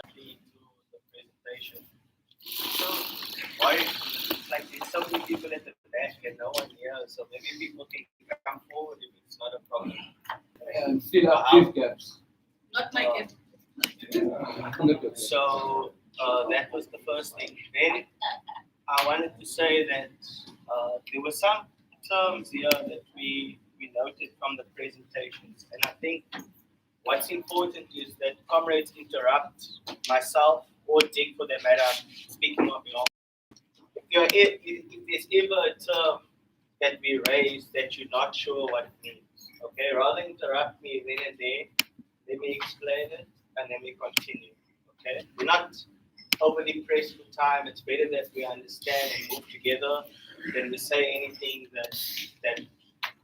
actually to the presentation. So why like there's so many people at the back and no one here, so maybe people can come forward if it's not a problem. And still have gift gaps. Not my gift. So that was the first thing. Then I wanted to say that there were some terms here that we noted from the presentations, and I think what's important is that comrades interrupt myself or Dick for that matter, speaking on behalf. If there's ever a term that we raise that you're not sure what it means, okay, rather interrupt me then and there, let me explain it, and then we continue. Okay, we're not overly pressed for time. It's better that we understand and move together than we say anything that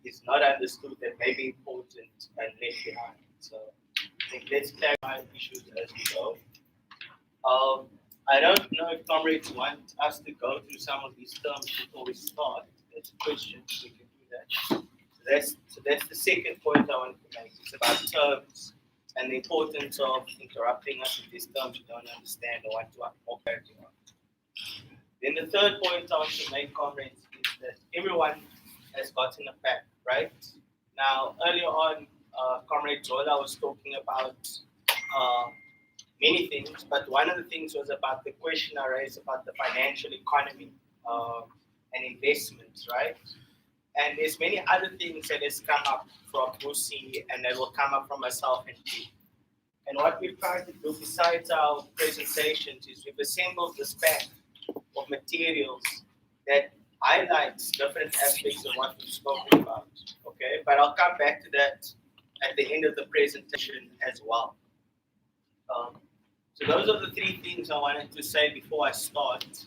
is not understood that may be important and left behind. So I think let's clarify issues as we go. I don't know if comrades want us to go through some of these terms before we start. That's a question. We can do that. So that's the second point I want to make. It's about terms and the importance of interrupting us with these terms you don't understand or want to have more clarity on. Then the third point I want to make, comrades, is that everyone has gotten a pack, right? Now, earlier on, Comrade Zola was talking about many things, but one of the things was about the question I raised about the financial economy and investments, right? And there's many other things that has come up from Lucy and that will come up from myself and Pete. And what we've tried to do besides our presentations is we've assembled this pack of materials that highlights different aspects of what we've spoken about. Okay, but I'll come back to that at the end of the presentation as well. So those are the three things I wanted to say before I start.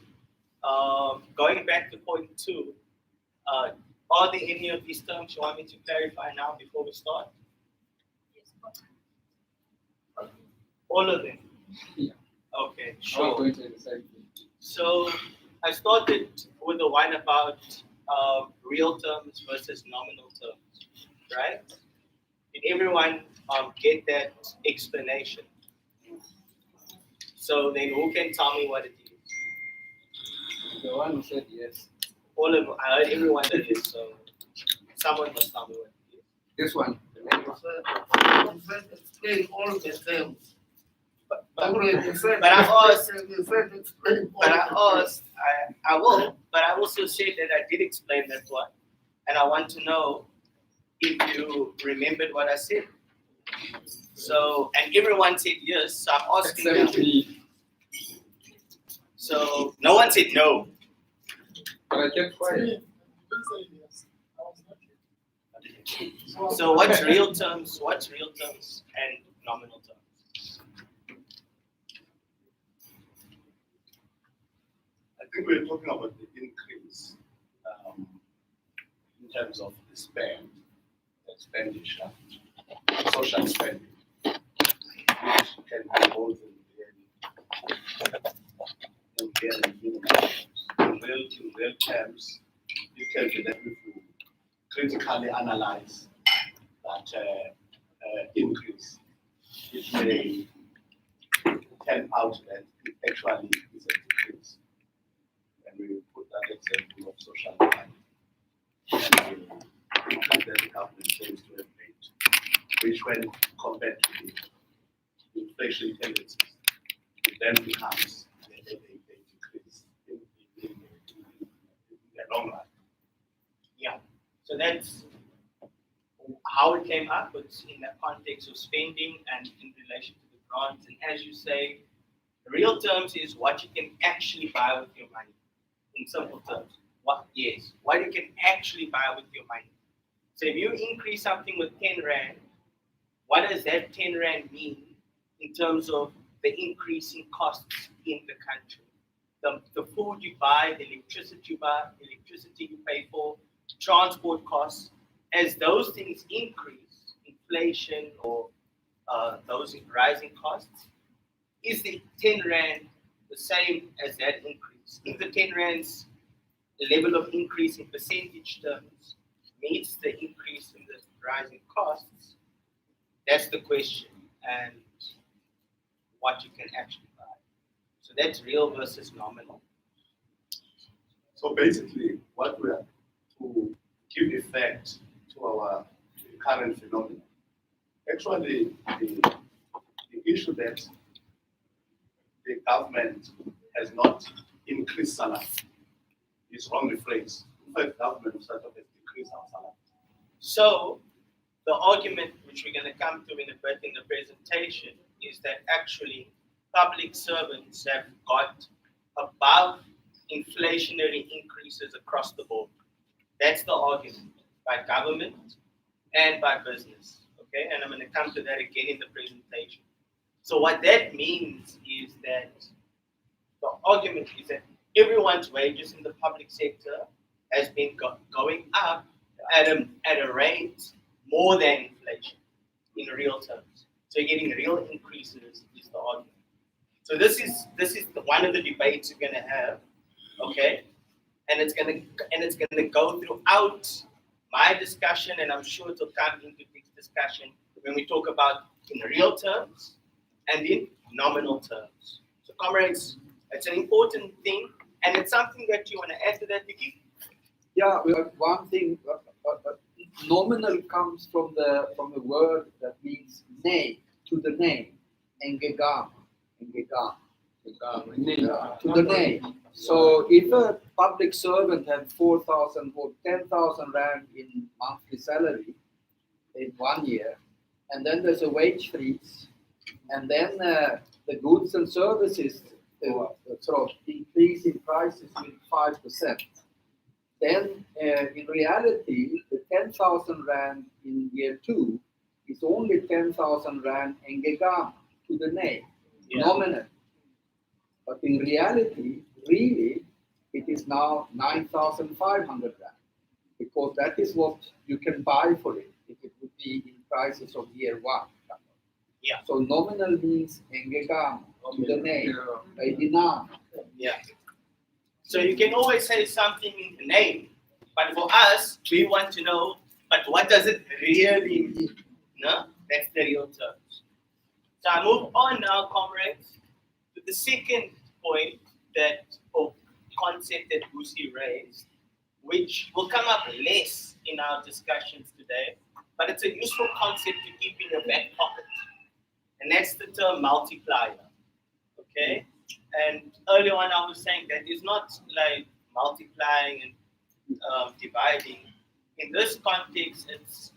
Going back to point 2, are there any of these terms you want me to clarify now before we start? Yes. All of them? Yeah. Okay, sure. Going to the same thing. So I started with the one about real terms versus nominal terms, right? Did everyone get that explanation? So then who can tell me what it is? The one who said yes. All of I heard everyone that is, so someone must tell me what it is. This one. Explain all the terms. But I will, but I also said that I did explain that one. And I want to know if you remembered what I said. So, and everyone said yes, so I'm asking Except now. me. So, no one said no. But I kept quiet. So, what's real terms and nominal terms? I think we're talking about the increase in terms of the spend, expenditure, social spending, which can be both in real terms. You can be that if you critically analyze that increase, it may turn out that it actually is a decrease. And we put that example of social economy. And we increase that the government tends to have made, which when compared to the inflation tendencies, it then becomes a decrease in the long run. Yeah. So that's how it came up. It's in the context of spending and in relation to the grants. And as you say, real terms is what you can actually buy with your money. In simple terms, what you can actually buy with your money. So if you increase something with 10 Rand, what does that 10 Rand mean in terms of the increasing costs in the country? The food you buy, the electricity you pay for, transport costs, as those things increase, inflation or those rising costs, is the 10 Rand the same as that increase? If the 10 Rand's level of increase in percentage terms meets the increase in the rising costs, that's the question. And what you can actually buy. So that's real versus nominal. So basically, what we are to give effect to our current phenomenon, actually the issue that the government has not increased salary is wrongly phrased. In fact, government sort of has decreased our salary. So the argument which we're going to come to in a bit in the presentation is that actually public servants have got above inflationary increases across the board. That's the argument by government and by business. Okay, and I'm going to come to that again in the presentation. So what that means is that the argument is that everyone's wages in the public sector has been going up at a rate more than inflation in real terms. So you're getting real increases is the argument. So this is one of the debates we're going to have, okay? And it's gonna go throughout my discussion, and I'm sure it'll come into this discussion when we talk about in real terms and in nominal terms. So comrades, it's an important thing, and it's something that you want to add to that, Vicky? Yeah, one thing. Nominal comes from the word that means name, to the name, engegam, to the name. So if a public servant had 4,000 or 10,000 rand in monthly salary in 1 year, and then there's a wage freeze, and then the goods and services sort of increase in prices with 5%, then in reality, the 10,000 rand in year 2 is only 10,000 rand engegam, to the name, nominal. But in reality, really, it is now 9,500 rand, because that is what you can buy for it if it would be in prices of year 1. Yeah. So nominal means engegam, to the name, a dinar. Yeah. So you can always say something in the name, but for us, we want to know, but what does it really mean? No? That's the real terms. So I move on now, comrades, to the second point or concept that Busi raised, which will come up less in our discussions today, but it's a useful concept to keep in your back pocket. And that's the term multiplier. Okay? And earlier on I was saying that it's not like multiplying and dividing. In this context, it's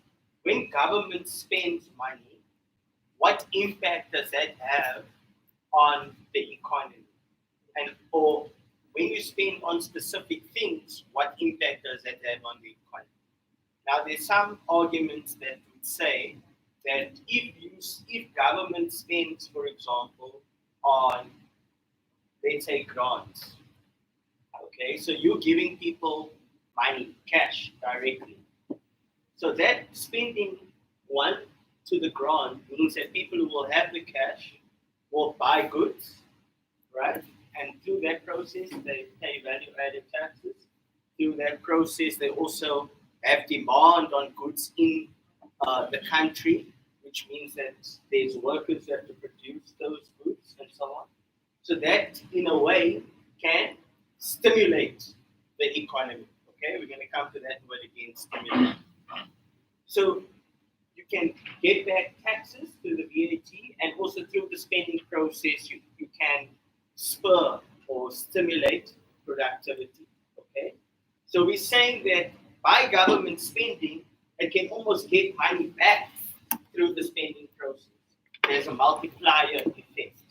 when government spends money, what impact does that have on the economy? And or when you spend on specific things, what impact does that have on the economy? Now, there's some arguments that would say that if government spends, for example, on, let's say, grants, okay, so you're giving people money, cash, directly. So that spending one to the grant means that people who will have the cash will buy goods, right? And through that process, they pay value-added taxes. Through that process, they also have demand on goods in the country, which means that there's workers that have to produce those goods and so on. So that, in a way, can stimulate the economy. Okay, we're going to come to that word again, stimulate. So you can get back taxes through the VAT, and also through the spending process, you can spur or stimulate productivity. Okay, so we're saying that by government spending, it can almost get money back through the spending process. There's a multiplier effect.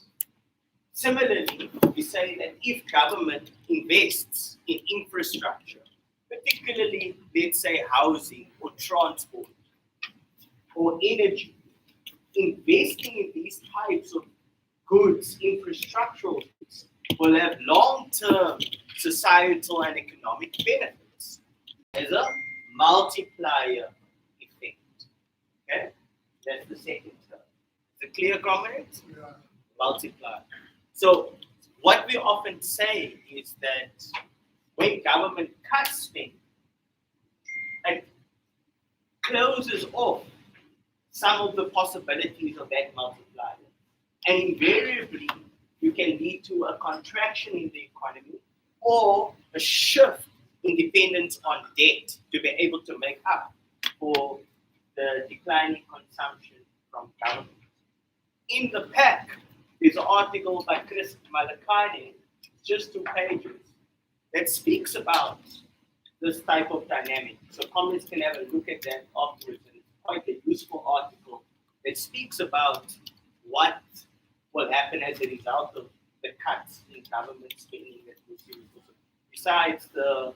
Similarly, we say that if government invests in infrastructure, particularly, let's say, housing or transport or energy, investing in these types of goods, infrastructural goods, will have long-term societal and economic benefits as a multiplier effect. Okay? That's the second term. Is it clear, comrades? Yeah. Multiplier. So what we often say is that when government cuts spending, it closes off some of the possibilities of that multiplier. And invariably, you can lead to a contraction in the economy or a shift in dependence on debt to be able to make up for the declining consumption from government. In the pack, there's an article by Chris Malakane, just 2 pages, that speaks about this type of dynamic. So comments can have a look at that afterwards, and it's quite a useful article that speaks about what will happen as a result of the cuts in government spending that we'll see, besides the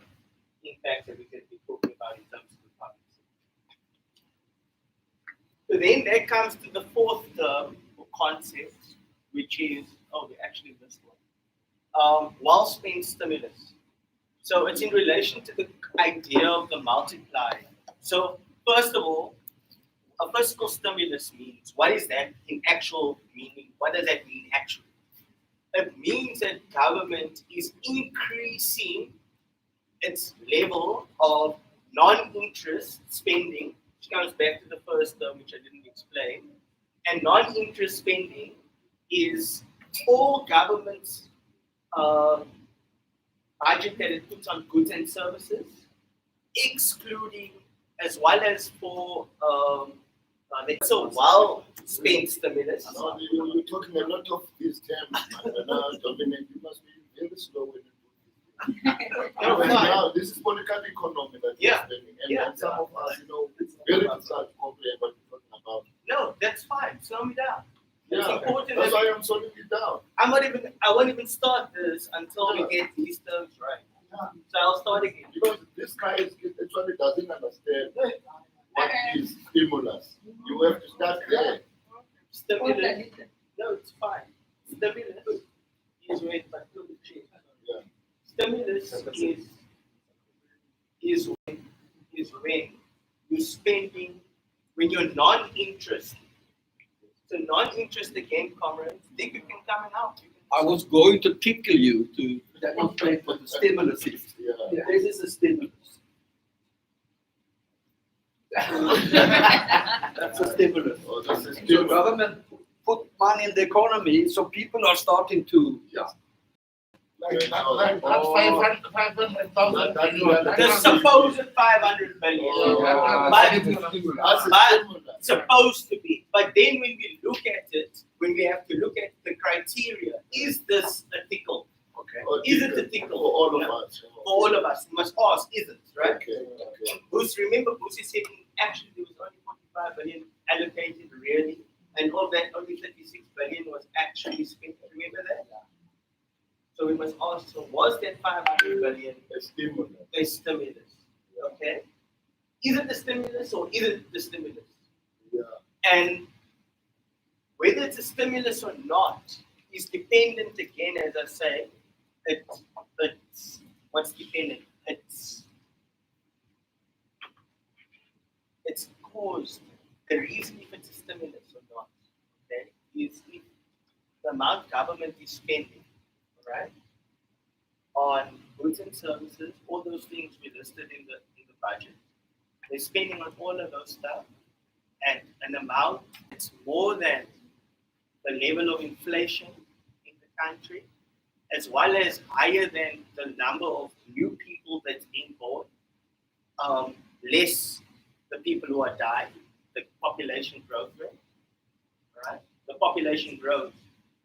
impact that we can be talking about in terms of the public sector. So then that comes to the 4th term or concept, which is, we actually missed one. Well-spent stimulus. So it's in relation to the idea of the multiplier. So first of all, a fiscal stimulus means, what is that in actual meaning? What does that mean actually? It means that government is increasing its level of non-interest spending, which comes back to the first term, which I didn't explain. And non-interest spending is all government's budget that it puts on goods and services, excluding, as well as for it's a well-spent stimulus. You're talking a lot of these terms, Dominic. You must be very slow when you No, do it. fine. Now, this is political economy that Yeah. you're spending, and Yeah. some of us, it's very difficult to comprehend what you're talking about. No, that's fine. Slow me down. It's Yeah, important that's that why I'm slowing it down. I won't even start this until we Yeah. get these terms right. Yeah. So I'll start again. Because this guy actually doesn't understand what is stimulus. You have to start there. Stimulus. No, it's fine. Stimulus is when, Yeah. Stimulus is when you're spending, when you're non-interest. So non-interest again, comrades, think you can come and help. You I was going to tickle you to demonstrate what the stimulus is. Yeah. This is a stimulus. That's a stimulus. Oh, that's a So stimulus. government put money in the economy, so people are starting to Like 500,000. The supposed 500 billion. Oh, But- that's a But- stimulus. Supposed to be. But then when we look at it, when we have to look at the criteria, is this ethical? Okay. Oh, Is it for ethical? all of Yeah. us? For all of us, we must ask, is it, right? Okay. Okay. Bruce, remember Bruce is saying actually there was only 45 billion allocated really, and of that only 36 billion was actually spent. Remember that? So we must ask, so was that 500 billion A stimulus. a stimulus? Okay. Is it the stimulus or is it the stimulus? Yeah. And whether it's a stimulus or not is dependent again, as I say, it's what's dependent? It's caused. The reason if it's a stimulus or not, okay, is if the amount government is spending, right, on goods and services, all those things we listed in the budget. They're spending on all of those stuff at an amount that's more than the level of inflation in the country, as well as higher than the number of new people that's being born, less the people who are dying, the population growth rate, right? The population grows.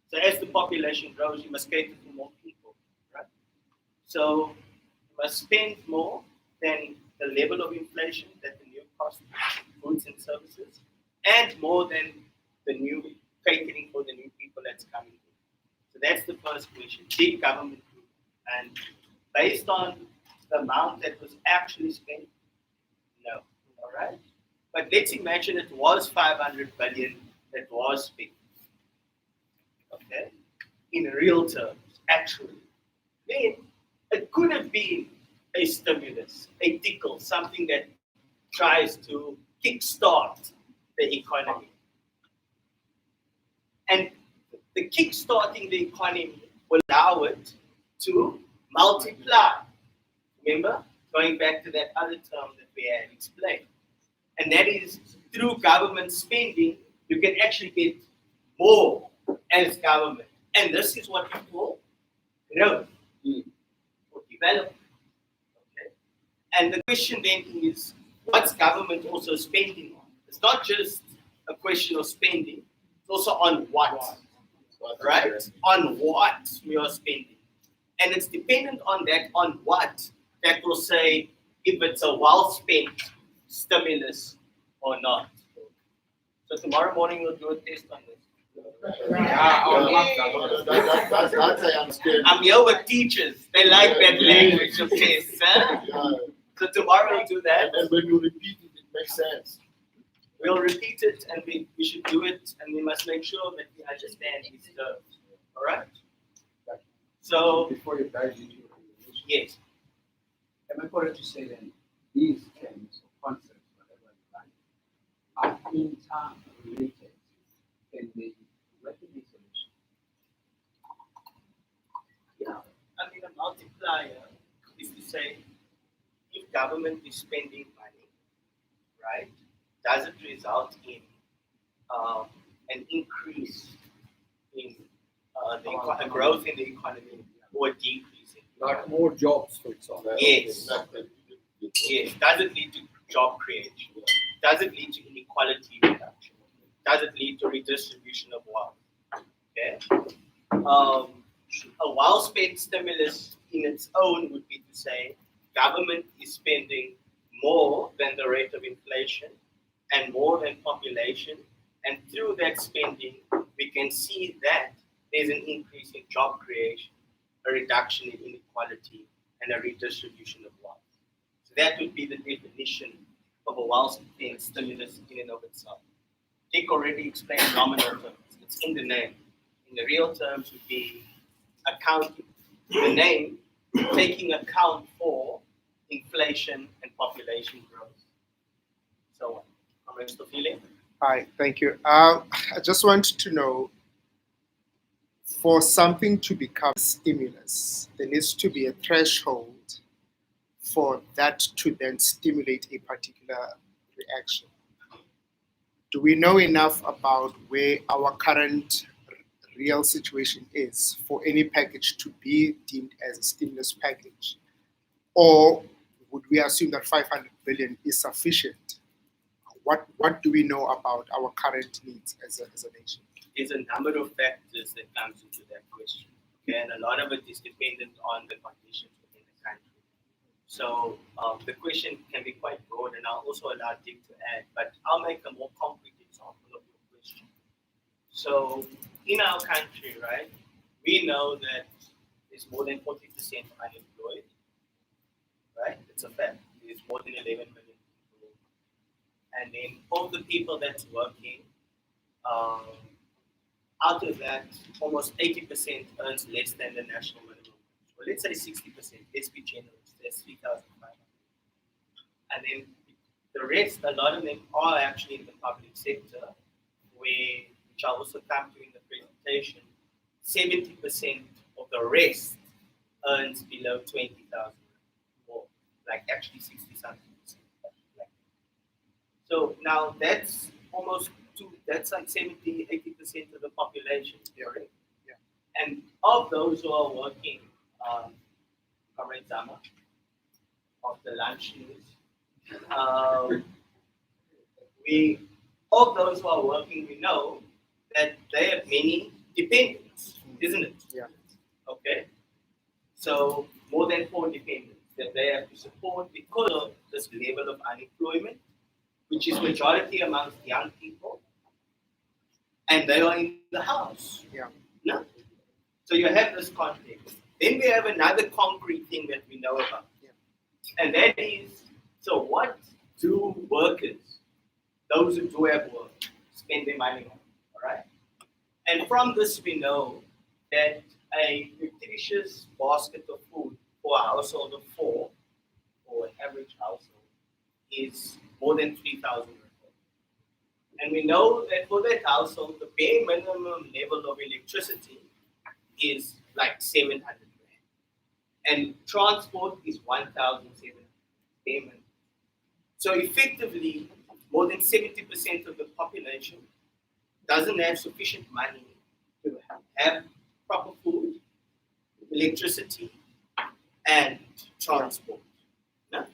So as the population grows, you must cater for more people, right? So you must spend more than the level of inflation that the new cost of goods and services, and more than the new catering for the new people that's coming in. So that's the first question. Did government do? And based on the amount that was actually spent, no. All right. But let's imagine it was 500 billion that was spent. Okay, in real terms, actually, then it could have been a stimulus, a tickle, something that tries to kickstart the economy. And the kickstarting the economy will allow it to multiply. Remember, going back to that other term that we had explained. And that is through government spending, you can actually get more as government. And this is what we call growth or development. Okay? And the question then is, what's government also spending on? It's not just a question of spending, it's also on what, right? On what we are spending. And it's dependent on that, on what, that will say if it's a well-spent stimulus or not. So tomorrow morning we'll do a test on this. That's I understand. I'm here with teachers. They like that language of tests. Huh? Yeah. So tomorrow we'll do that. And when you repeat it, it makes sense. We'll repeat it and we should do it and we must make sure that we understand these terms. Alright? So, Before you dive into your regulation, yes. am I correct to say then these terms or concepts, whatever you like, are interrelated in the revenue solution? Yeah. I mean, a multiplier is to say if government is spending money, right, does it result in an increase in the growth in the economy or a decrease in the Like economy? more jobs, for example. Yes. Yes. Does it lead to job creation? Does it lead to inequality reduction? Does it lead to redistribution of wealth? Okay. A well-spent stimulus in its own would be to say government is spending more than the rate of inflation and more than population, and through that spending, we can see that there's an increase in job creation, a reduction in inequality, and a redistribution of wealth. So that would be the definition of a well-spent stimulus in and of itself. Dick already explained nominal terms. It's in the name. In the real terms would be accounting. The name taking account for inflation and population growth. So on. Mr. Feeling? Hi, thank you. I just want to know, for something to become stimulus, there needs to be a threshold for that to then stimulate a particular reaction. Do we know enough about where our current real situation is for any package to be deemed as a stimulus package? Or would we assume that 500 billion is sufficient? What do we know about our current needs as a nation? There's a number of factors that comes into that question. Okay? And a lot of it is dependent on the conditions within the country. So the question can be quite broad, and I'll also allow Dick to add, but I'll make a more concrete example of your question. So in our country, right, we know that there's more than 40% unemployed, right? It's a fact. There's more than 11 million people. And then all the people that's working, out of that, almost 80% earns less than the national minimum wage. Well, let's say 60%. Let's be generous. That's 3,500. And then the rest, a lot of them are actually in the public sector, which I'll also come to in the presentation. 70% of the rest earns below 20,000 more, like actually 60-something percent. So now that's almost that's like 70-80% of the population, right? Yeah. And of those who are working, Comrade Zama, of the lunch news, of those who are working, we know that they have many dependents, isn't it? Yeah. Okay. So more than 4 dependents that they have to support because of this level of unemployment, which is majority amongst young people, and they are in the house. Yeah. No? So you have this context. Then we have another concrete thing that we know about. Yeah. And that is, so what do workers, those who do have work, spend their money on? All right? And from this we know that a nutritious basket of food for a household of 4, or an average household, is more than 3,000 rand. And we know that for that household, the bare minimum level of electricity is like 700 rand. And transport is 1,700 payment. So effectively, more than 70% of the population doesn't have sufficient money have proper food, electricity, and transport. No?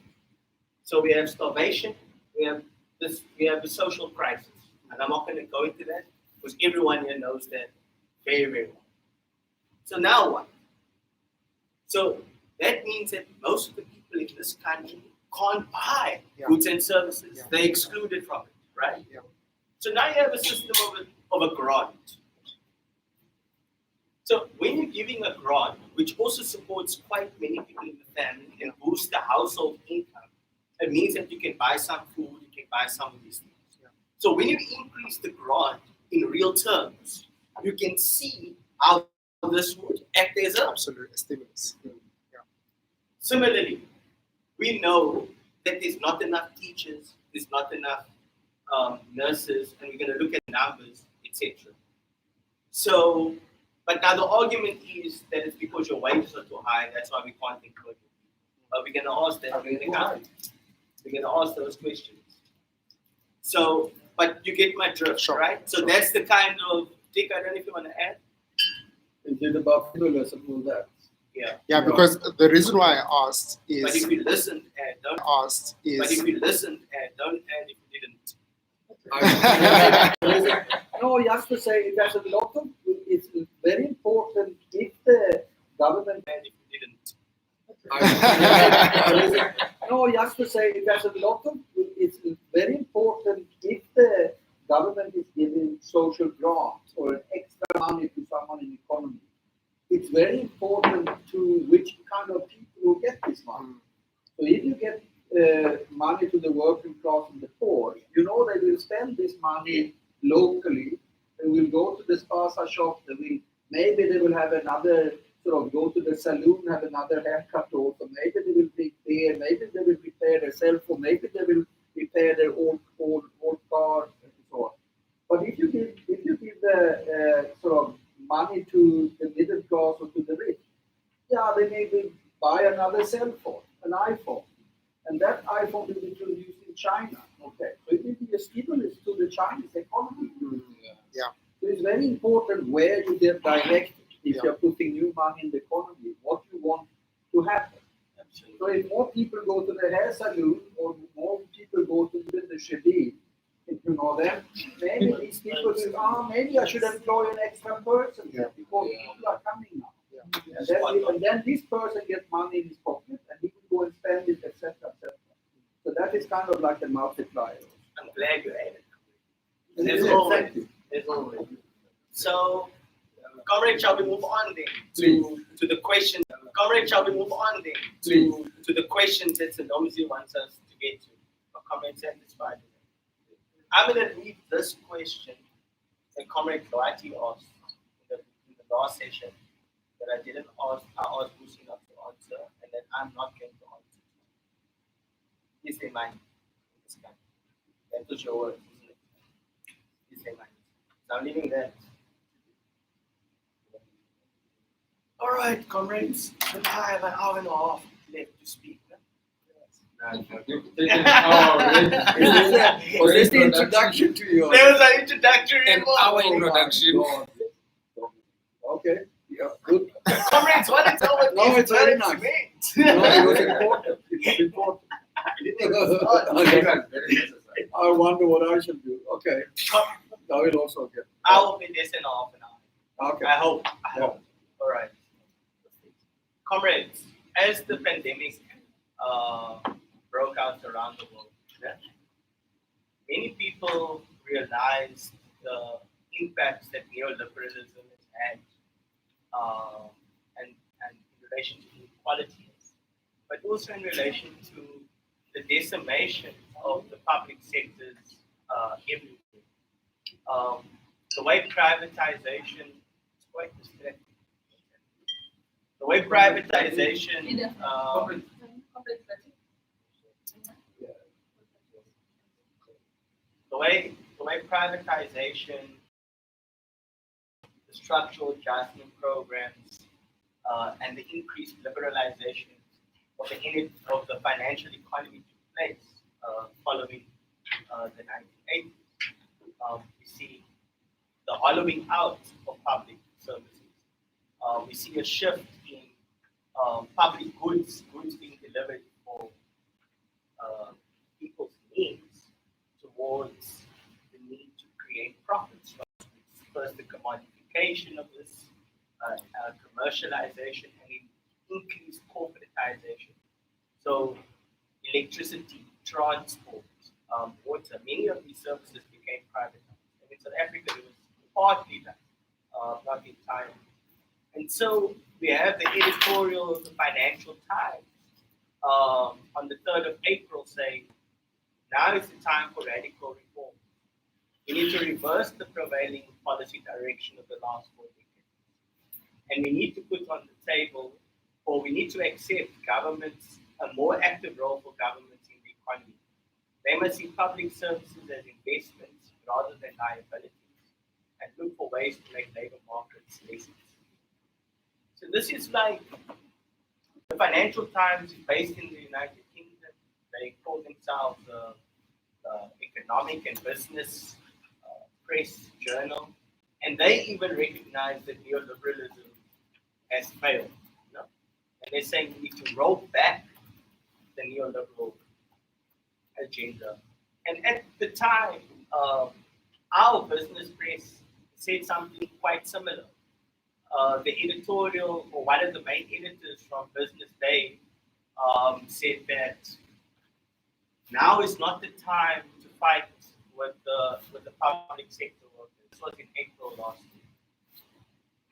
So we have starvation, we have the social crisis. And I'm not going to go into that because everyone here knows that very, very well. So now what? So that means that most of the people in this country can't buy goods and services. Yeah. They're excluded from it, right? Yeah. So now you have a system of a grant. So when you're giving a grant, which also supports quite many people in the family and boosts the household income, it means that you can buy some food, you can buy some of these things. Yeah. So when you increase the grant in real terms, you can see how this would act as a Absolute stimulus. Similarly, we know that there's not enough teachers, there's not enough nurses, and we're going to look at numbers, etc. So, but now the argument is that it's because your wages are too high, that's why we can't employ you. But we're going to ask that. We're going to ask those questions. So, but you get my drift, Sure, right? So sure. that's the kind of, Dick, I don't know if you want to add. Is it about stimulus and all that? Yeah. Yeah, because the reason why I asked But is if you listened and don't, asked but is if you listened and don't, and if you didn't. No, just to say there's a lot of, it's very important if the government, And if you didn't. no, just to say there's a lot of, it's very important if the government is giving social grants or an extra money to someone in the economy. It's very important to which kind of people who get this money. So if you get money to the working class and the poor, you know they will spend this money locally. They will go to the spaza shop. Maybe they will have another sort of go to the saloon, have another haircut also. Maybe they will repair. Maybe they will repair their cell phone. Maybe they will repair their old car and so on. But if you give the sort of money to the middle class or to the rich, yeah, they maybe buy another cell phone, an iPhone, and that iPhone will be produced in China. Okay, so it will be a stimulus to the Chinese economy. Yeah. So it's very important where you get directed if Yeah. you're putting new money in the economy, what you want to happen. So if more people go to the hair salon or more people go to even the shadi, if you know them, maybe these people will, maybe I should employ an extra person here because people are coming now. And then this person gets money in his pocket and he will go and spend it, etc., etc. So that is kind of like a multiplier. I'm glad you added. And There's it's always. effective. There's always. So, comrade, shall we move on then to the question? Comrade, shall we move on then to the questions that Sanomzi wants us to get to? Are comrade satisfied? I'm going to read this question that Comrade Loati asked in the last session that I didn't ask. I asked Lucy not to answer, and that I'm not going to answer. Is there mine in this country? That was your words, isn't it? Is there mine? So I'm leaving that. All right, comrades. I have an hour and a half left to speak. Was this the introduction to you? There was an introductory Our remark. introduction. Okay, yeah, good. Comrades, what is over No, it's very words nice. meant? No, it was important. It was important. I wonder what I should do. Okay, I will also get. I will be less than half an hour. Okay. I hope. All right. Comrades, as the pandemic broke out around the world, many people realized the impacts that neoliberalism has had and in relation to inequalities, but also in relation to the decimation of the public sectors everywhere. The way privatization is quite distracting. The way privatization the way privatization, the structural adjustment programs, and the increased liberalization of the financial economy took place following the 1980s. We see the hollowing out of public services. We see a shift in public goods being delivered for people's needs towards the need to create profits. Right? First, the commodification of this, commercialization, and increased corporatization. So, electricity, transport, water, many of these services became privatized. And in South Africa, it was partly done, not entirely. And so we have the editorial of the Financial Times on the 3rd of April saying, now is the time for radical reform. We need to reverse the prevailing policy direction of the last 4 decades. And we need to put on the table, or we need to accept governments, a more active role for governments in the economy. They must see public services as investments rather than liabilities and look for ways to make labor markets less expensive. So this is like the Financial Times, based in the United Kingdom. They call themselves economic and business press journal, and they even recognize that neoliberalism has failed. You know? And they're saying we need to roll back the neoliberal agenda. And at the time, our business press said something quite similar. The editorial, or one of the main editors from Business Day, said that now is not the time to fight with the public sector workers. This was in April last year.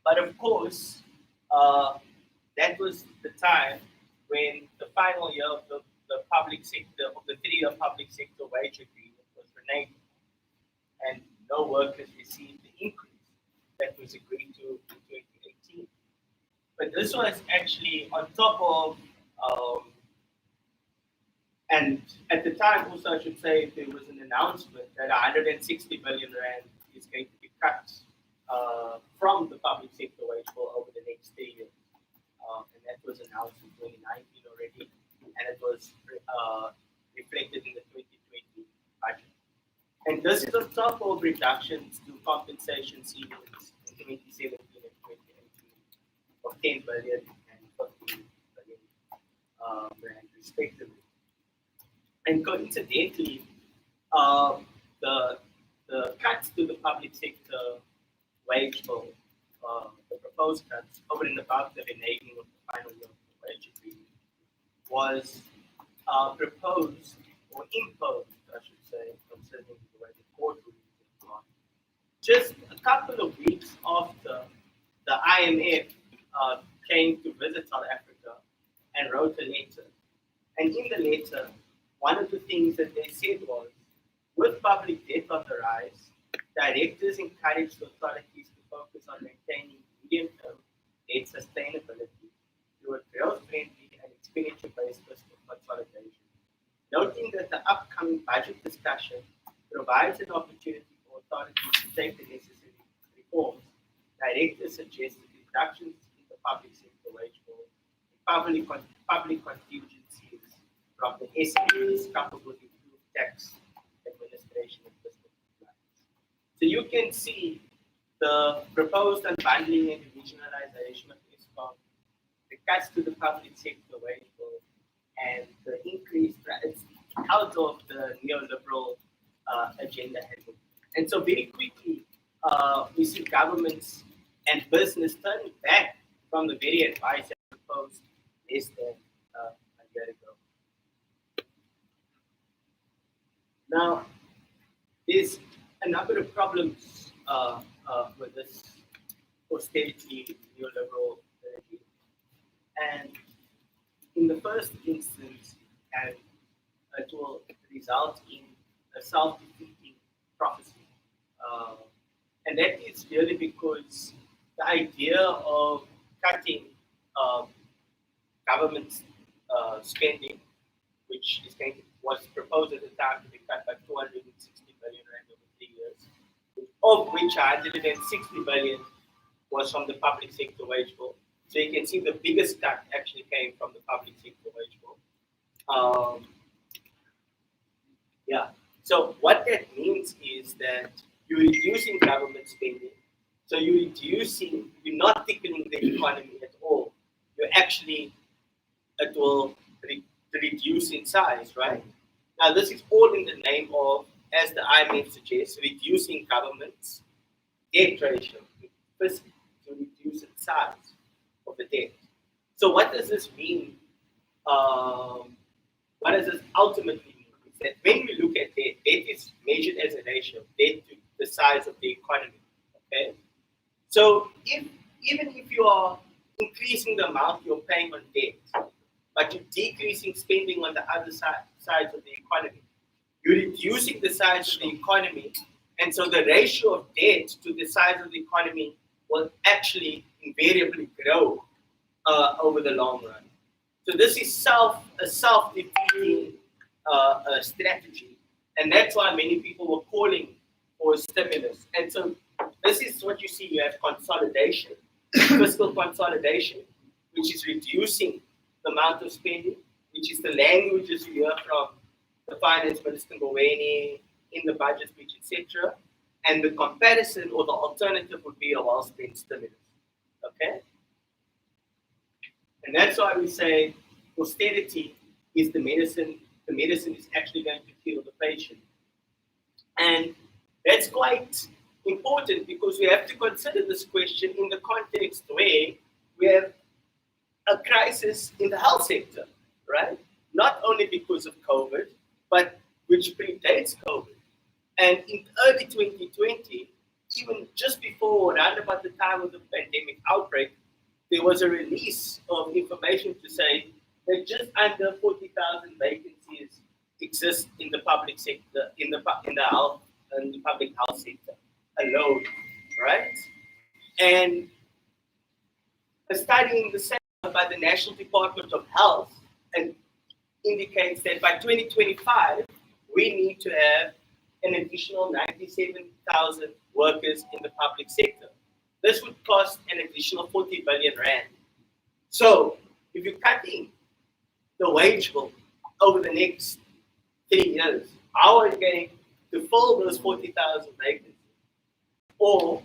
But of course, that was the time when the final year of the public sector, of the 3-year public sector wage agreement was reneged on, and no workers received the increase that was agreed to in 2018. But this was actually on top of, and at the time also I should say there was an announcement that 160 billion rand is going to be cut from the public sector wage bill over the next 3 years. And that was announced in 2019 already, and it was reflected in the 2020 budget. And this is on top of reductions to compensation ceilings in 2017 and 2018 of 10 billion and 15 billion rand respectively. And coincidentally, the cuts to the public sector wage bill, the proposed cuts over and above the reneging of the final year of the wage agreement, was proposed or imposed, I should say, considering the way the court ruled it on, just a couple of weeks after the IMF came to visit South Africa and wrote a letter. And in the letter, one of the things that they said was, with public debt on the rise, directors encouraged authorities to focus on maintaining medium-term debt sustainability through a growth-friendly and expenditure-based fiscal consolidation. Noting that the upcoming budget discussion provides an opportunity for authorities to take the necessary reforms, directors suggested reductions in the public sector wage bill, public contingencies from the SMEs coupled with improved tax administration and fiscal compliance. So you can see the proposed unbundling and regionalization of ESCOM, the cuts to the public sector wage bill, and the increased it's out of the neoliberal agenda. And so very quickly, we see governments and business turning back from the very advice that proposed less than a year ago. Now, there's a number of problems with this austerity neoliberal regime. And in the first instance, and it will result in a self-defeating prophecy. And that is really because the idea of cutting government spending, which was proposed at the time to be cut by 260 billion rand over 3 years, of which 160 billion was from the public sector wage bill. So you can see the biggest cut actually came from the public sector wage bill. So what that means is that you're reducing government spending, So you're not thickening the economy at all. It will reduce in size, right? Now, this is all in the name of, as the IMF suggests, reducing government's debt ratio, first to reduce the size of the debt. So, what does this mean? What does this ultimately mean? Is that when we look at debt is measured as a ratio of debt to the size of the economy. Okay, so even if you are increasing the amount you're paying on debt, but you're decreasing spending on the other sides of the economy, you're reducing the size of the economy, and so the ratio of debt to the size of the economy will actually invariably grow over the long run. So this is a self-defeating strategy, and that's why many people were calling for stimulus. And so this is what you see. You have consolidation, fiscal consolidation, which is reducing the amount of spending, which is the languages you hear from the finance minister Mboweni in the budget speech, etc. And the comparison or the alternative would be a well-spent stimulus. Okay? And that's why we say austerity is the medicine. The medicine is actually going to kill the patient. And that's quite important because we have to consider this question in the context where we have a crisis in the health sector, right? Not only because of COVID, but which predates COVID. And in early 2020, even just before, around about the time of the pandemic outbreak, there was a release of information to say that just under 40,000 vacancies exist in the public sector, in the public health sector alone, right? And a study in the center by the National Department of Health and indicates that by 2025 we need to have an additional 97,000 workers in the public sector. This would cost an additional 40 billion rand. So if you're cutting the wage bill over the next 3 years, how are you going to fill those 40,000 vacancies or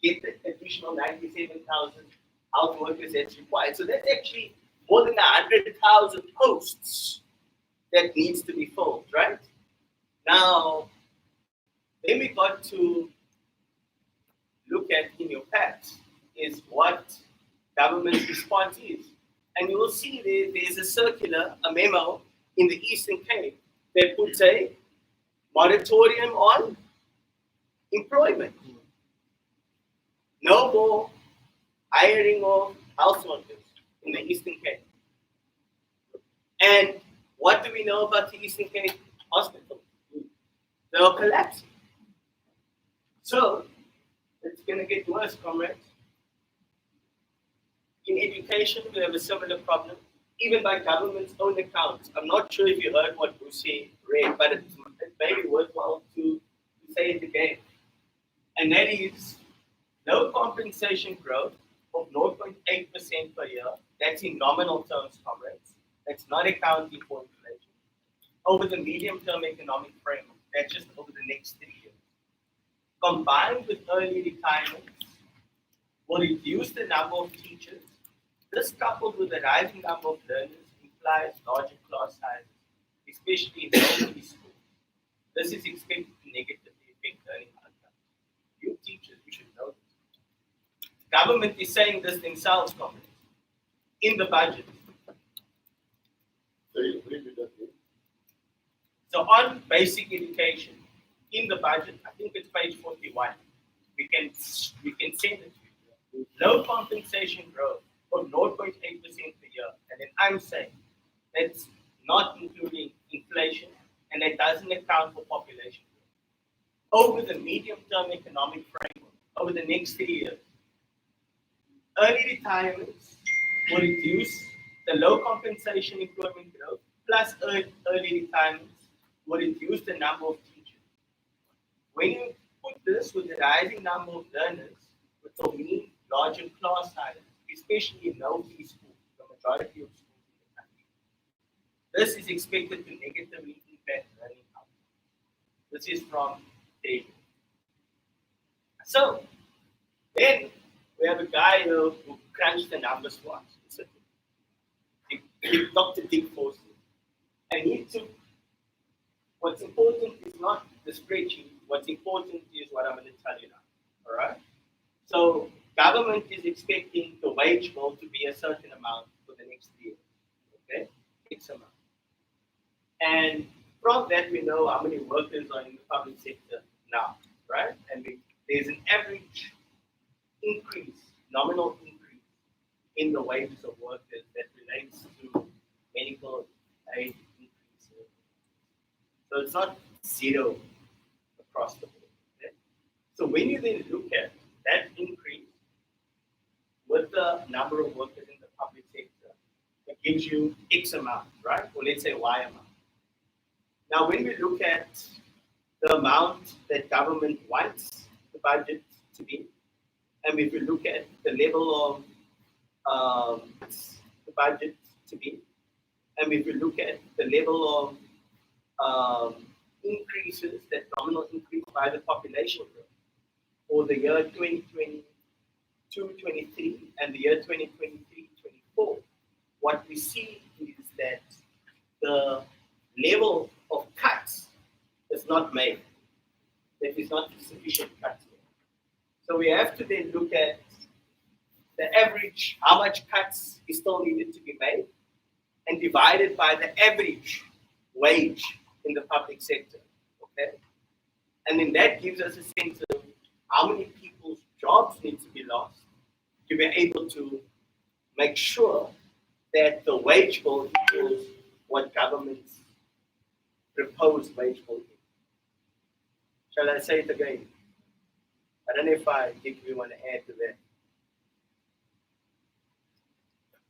get the additional 97,000 health workers that's required? So that's actually more than 100,000 posts that needs to be filled, right? Now, then we got to look at in your packs is what government's response is. And you will see there's a circular, a memo in the Eastern Cape that puts a moratorium on employment. No more hiring of health workers in the Eastern Cape. And what do we know about the Eastern Cape hospital? They are collapsing. So it's going to get worse, comrades. In education, we have a similar problem, even by government's own accounts. I'm not sure if you heard what Lucy read, but it may be worthwhile to say it again. And that is no compensation growth of 0.8% per year. That's in nominal terms, comrades. That's not accounting for inflation. Over the medium-term economic framework, that's just over the next 3 years. Combined with early retirements, will reduce the number of teachers. This, coupled with the rising number of learners, implies larger class sizes, especially in elementary schools. This is expected to negatively affect learning outcomes. You teachers, you should know this. Government is saying this themselves, comrades, in the budget. So you agree with that? So on basic education, in the budget, I think it's page 41, we can send it to you. Low compensation growth of 0.8% per year. And then I'm saying that's not including inflation and that doesn't account for population growth. Over the medium-term economic framework, over the next 3 years, early retirements will reduce the low compensation employment growth plus early retirements will reduce the number of teachers. When you put this with the rising number of learners, which will mean larger class sizes, especially in low-fee schools, the majority of schools in the country, this is expected to negatively impact learning outcomes. This is from David. So, Then we have a guy who crunched the numbers for us. It's Dr. Dick Force. And he took, what's important is not the spreadsheet, what's important is what I'm going to tell you now. All right? So government is expecting the wage bill to be a certain amount for the next year. Okay? X amount. And from that we know how many workers are in the public sector now, right? And there's an average increase, nominal increase in the wages of workers that relates to medical aid increases. So it's not zero across the board. Okay? So when you then look at that increase with the number of workers in the public sector, it gives you X amount, right? Or let's say Y amount. Now, when we look at the amount that government wants the budget to be, and if we look at the level of the budget to be, and if we look at the level of increases, that nominal increase by the population growth, for the year 2022-23 and the year 2023-24, what we see is that the level of cuts is not made. There is not sufficient cuts. So we have to then look at the average, how much cuts is still needed to be made, and divided by the average wage in the public sector. Okay? And then that gives us a sense of how many people's jobs need to be lost to be able to make sure that the wage bill equals what government's proposed wage bill is. Shall I say it again? I don't know if we want to add to that.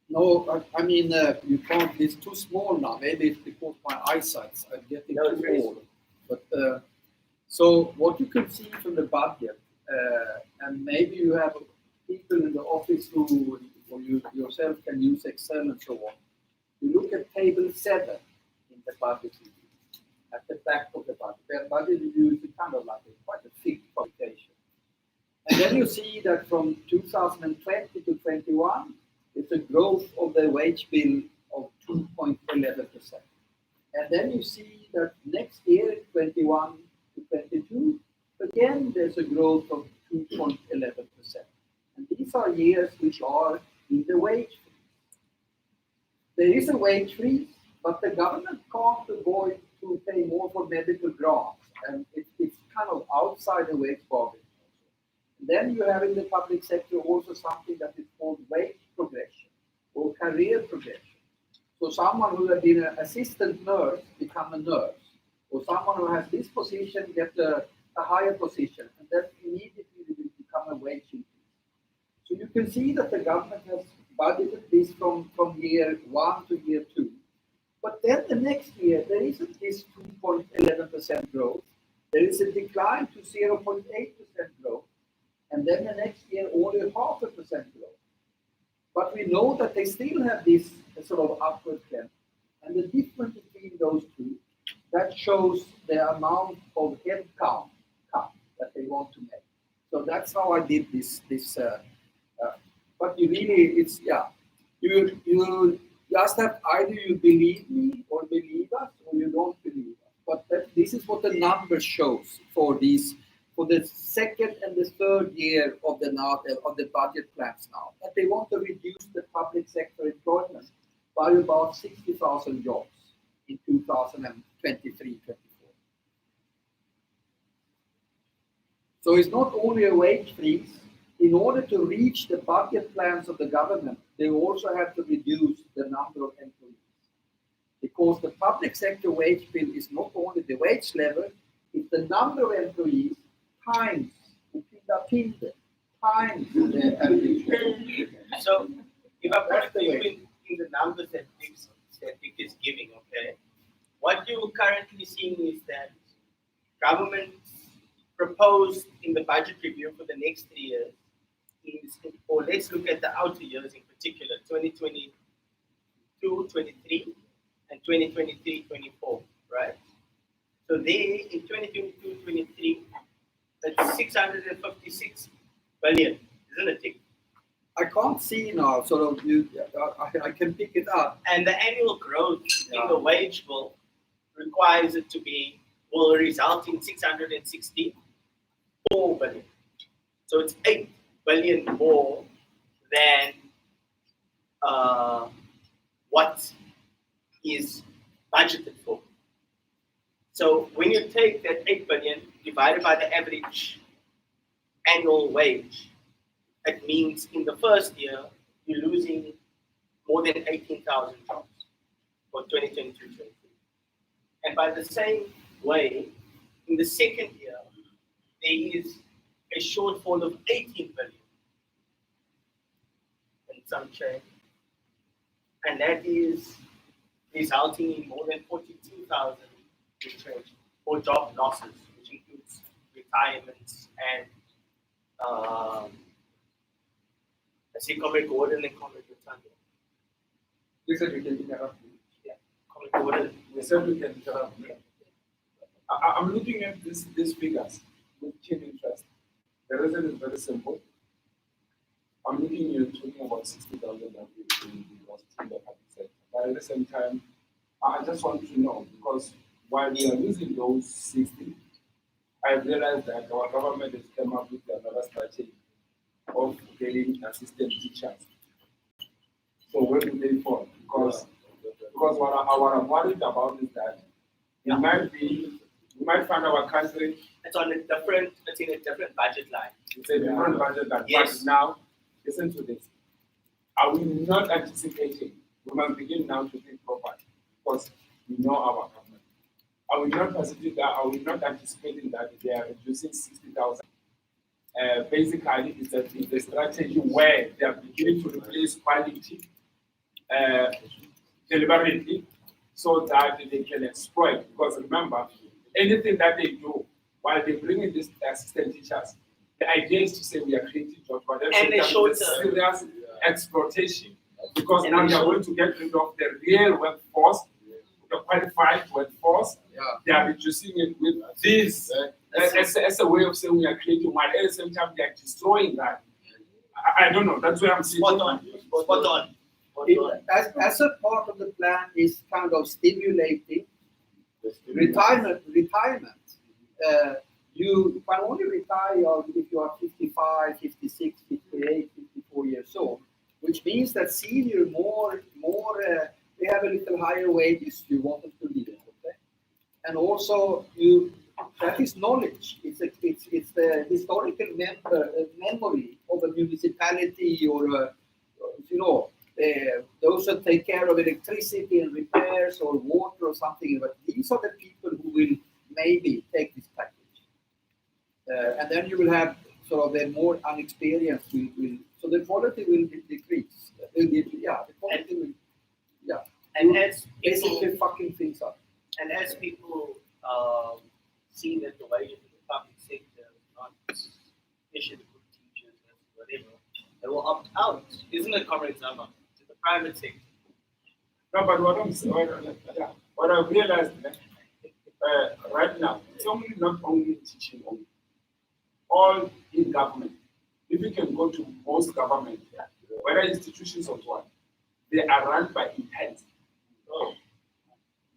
No, I mean, you can't, it's too small now. Maybe it's because my eyesight's getting No, it's too very old. But so what you can see from the budget, and maybe you have people in the office who, or you yourself can use Excel and so on. You look at table 7 in the budget review, at the back of the budget. The budget review is kind of like quite a thick publication. And then you see that from 2020 to 21, it's a growth of the wage bill of 2.11%. And then you see that next year, 21 to 22, again, there's a growth of 2.11%. And these are years which are in the wage freeze. There is a wage freeze, but the government can't avoid to pay more for medical grants. And it's kind of outside the wage bargain. Then you have in the public sector also something that is called wage progression or career progression. So someone who has been an assistant nurse become a nurse, or someone who has this position get a higher position, and then immediately they will become a wage increase. So you can see that the government has budgeted this from year 1 to year 2. But then the next year, there isn't this 2.11% growth. There is a decline to 0.8% growth. And then the next year, only 0.5% growth. But we know that they still have this sort of upward trend. And the difference between those two, that shows the amount of headcount cut that they want to make. So that's how I did this. But you really, it's, yeah, you just have either you believe me or believe us, or you don't believe us. But this is what the number shows for these. For the second and the third year of the budget plans now, that they want to reduce the public sector employment by about 60,000 jobs in 2023-24. So it's not only a wage freeze. In order to reach the budget plans of the government, they also have to reduce the number of employees. Because the public sector wage bill is not only the wage level, it's the number of employees times the average. So if I put it to you in the numbers that Dick is giving, okay, what you're currently seeing is that government proposed in the budget review for the next 3 years is, or let's look at the outer years in particular, 2022-23 and 2023-24, right? So they in 2022-23, that's 656 billion isn't it, Dick? I can't see now, sort of, I can pick it up. And the annual growth Yeah. in the wage bill requires it to be, will result in 664 billion. So it's 8 billion more than what is budgeted for. So when you take that 8 billion divided by the average annual wage, it means in the first year you're losing more than 18,000 jobs for 2022-23. And by the same way, in the second year, there is a shortfall of 18 billion and some change. And that is resulting in more than 42,000 retrenchments or job losses, which includes retirements and I see Comrade Gordon and Comrade Latanya. You said we can interrupt you. Comrade Gordon. We certainly can interrupt. I'm looking at these figures with keen interest. The reason is very simple. I'm looking at talking about 60,000 that we lost in the public sector. But at the same time, I just want to know, because while we are losing those 60, I realized that our government has come up with another strategy of getting assistant teachers. So where do they fall? Because what I'm worried about is that we might find our country. It's in a different budget line. It's a different budget line. Yes. But now, listen to this. Are we not anticipating? We must begin now to think properly because we know our government. Are we not anticipating that they are reducing 60,000? Basically, it's a strategy where they are beginning to replace quality deliberately so that they can exploit. Because remember, anything that they do while they bring in these assistant teachers, the idea is to say we are creating jobs, but And they show serious exploitation. Because And now they they are show- going to get rid of the real workforce, the qualified workforce. Yeah. They are reducing it with this as a way of saying we are creating one. At the same time, they are destroying that. I don't know. That's where I'm sitting. Spot on. Spot on. As a part of the plan is kind of stimulating retirement. You can only retire if you are 55, 56, 58, 54 years old, which means that senior they have a little higher wages. You want them to live, okay? And also that is knowledge. It's the historical memory of a municipality or those that take care of electricity and repairs or water or something. But these are the people who will maybe take this package. And then you will have sort of the more unexperienced so the quality will decrease. The quality will, And as basically people, fucking things up. and as people see that the wages in the public sector are not especially good teachers and whatever, they will opt out. Isn't it, Comrade Zama, to the private sector? No, but what I've realized right now, it's only not only teaching only. All in government. If you can go to most government, whether institutions or what, they are run by intent.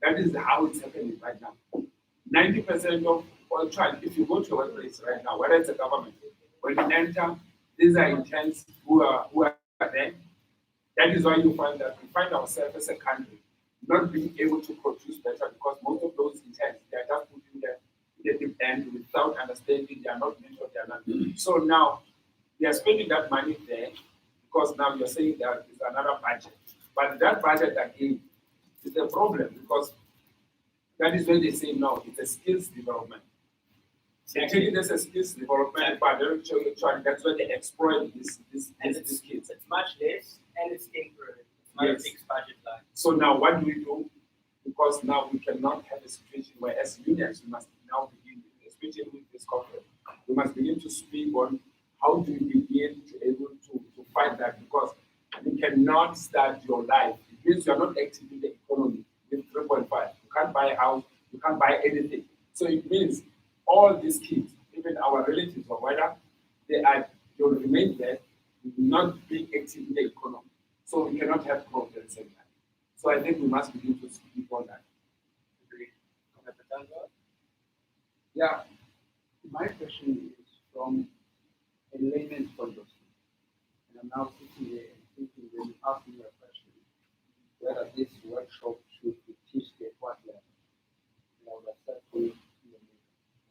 That is how it's happening right now. 90% of all trial, if you go to a workplace right now, whether it's a government, when you enter, these are intents who are there. That is why you find that we find ourselves as a country not being able to produce better because most of those intents, they are just putting them in the deep end without understanding, they are not mentored, they are not. So now, they are spending that money there because now you're saying that is another budget. But that budget again is a problem because that is when they say no, it's a skills development. They take it as a skills development, but that's when they exploit these kids. It's much less and it's temporary. It's not Yes. a fixed budget line. So now what do we do? Because now we cannot have a situation where as unions we must now begin, especially with this conference, we must begin to speak on how do we begin to able to fight that because you cannot start your life. It means you are not active in the economy with 3.5. You can't buy a house, you can't buy anything. So it means all these kids, even our relatives or whether they will remain there not being active in the economy. So we cannot have growth at the same time. So I think we must begin to speak on that. Yeah, my question is from a layman's point of view. And I'm now sitting there and thinking when you ask me a question, whether this workshop should be taught at what level. You know, that's that way,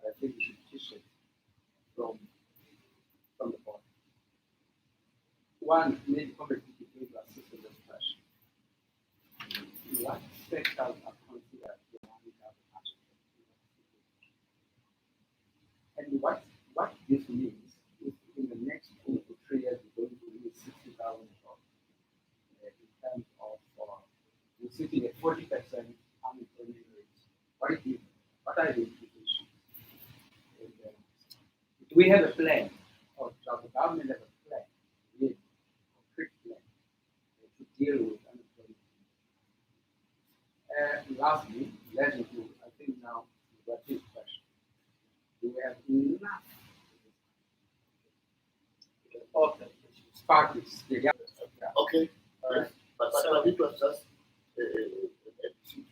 I think we should teach it from the bottom. One, maybe completely going to assist in this question. What sectors are considered the and what this means is in the next 2 to 3 years we're going to need 60,000 jobs in terms of we're sitting at 40% unemployment rates. What are the implications? And, do we have a plan, or does the government have a plan, a concrete plan to deal with unemployment? And lastly, let's include, I think now we've got this question. Do we have enough parties? Yeah. Okay. Alright. But it was just to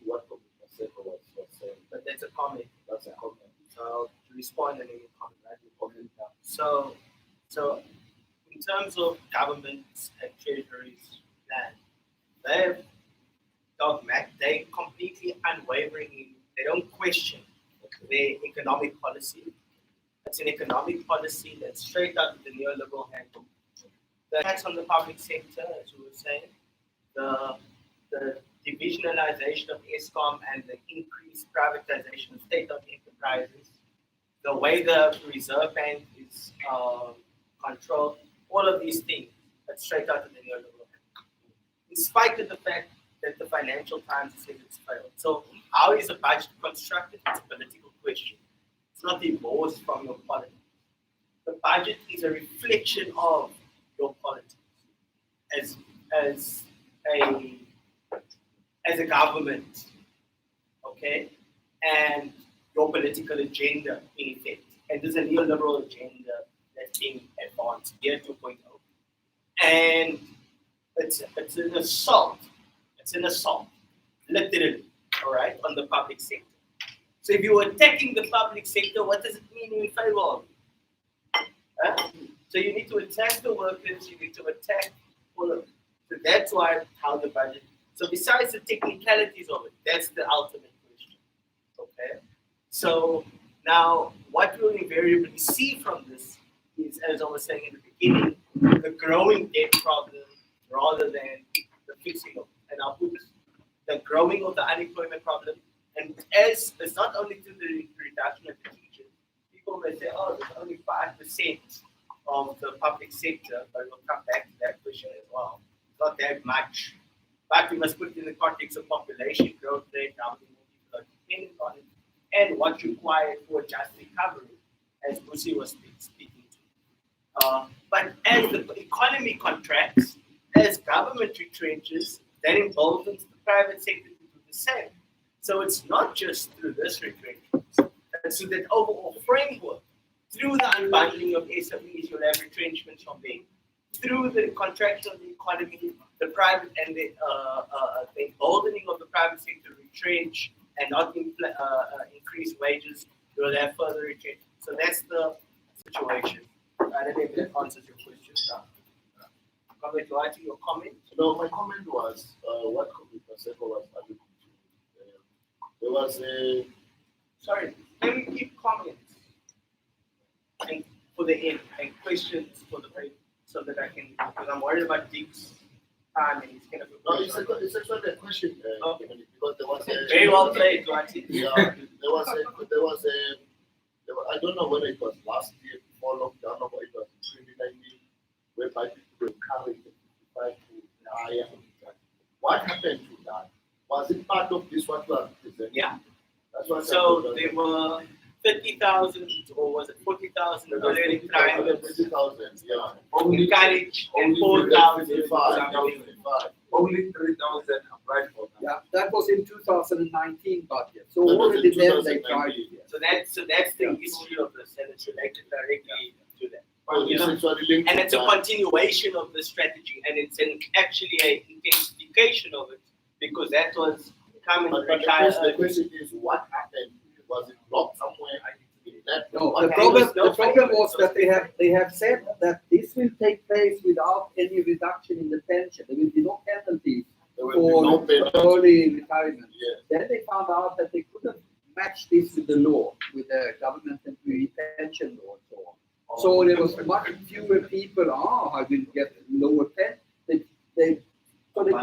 what Professor was saying. But that's a comment. That's a comment. So to respond and then you comment, right? Okay. So in terms of governments and treasuries plan, they're dogmatic, they're completely unwavering in, they don't question their economic policy. It's an economic policy that's straight out of the neoliberal handbook. The tax on the public sector, as we were saying, the divisionalization of ESCOM and the increased privatization of state-owned enterprises, the way the Reserve Bank is controlled, all of these things, that's straight out of the neoliberal handbook. In spite of the fact that the Financial Times says it's failed. So how is a budget constructed? It's a political question. It's not divorced from your politics. The budget is a reflection of your politics as a government, okay, and your political agenda in effect. And there's a neoliberal agenda that's being advanced here 2.0. And it's an assault. It's an assault, literally, all right, on the public sector. So if you're attacking the public sector, what does it mean in favor of? Huh? So you need to attack the workers, you need to attack all of it. So that's why how the budget. So besides the technicalities of it, that's the ultimate question. Okay. So now what we'll invariably see from this is, as I was saying in the beginning, the growing debt problem rather than the fixing of it. And I'll put the growing of the unemployment problem. And as it's not only to the reduction of the teachers, people may say, oh, there's only 5% of the public sector, but we'll come back to that question as well. It's not that much. But we must put it in the context of population growth rate, how many more people are dependent on it, and what's required for just recovery, as Lucy was speaking to. But as the economy contracts, as government retrenches, that emboldens the private sector to do the same. So it's not just through this retrenchment, it's through that overall framework. Through the unbundling of SMEs, you'll have retrenchments from there. Through the contraction of the economy, the private and the emboldening of the private sector to retrench and not increase wages, you'll have further retrenchment. So that's the situation. I don't know if that answers your question. Comment, do I to your comment? No, my comment was what Professor was alluding to. There was a. Sorry, can we keep comments and for the end and questions for the break so that I can, because I'm worried about Dick's time and he's kind of. No, it's actually a question. Okay. Because there was a. Very well played, Duarte. Yeah, there was a. I don't know whether it was last year before lockdown or it was 2019, whereby people were encouraged to 55 to higher. What happened to that? Was it part of this what you are presenting? Yeah. That's what So there were 30,000 or was it 40,000 already triangles 30,000, yeah. in college and 4,000. 55. Only 3,000 applied for that. Yeah, that was in 2019 budget. So already there they tried it. So that's the history of this, and it's related directly to that. Oh, You know, it's actually linked and to it's a that. continuation of the strategy, and it's actually an intensification of it because that was coming But the retire question, the early. question is, what happened? Was it blocked somewhere? In that No, what the happened? problem, no the problem favor. was that they have said that this will take place without any reduction in the pension. There will be no penalties There will for be no penalty. early retirement. Yes. Then they found out that they couldn't match this with the law, with the government employee pension law and so on. So there was much fewer people. I will get lower pension. So they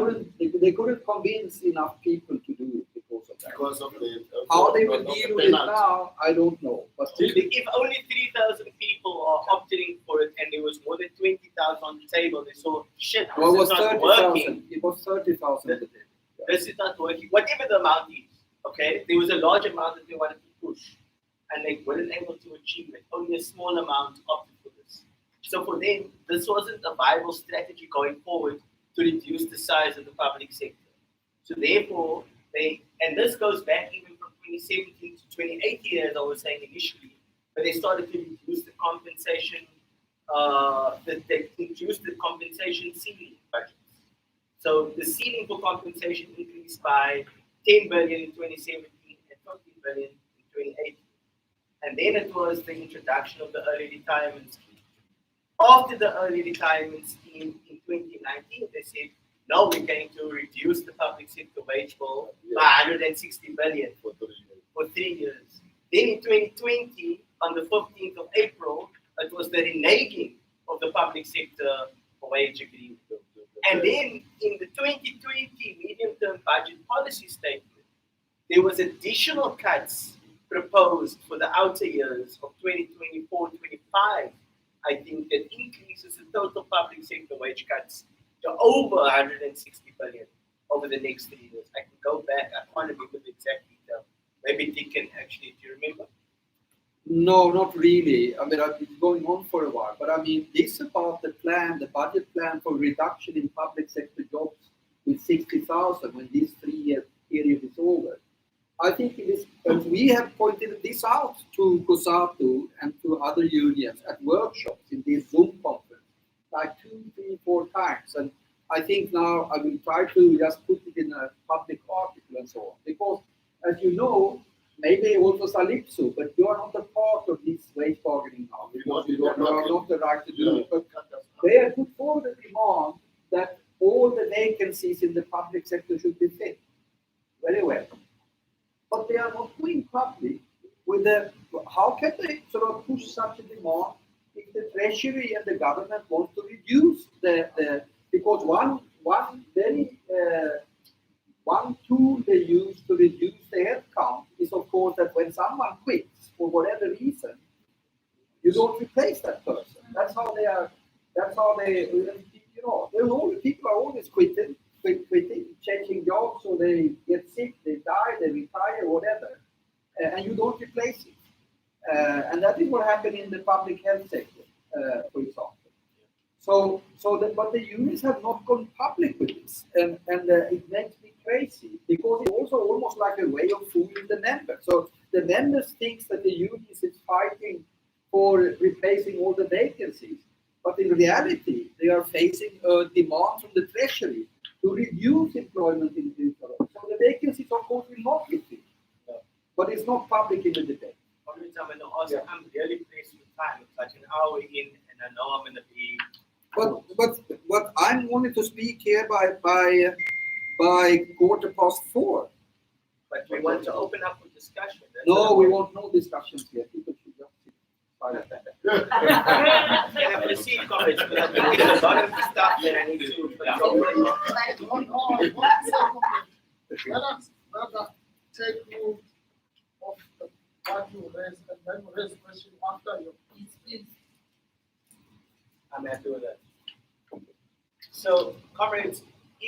couldn't convince enough people to do it because of that. Because of the How they will of the deal with it penalty. now, I don't know. But If only 3,000 people are opting for it, and there was more than 20,000 on the table, they saw shit. This well, it was is not working. 30,000. It was 30,000. This is not working. Whatever the amount is, okay, there was a large amount that they wanted to push, and they weren't able to achieve it. Only a small amount opted for this. So for them, this wasn't a viable strategy going forward to reduce the size of the public sector. So therefore, and this goes back even from 2017 to 2018, as I was saying initially, but they started to reduce the compensation, they introduced the compensation ceiling budgets. So the ceiling for compensation increased by 10 billion in 2017 and 15 billion in 2018. And then it was the introduction of the early retirement scheme. After the early retirement scheme in 2019, they said, no, we're going to reduce the public sector wage bill by 160 billion For 3 years. for 3 years. Then in 2020, on the 15th of April, it was the reneging of the public sector wage agreement. And then in the 2020 medium-term budget policy statement, there was additional cuts proposed for the outer years of 2024-25. I think that increases the total public sector wage cuts to over 160 billion over the next 3 years. I can go back. I can't remember the exact detail. Maybe Dick can actually. Do you remember? No, not really. I mean, I've been going on for a while, but I mean, this about the plan, the budget plan for reduction in public sector jobs with 60,000 when this 3-year period is over. I think it is, and we have pointed this out to COSATU and to other unions at workshops in this Zoom conference, like 2, 3, 4 times. And I think now I will try to just put it in a public article and so on. Because, as you know, maybe also Salipso, but you are not a part of this wage bargaining now. Because you have not the right to do it. But they have put forward a demand that all the vacancies in the public sector should be filled. Very well. But they are not going public with the. How can they sort of push such a demand if the treasury and the government want to reduce the because one very one tool they use to reduce the headcount is of course that when someone quits for whatever reason, you don't replace that person. That's how they are. That's how they. People are always quitting, changing jobs, so they get sick, they die, they retire, whatever, and you don't replace it. And that is what happened in the public health sector, for example. But the unions have not gone public with this, and it makes me crazy because it's also almost like a way of fooling the members. So the members think that the unions is fighting for replacing all the vacancies. But in reality, they are facing a demand from the treasury to reduce employment in the So the vacancies, of course, will not be filled. But it's not public in the debate. I'm really pressed with time. It's like an hour in, and I know I'm going to be. But I'm wanting to speak here by 4:15. But we want to open up for discussion. No, we want no discussions here. People should just sit silent. Can I proceed, comrades? Because I think there's a lot of stuff that I need to. Let us take note of what you raised and then raise question after you. Please. I'm happy with that. So, comrades, I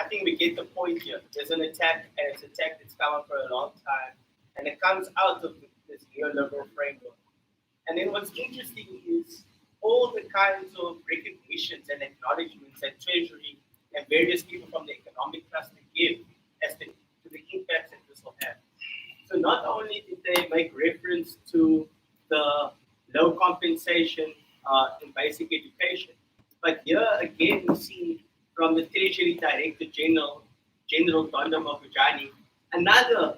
think we get the point here. There's an attack, and it's an attack that's come up for a long time, and it comes out of this neoliberal framework. And then what's interesting is all the kinds of recognitions and acknowledgements that Treasury and various people from the economic cluster give as to the impacts that this will have. So not only did they make reference to the low compensation in basic education. But here again, we see from the Treasury Director General Dondam Mokujani, another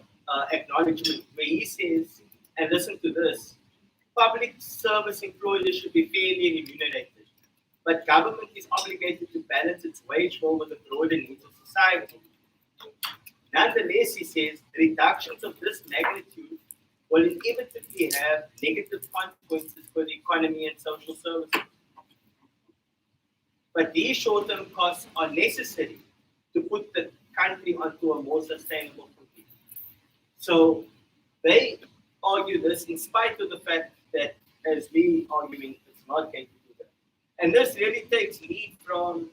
acknowledgement where he says, and listen to this, public service employers should be fairly remunerated, but government is obligated to balance its wage bill with the broader needs of society. Nonetheless, he says, reductions of this magnitude will inevitably have negative consequences for the economy and social services. But these short-term costs are necessary to put the country onto a more sustainable footing. So they argue this in spite of the fact that, as we arguing, it's not going to do that. And this really takes lead from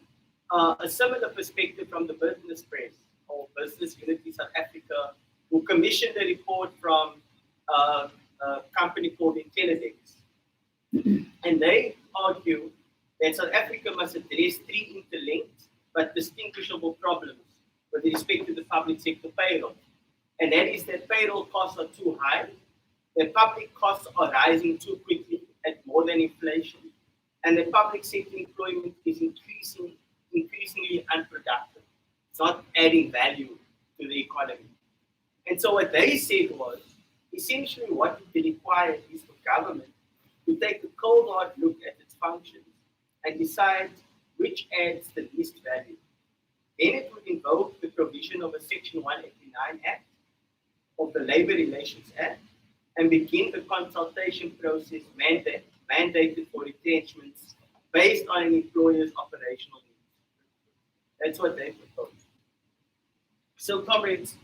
a similar perspective from the business press or Business Unity South Africa, who commissioned a report from a company called Intellidex. And they argue that South Africa must address three interlinked but distinguishable problems with respect to the public sector payroll. And that is that payroll costs are too high, that public costs are rising too quickly at more than inflation, and that public sector employment is increasingly unproductive. It's not adding value to the economy. And so what they said was, essentially what would be required is for government to take a cold hard look at its functions and decide which adds the least value. Then it would invoke the provision of a Section 189 Act of the Labour Relations Act and begin the consultation process mandated for retrenchments based on an employer's operational needs. That's what they propose. So, comrades,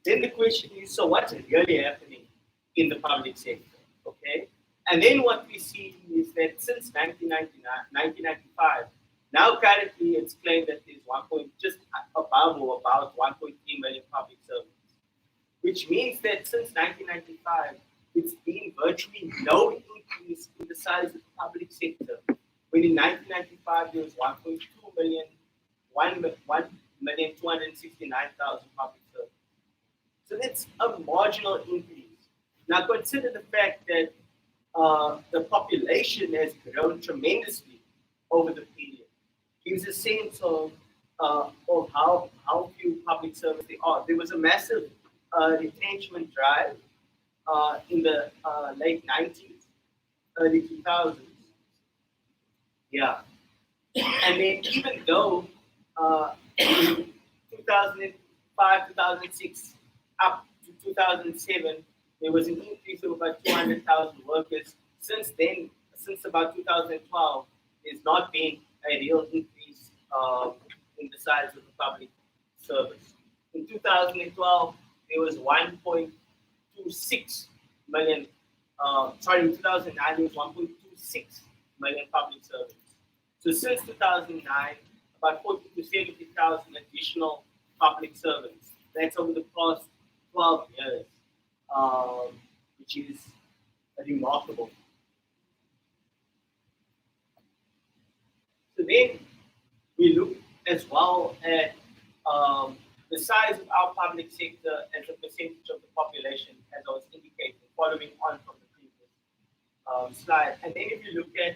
then the question is, so what's really happening in the public sector? Okay? And then what we see is that since 1995, now currently it's claimed that there's just above or about 1.3 million public servants, which means that since 1995, it's been virtually no increase in the size of the public sector. When in 1995 there was 1.2 million, 1,269,000 public servants. So that's a marginal increase. Now consider the fact that the population has grown tremendously over the period. Gives a sense of how few public servants there are. There was a massive retrenchment drive in the late 90s, early 2000s. Yeah. And then even though in 2005, 2006, up to 2007, there was an increase of about 200,000 workers. Since then, since about 2012, there's not been a real increase in the size of the public service. In 2012, there was 1.26 million. In 2009, there was 1.26 million public servants. So since 2009, about 40 to 70,000 additional public servants. That's over the past 12 years, which is remarkable. So then we look as well at the size of our public sector as a percentage of the population, as I was indicating, following on from the previous slide. And then if you look at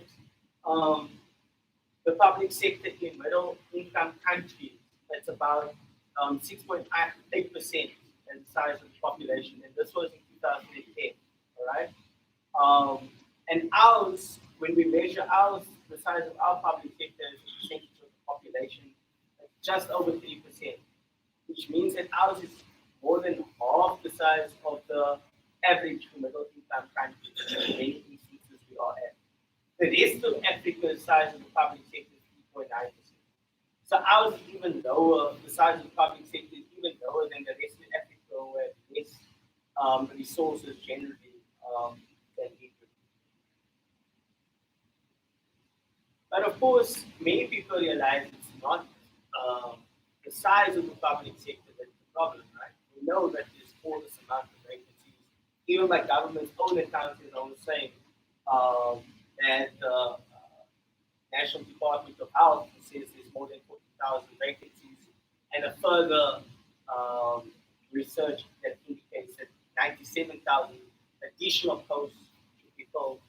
the public sector in middle income countries, that's about 6.8% as the size of the population, and this was in 2010, all right? And ours, when we measure ours, the size of our public sector as a percentage of the population, just over 3%, which means that ours is more than half the size of the average middle income countries in many instances we are at. The rest of Africa's size of the public sector is 3.9%. So ours is even lower, the size of the public sector is even lower than the rest of Africa, where less resources generally than we do. But of course, many people realize it's not the size of the public sector that's the problem, right? We know that there's all this amount of vacancies. Even by government's own accounts, I was saying that the National Department of Health says there's more than 40,000 vacancies, and a further research that indicates that 97,000 additional posts should be filled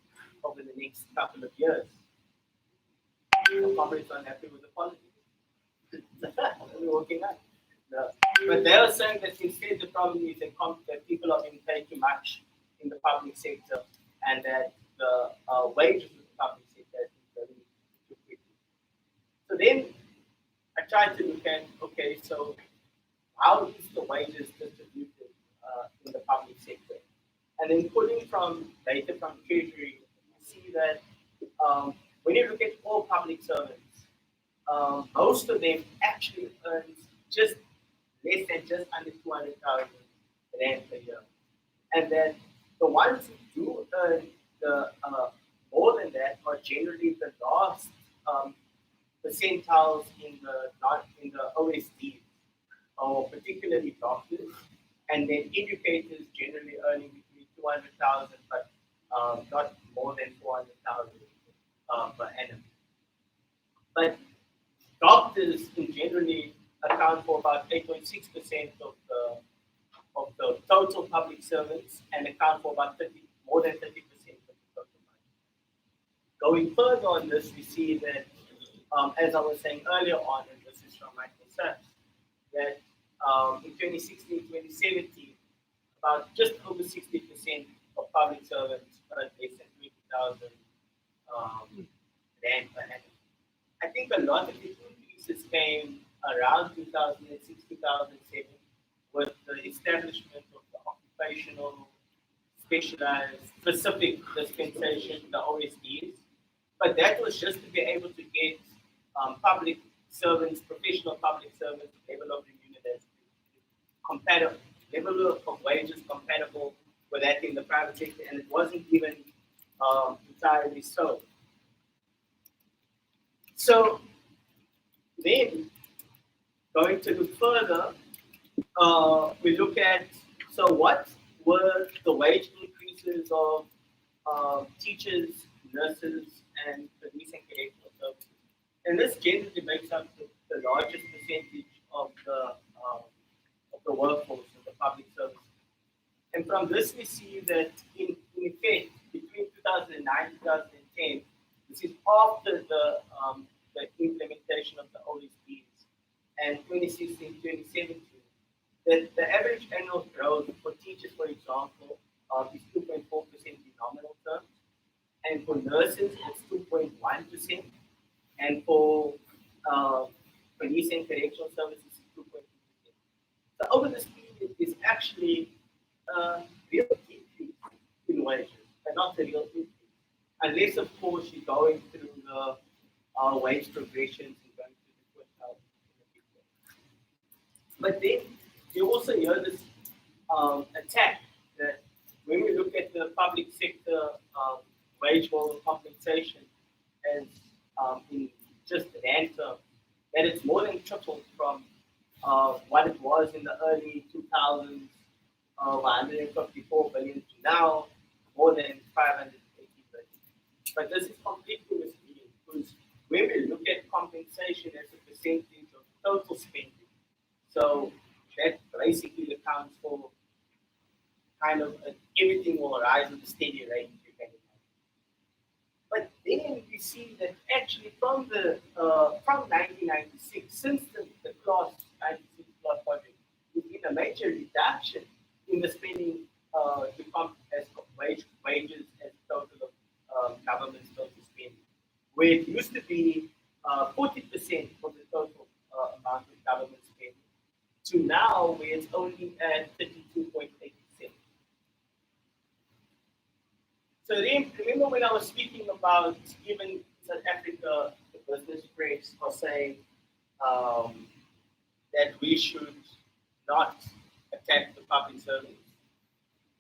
over the next couple of years. The comrades aren't happy with the policy. We're working on. No. But they are saying that instead the problem is that people are being paid too much in the public sector, and that the wages in the public sector has been growing too quickly. So then I tried to look at, okay, so how is the wages distributed in the public sector? And then pulling from data from Treasury, you see that when you look at all public servants, most of them actually earn just less than just under 200,000 rand per year. And then the ones who do earn the more than that are generally the last percentiles in the OSD, or particularly doctors, and then educators generally earning between 200,000, but not more than 400,000 per annum. But doctors in generally account for about 8.6% of the total public servants and account for about more than 30% of the total budget. Going further on this, we see that, as I was saying earlier on, and this is from Michael Sachs, that in 2016, 2017, about just over 60% of public servants earn less than 20,000 rand per annum. I think a lot of the increases came around 2006, 2007 with the establishment of the occupational specialized specific dispensation, the OSDs. But that was just to be able to get public servants, professional public servants, level of remuneration compatible, level of wages compatible with that in the private sector, and it wasn't even entirely so. So then, going to look further, we look at, so what were the wage increases of teachers, nurses, and police and correctional services? And this generally makes up the largest percentage of the workforce of the public service. And from this, we see that in effect, between 2009 and 2010, this is after the implementation of the OSDs, and 2016, 2017, that the average annual growth for teachers, for example, is 2.4% in nominal terms, and for nurses, it's 2.1%, and for police and correctional services, it's 2.2%. So over this period is actually a real decrease in wages, and not a real increase, unless, of course, you're going through the wage progressions and going through the quintile in a big way. But then you also hear this attack that when we look at the public sector wage model compensation as in just rand terms, that it's more than tripled from what it was in the early 2000s, 154 billion to now more than 580 billion. But this is completely misleading because when we look at compensation as a percentage of total spending, so that basically accounts for kind of everything will rise at a steady rate. You can imagine. But then we see that actually from 1996, since the class 96 class project, there's been a major reduction in the spending to come as wages as total of government's total spending, where it used to be 40% of the total amount of government spending, to now where it's only at 32.8%. So remember when I was speaking about even South Africa, the business press are saying that we should not attack the public servants.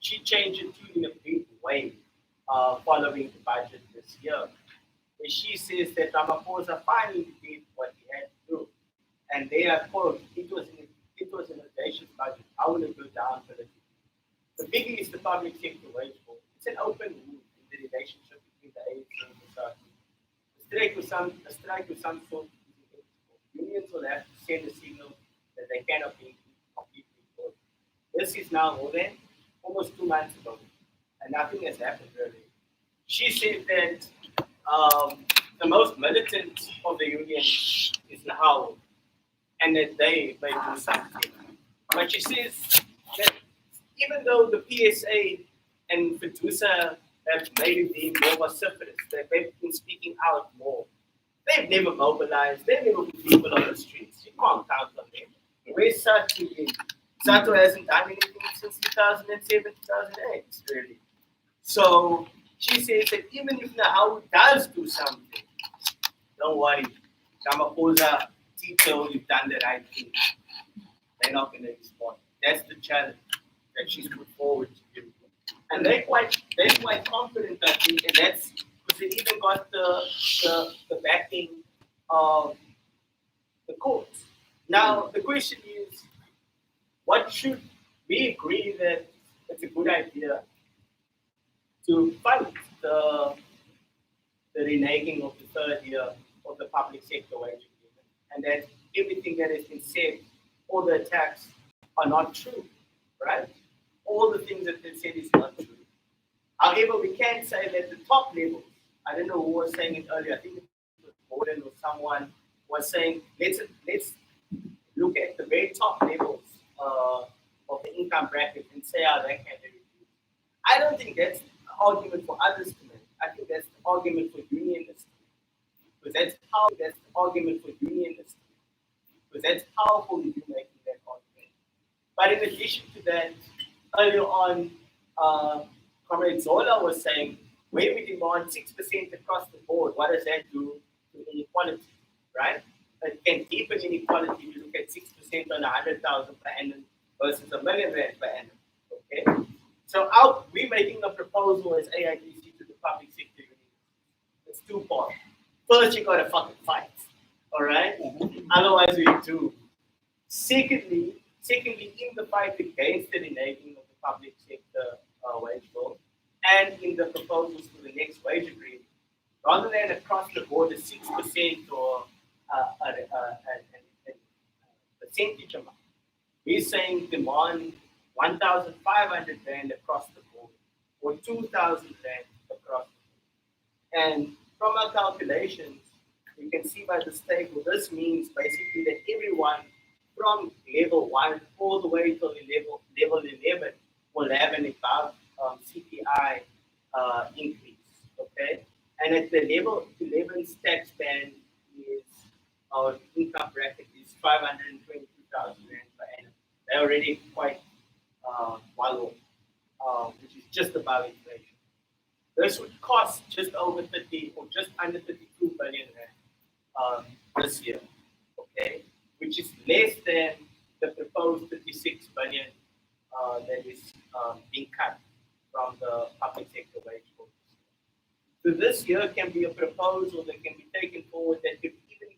She changed it too in a big way following the budget this year. Where she says that Ramaphosa finally did what he had to do. And they are quote, it was an audacious budget. I want to go down politically. The biggie is the public sector wage bill. It's an open wound in the relationship between the Aidc and society. A strike with some sort is inevitable. Unions will have to send a signal that they cannot be completely ignored. This is now more than almost 2 months ago, and nothing has happened really. she said that the most militant of the union is Nahau, and that they may do something. But she says that even though the PSA and FEDUSA have maybe been more vociferous, that they've been speaking out more, they've never mobilized, they've never put people on the streets. You can't count on them. Where's Sato been? Sato hasn't done anything since 2007, 2008, really. So she says that even if Nahau does do something, don't worry. Ramaphosa, Tito, you've done the right thing. They're not going to respond. That's the challenge that she's put forward to do. And they're quite confident, I think, and that's because they even got the backing of the courts. Now the question is, what should we agree that it's a good idea to fund the reneging of the third year of the public sector wage agreement, and that everything that has been said, all the attacks are not true, right? All the things that they said is not true. However, we can say that the top levels, I don't know who was saying it earlier, I think it was Gordon or someone was saying, let's look at the very top levels of the income bracket and say how that can be reduced. I don't think that's an argument for others to make. I think that's the argument for unionists. Because that's the argument for unionists. Because that's powerful if you're making that argument. But in addition to that, earlier on, Comrade Zola was saying, when we demand 6% across the board, what does that do to inequality, right? It can deepen inequality if you look at 6% on 100,000 per annum versus R1 million per annum, okay? So we're making a proposal as AIDC to the public sector union. It's two parts. First, you gotta fucking fight, all right? Otherwise, we do. Secondly, in the fight against the reneging of the public sector wage law and in the proposals for the next wage agreement, rather than across the board a 6% or a percentage amount, we're saying demand 1,500 rand across the board or 2,000 rand across the board. And from our calculations, you can see by this table, this means basically that everyone from level 1 all the way to level 11 will have an above CPI increase, okay? And at the level 11 tax band is our income bracket is 522,000 rand per annum. They're already quite well off, which is just above inflation. This would cost just over 30 or just under 32 billion rand this year, okay? Which is less than the proposed 36 billion that is being cut from the public sector wage bill. So this year can be a proposal that can be taken forward that could even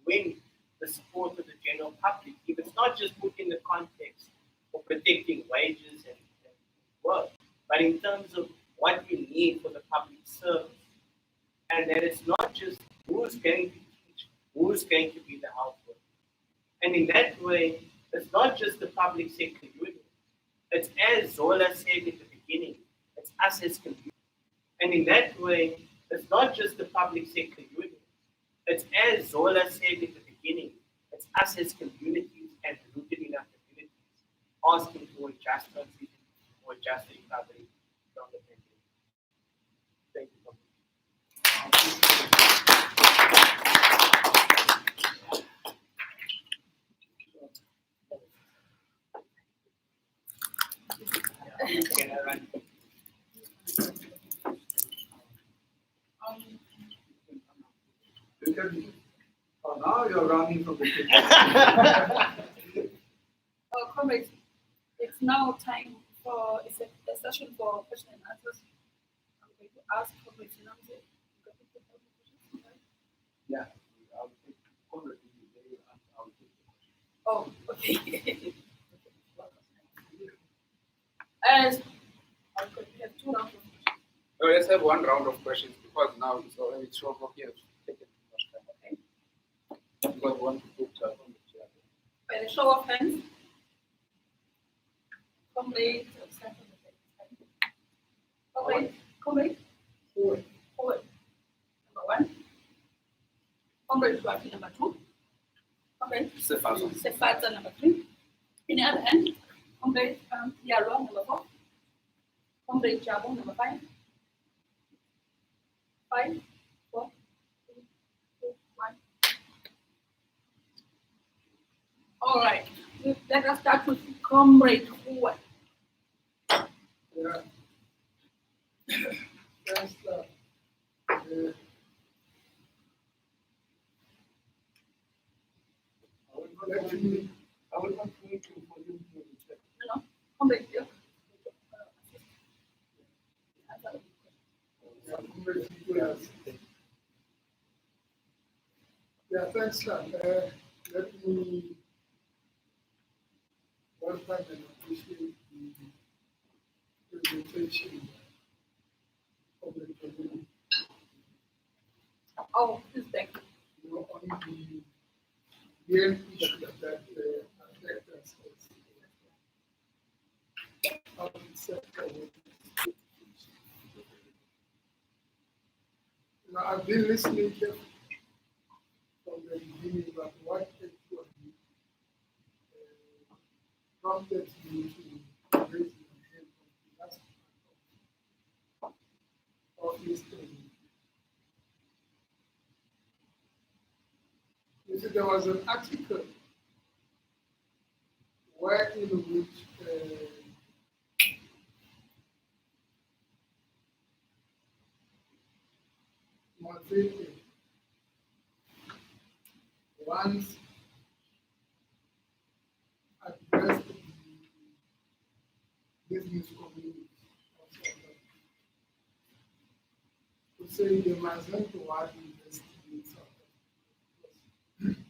win the support of the general public if it's not just put in the context of protecting wages and work, but in terms of what you need for the public service. And that it's not just who's going to teach, who's going to be the output. And in that way, it's not just the public sector union. It's as Zola said in the beginning, it's us as community. And in that way, it's not just the public sector union. It's as Zola said in the beginning, it's us as communities and rooted in our communities, asking for a just transition, for a just recovery from the pandemic. Thank you. Can I run? Oh, now you're running from the kitchen. Comrades, it's now time for a session for question and answers. I'm going to ask Comrades Namze. Yeah, I'll take Conrad today and I'll take the question. Oh, okay. As we have 2 rounds of questions. No, let's have 1 round of questions because now it's already 12 o'clock here. Take it too much time. Okay. Because we want to put on the chair. By the show of hands, Comrade, Comrade. Comrade Duarte number 2. Comrade Sefaza. Sefaza number 3. In the other end, Comrade Yaro number 4. Comrade Jabo number 5. 5, 4, 3, 2, 1. All right. Let us start with Comrade Huwa. Yeah. That's I will not wait for you to check. No, Comrade. Yeah, thanks, sir. Let me welcome and appreciate the presentation of the community. Oh, please thank you. You know, on the real issue that affect us as public sector. Now, I've been listening carefully from the beginning about what actually prompted me to raise my hand on the last part of this training. You see, there was an article where in which Mozambique once addressed the business community of South Africa to say they mustn't want to invest in South Africa.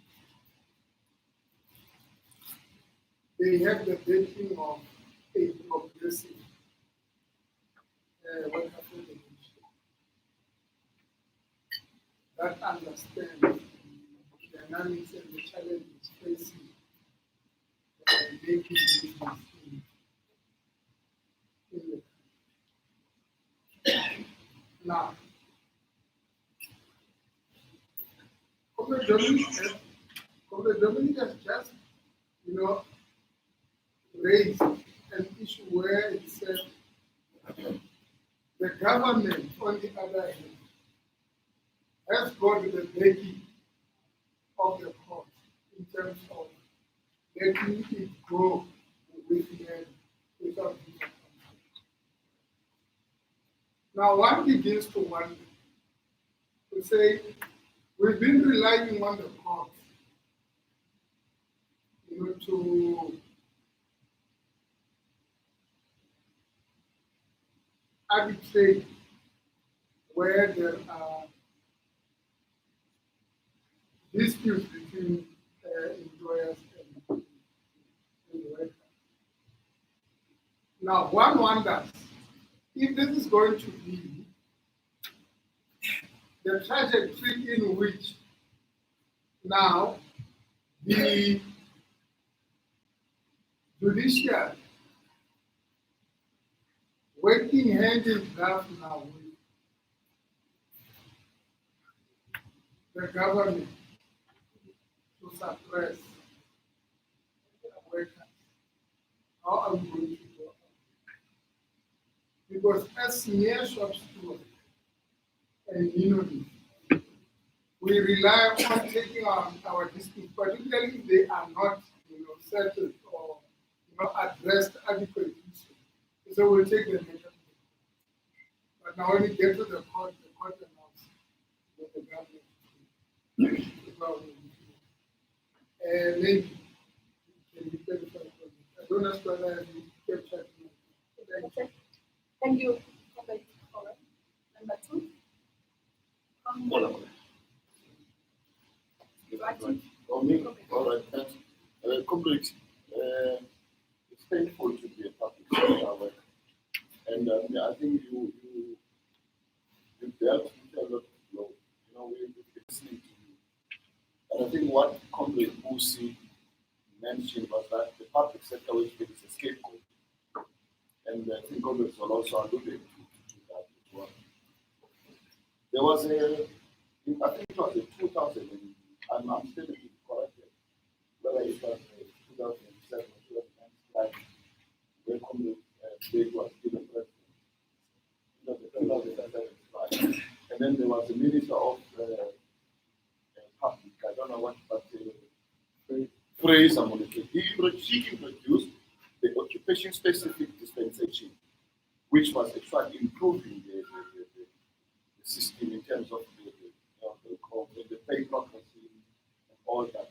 They have the backing of a progressive what happened in that understands the dynamics and the challenges facing making business in the country. Now, Comrade Dominic has just, raised an issue where it said the government, on the other hand, has got the backing of the court in terms of letting it grow without visa. Now, one begins to wonder, to say, we've been relying on the court, to arbitrate where there are disputes between employers and workers. Now, one wonders if this is going to be the trajectory in which now the judiciary working hand in glove now with the government to suppress workers. How are we going to go? Because as mere shop stewards and unions, we rely on taking our disputes, particularly if they are not settled or addressed adequately. So we'll take the matter. But now when we get to the court announced that the government maybe can be clarified. I don't know whether you captured me. Okay. Thank you. Number 2. All right, thanks. Comrade, it's painful to be a public sector worker. And I think you dealt with a lot of blow. We've been listening to you. And I think what Comrade Busi mentioned was that the public sector was is a scapegoat. And I think Comrade will also alluded to that as well. There was I think it was in 2009 I'm still corrected. Whether it was 2007 or 2009, like when Aidc was still the president. Right. And then there was the Minister of Public, I don't know what, but Fraser Monike. She introduced the occupation-specific dispensation, which was actually improving the system in terms of the pay processing and all that.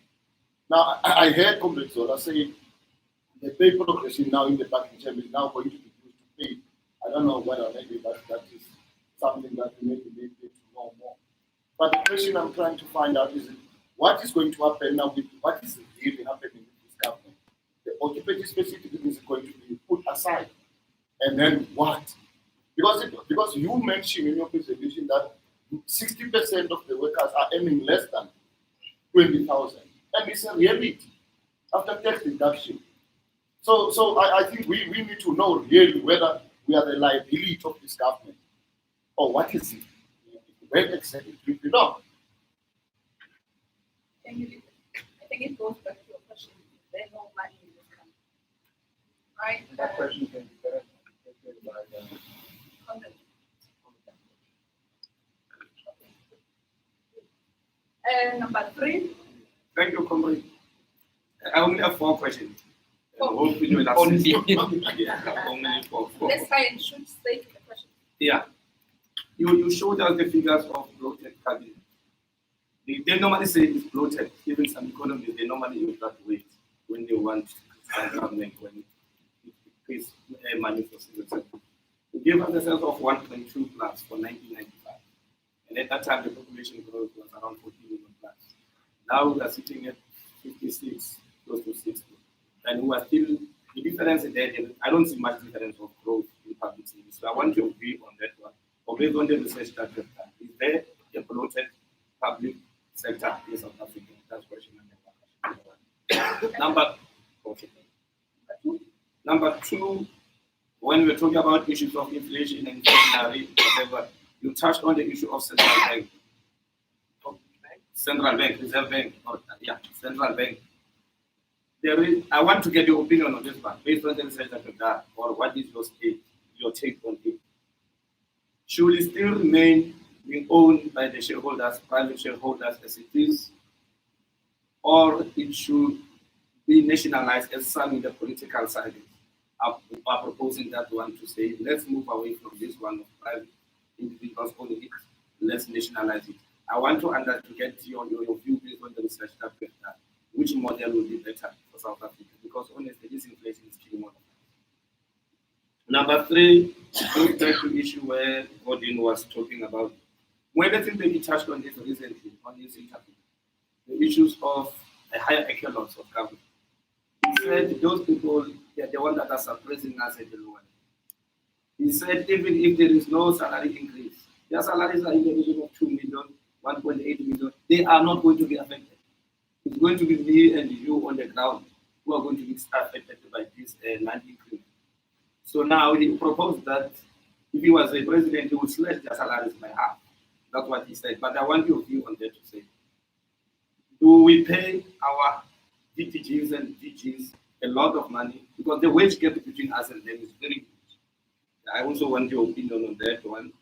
Now, I heard Comrade Zola say the pay progression now in the banking term is now going to be used to pay. I don't know whether maybe that is something that we maybe need to know more. But the question I'm trying to find out is what is going to happen now with what is really happening with this government? The occupation specific is going to be put aside. And then what? Because you mentioned in your presentation that 60% of the workers are earning less than 20,000. And it's a reality after tax deduction. So I think we need to know really whether we are the liability of this government or what is it? Where exactly do we belong? I think it goes back to your question. There's no money in this country. Right? That question can be better answered by the Content. Number 3. Thank you, Comrade. I only have 4 questions. Oh. Hopefully you will have Only. 6. Yeah, only 4. Let's try and shoot straight to the question. Yeah. You showed us the figures of bloated cabinet. They normally say it's bloated. Even some economists, they normally use that weight when they want government when it pays money for civil sector. They gave us a sense of 1.2 plus for 1995. And at that time, the population growth was around 40 million plus. Now we are sitting at 56, close to 60. And we are still, the difference is there. I don't see much difference of growth in public service. So I want your view on that one. Or based on the research that you've done, is there a bloated public sector in South Africa? That's question number 1. Number 2, when we're talking about issues of inflation and inflationary, whatever, you touched on the issue of central bank. Central bank, Reserve Bank, Central Bank. I want to get your opinion on this one, based on the research that you've done, or what is your take on it? Should it still remain being owned by the shareholders, private shareholders as it is, or it should be nationalized as some in the political side are proposing that one to say, let's move away from this one of private individuals owning it, let's nationalize it. I want to get your view based on the research that we've done. Which model will be better for South Africa? Because honestly, this inflation is killing all of us. Number 3, goes back to the issue where Gordon was talking about. When I think that he touched on this recently on his interview, the issues of the higher echelons of government. He said those people, they are the ones that are suppressing us at the lower level. He said even if there is no salary increase, their salaries are in the region of 2 million, 1.8 million, they are not going to be affected. It's going to be me and you on the ground who are going to be affected by this non-increment. So now he proposed that if he was a president, he would slash their salaries by half. That's what he said. But I want your view on that to say, do we pay our DTGs and DGs a lot of money? Because the wage gap between us and them is very huge. I also want your opinion on that one.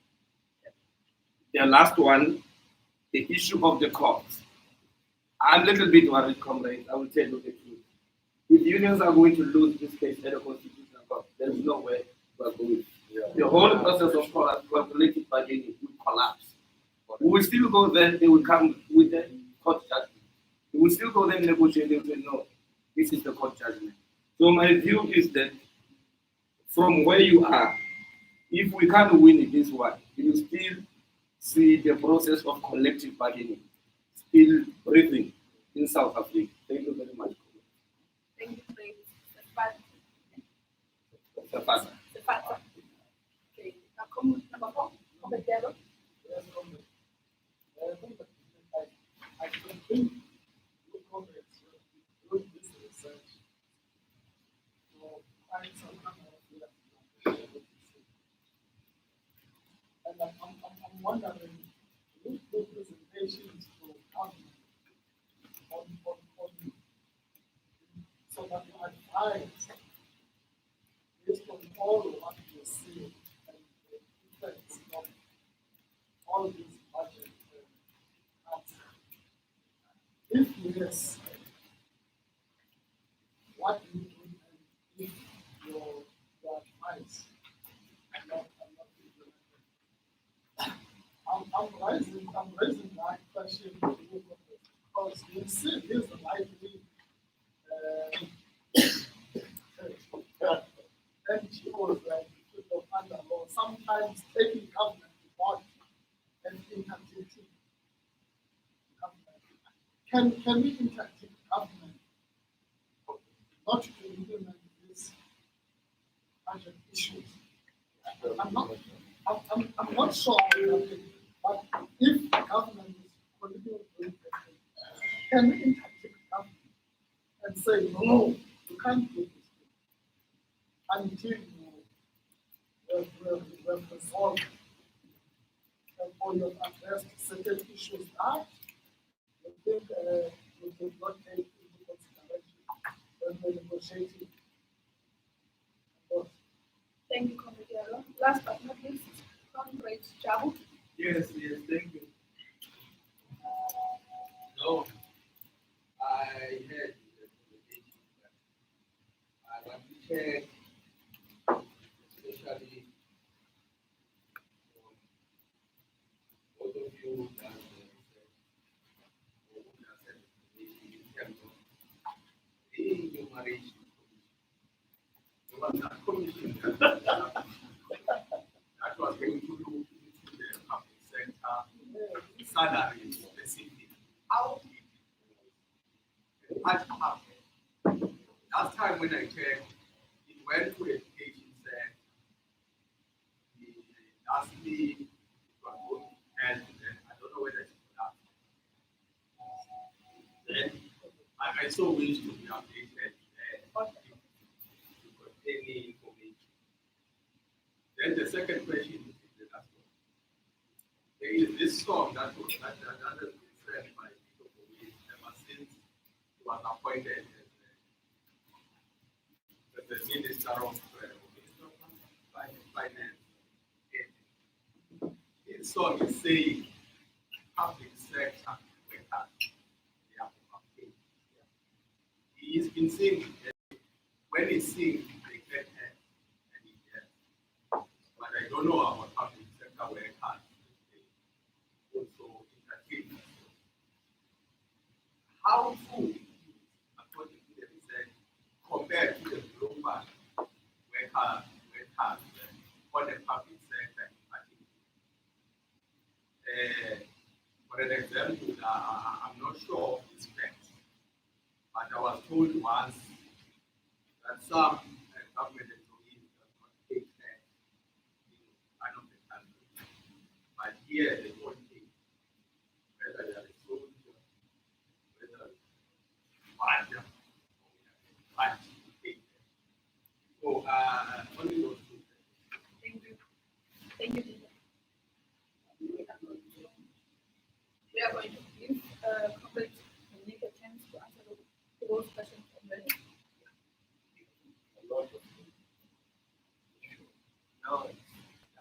The last one, the issue of the courts. I'm a little bit worried, comrades. I will tell you the truth. If unions are going to lose this case at the Constitutional Court, there is no way we are going. The whole process of collective bargaining will collapse. We will still go there, they will come with the court judgment. We will still go there and negotiate, they will say, no, this is the court judgment. So my view is that from where you are, if we can't win this one, you will still see the process of collective bargaining still breathing in South Africa. Thank you very much. Thank you, please. Safasa. Okay. Number 4, Comrade Dero. Yes, Comrade. I think you comrades doing this research to find some kind of and I'm wondering, with the presentations to come that you advise based on all of what you see and the effects of all these budget cuts? If yes, what do you do? And if your advice are not implemented? I'm raising that question because you see this likely NGOs like people under law sometimes taking government to court and interdicting government. Can we interdict government not to implement these budget issues? I'm not sure about it, but if the government is continuing doing that, can we interdict government and say, no, you can't do this until you have resolved or you have addressed certain issues that you think you did not take into consideration when we're negotiating? Thank you, Comrade Yaro. Last but not least, Comrade Jabu. Yes, thank you. No, I heard the conversation, but I want to check, especially both of you that in terms of the enumeration. There was that commission that was going to look into the public sector salaries specifically. How did it work? What happened? Last time when I checked, it went to education said lastly it was going to health, and I don't know whether it's that. Then I so wish to be updated any information. Then the second question is the last one. There is this song that has been said by people ever since he was appointed as the Minister of Finance. His song is saying public sector workers, they are overpaid. He's been saying when he sings, they get head and he gets. But I don't know about public sector workers. They also interfere. How true, according to the research, compared to the global workers for the public sector in particular? For an example, I'm not sure of this fact, but I was told once that some government employees does not pay tax in one of the countries, but here they don't pay, whether they are a soldier, whether Roger, but they pay tax. So only those two things. Thank you. Thank you. We are going to give Comrade Nick a chance to answer those questions already. No,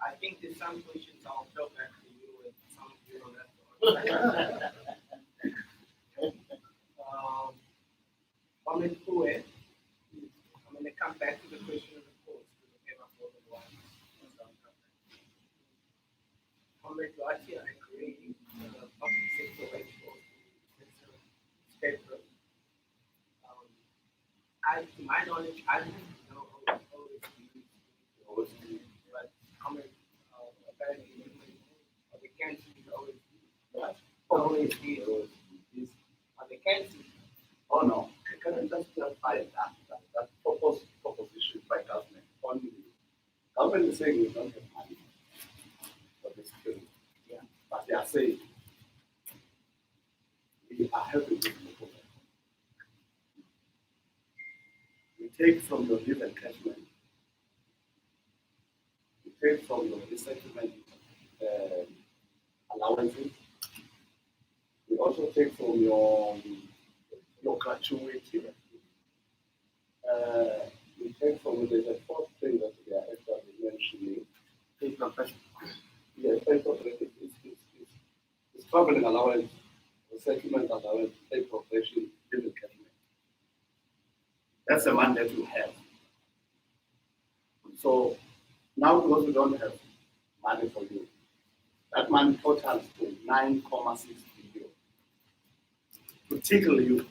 I think there's some questions I'll throw back to you and some of you on that. Comment Kue, I'm going to come back to the question of the course because we came up more than one. Comment Duarte, I agree. Public sector wage spectrum. To my knowledge, I didn't know always be, but comment apparently the cancer is always always be the cancer. Oh no, can I just clarify that proposition by government only? Government is saying we don't have money for the security. Yeah. But they are saying we are helping with the problem. We take from your leave encashment, we take from your resettlement allowances, we also take from your gratuity. take from it, there's a fourth thing that we are actually mentioning. Pay progression. Yes, pay progression is traveling allowance, settlement allowance, pay progression, given cabinet. That's the one that you have. So now because we don't have money for you, that money totals to 9.6 billion. To tickle you,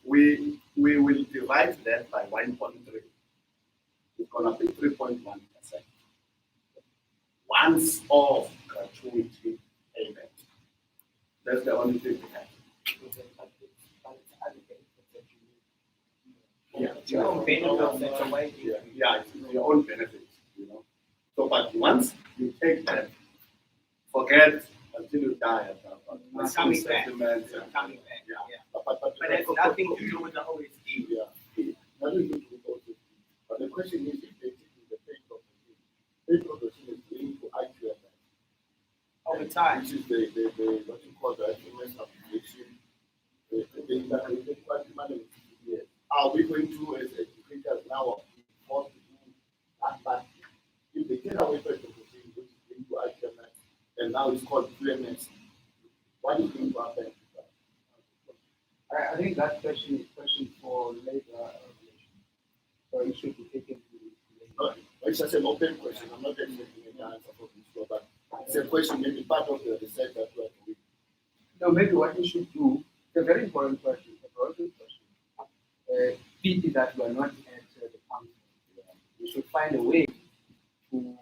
we will divide that by 1.3. It's gonna be 3.1%. Once off gratuity payment. That's the only thing we have. Yeah, Your own benefits, that's a way. yeah, it's your own benefits, you know. So, but once you take that, forget until you die about It's coming back. settlements It's and- coming back, Yeah. yeah. But But it's nothing to do with the OSD. Yeah. Nothing to do with OSD. But the question is if they take the pay progression. Pay progression is linked to IQMS. Over time. Which is the what you call the IQMS application. The integrated quality management. Yes. Are we going to, as educators now, be forced to do that? But if they take away pay progression, which is linked to IQMS, and now it's called QMS, what is going to happen? I think that question is a question for later regulation. So it should be taken to No, it's just an open question. I'm not expecting any answer from this, but it's a question, maybe part of the research that we are doing. No, maybe what we should do, it's a very important question, a very good question. Pity that we are not at the council. We should find a way to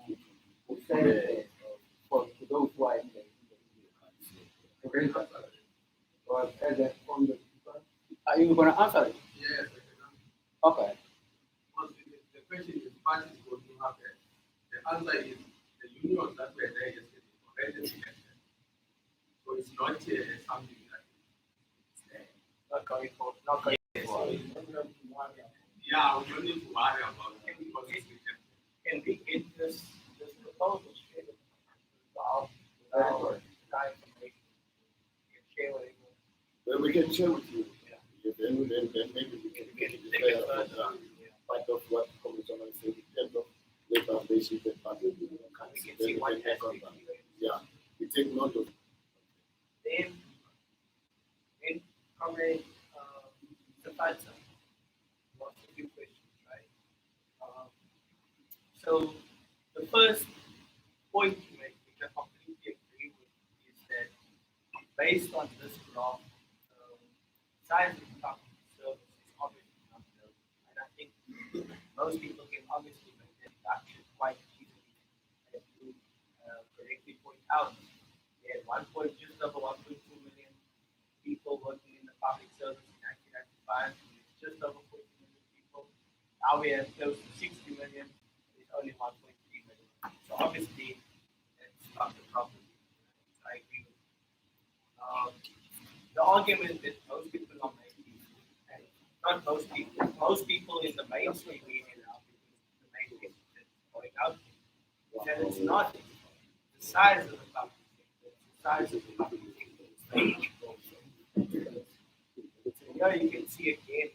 send it for to those who are in the okay. Or as a from the are you going to answer it? Yes, Okay. the question is what is going to happen? The answer is the unions that were there yesterday already selected. So it's not something that is there. Not going for, not going for. Yeah, we don't need to worry about it because it's rejected. Can we get this proposal straight up? Time to make, share with you. Well, we can share with you. Then maybe we can Get make it it taken clear further. part of what Commissioner said in terms of the foundation and funding. We can see what has to be. Yeah, we take note of. Then, Comrade Safatsa, lots of good questions, right? So the first point to make, which I completely agree with, is that based on this graph, size of the public service is obviously not low. And I think most people can obviously make that deduction quite easily, as you correctly point out. We had just over 1.2 million people working in the public service in 1995. It's just over 40 million people. Now we have close to 60 million. It's only 1.3 million. So obviously, that's not the problem. I agree with you. The argument that most people are making, and not most people in the mainstream media now, because the main thing that's going out is that it's not the size of the public sector, it's the size of the public sector, it's the age also. Here you can see again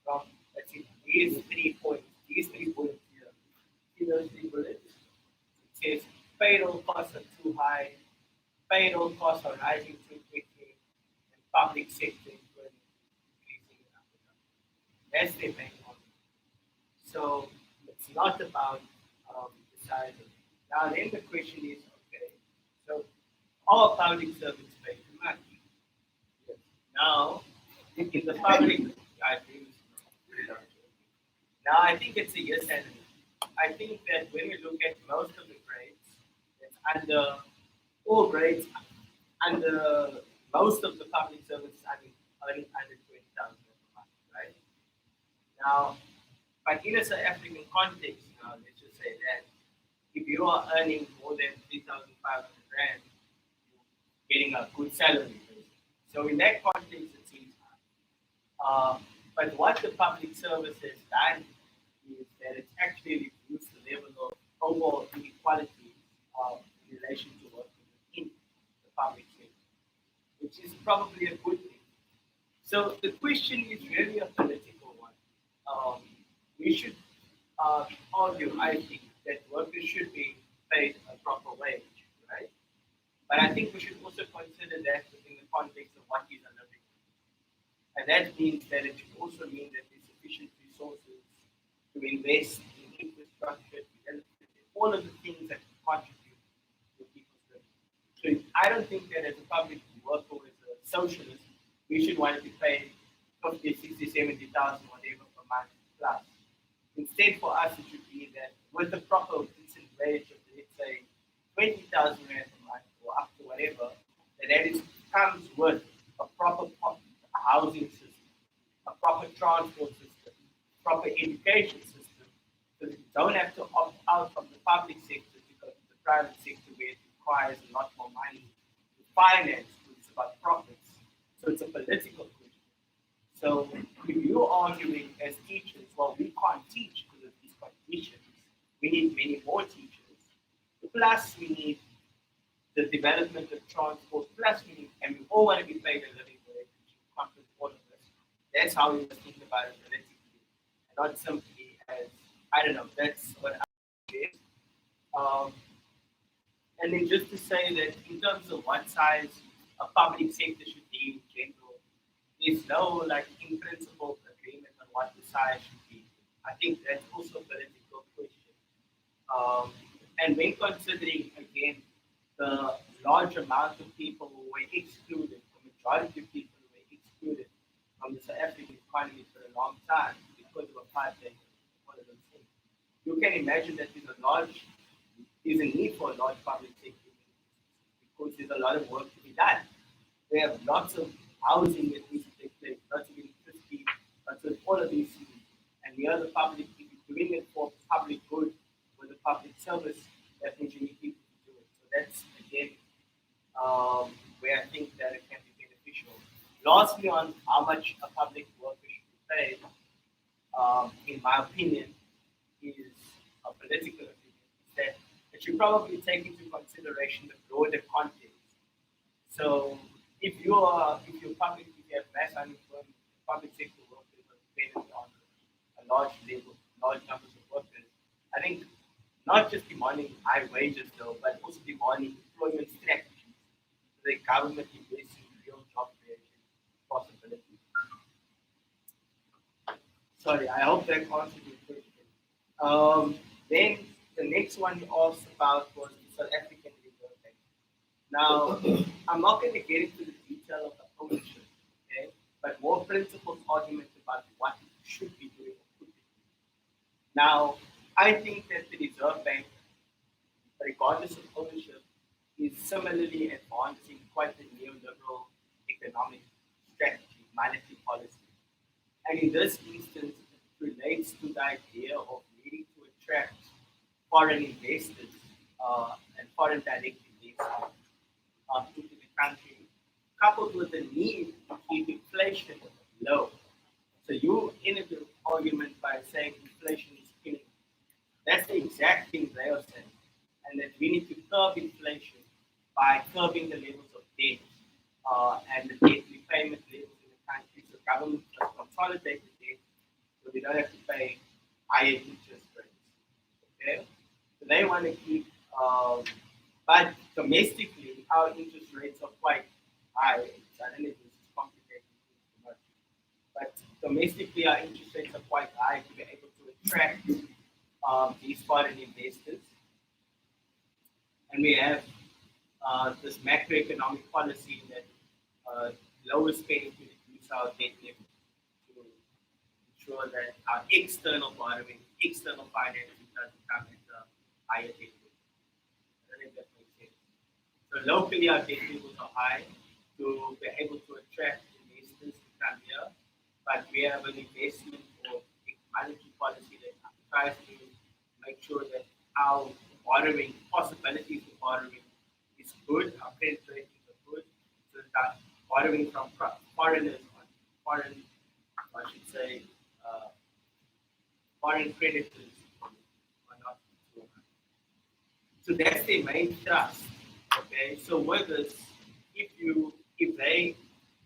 from, let's see, these 3 points here. See those 3 bullets? It says payroll costs are too high, payroll costs are rising too quickly, and public sector employment is increasing in Africa. That's the main argument. So it's not about the size of it. Now then the question is, okay, so all public servants pay too much. Now, in the public, I agree with you. Now I think it's a yes and a no. I think that when we look at most of the grades, it's under all grades under most of the public services earning under 20,000 per month, right? Now, but in a South African context, now let's just say that if you are earning more than 3,500 rand, you're getting a good salary. So in that context, it seems high. But what the public service has done is that it's actually reduced the level of overall inequality in relation to working within the public sector, which is probably a good thing. So the question is really a political one. we should argue, I think, that workers should be paid a proper wage, right? But I think we should also consider that within the context of what is a living. And that means that it should also mean that there's sufficient resources to invest in infrastructure, development, and all of the things that contribute to people's living. So I don't think that as a public worker or as a socialist, we should want to be paid 50, 60, 70,000 whatever per month plus. Instead, for us, it should be that with the proper decent wage of, let's say, 20,000 rand a month or up to whatever, that is comes with a proper housing system, a proper transport system, proper education system, so that you don't have to opt out from the public sector to go to the private sector where it requires a lot more money to finance, because it's about profits. So it's a political question. So if you're arguing as teachers, well, we can't teach because of these conditions. We need many more teachers. Plus, we need the development of transport. Plus, we need, and we all want to be paid a living wage, which encompasses all of this. That's how we must think about it politically, and not simply as, I don't know, that's what I think. And then just to say that in terms of what size a public sector should be in general, there's no like in principle agreement on what the size should be. I think that's also a political question. And when considering again the large amount of people who were excluded, the majority of people who were excluded from the South African economy for a long time because of apartheid, one of those things. You can imagine that there's a need for a large public sector because there's a lot of work to be done. We have lots of housing that needs to take place, lots of electricity, lots of all of these things. And we are the public, if you're doing it for public good, for the public service, that means you need people to do it. So that's, again, where I think that it can be beneficial. Lastly, on how much a public worker should be paid, in my opinion, is a political opinion, is that it should probably take into consideration the broader context. So if you're public, if you have mass unemployment, public sector workers are dependent on a large level, large numbers of workers. I think not just demanding high wages though, but also demanding employment strategies. So the government invests in real job creation possibilities. Sorry, I hope that answered your question. Then the next one you asked about was the South African Reserve Bank. Now, I'm not going to get into the detail of the ownership, okay? But more principled arguments about what it should be doing or could be doing. Now, I think that the Reserve Bank, regardless of ownership, is similarly advancing quite a neoliberal economic strategy, monetary policy. And in this instance, it relates to the idea of needing to attract foreign investors and foreign direct investors into the country, coupled with the need to keep inflation low. So you ended the argument by saying inflation is killing. That's the exact thing they are saying, and that we need to curb inflation by curbing the levels of debt and the debt repayment levels in the country. So government must consolidate the debt so we don't have to pay higher interest rates. Okay, so they want to keep. But domestically, our interest rates are quite high. So I don't know if this is complicated too much. But domestically, our interest rates are quite high to be able to attract these foreign investors. And we have this macroeconomic policy that lowers spending to reduce our debt level to ensure that our external borrowing, external financing doesn't come at a higher debt level. I think that makes sense. So locally, our debt levels are high to be able to attract investors to come here, but we have an investment or monetary policy that tries to make sure that our borrowing possibilities of borrowing is good, our credit ratings are good, so that borrowing from foreigners on foreign, I should say, foreign creditors are not so high. So that's the main thrust. Okay, so with this, if they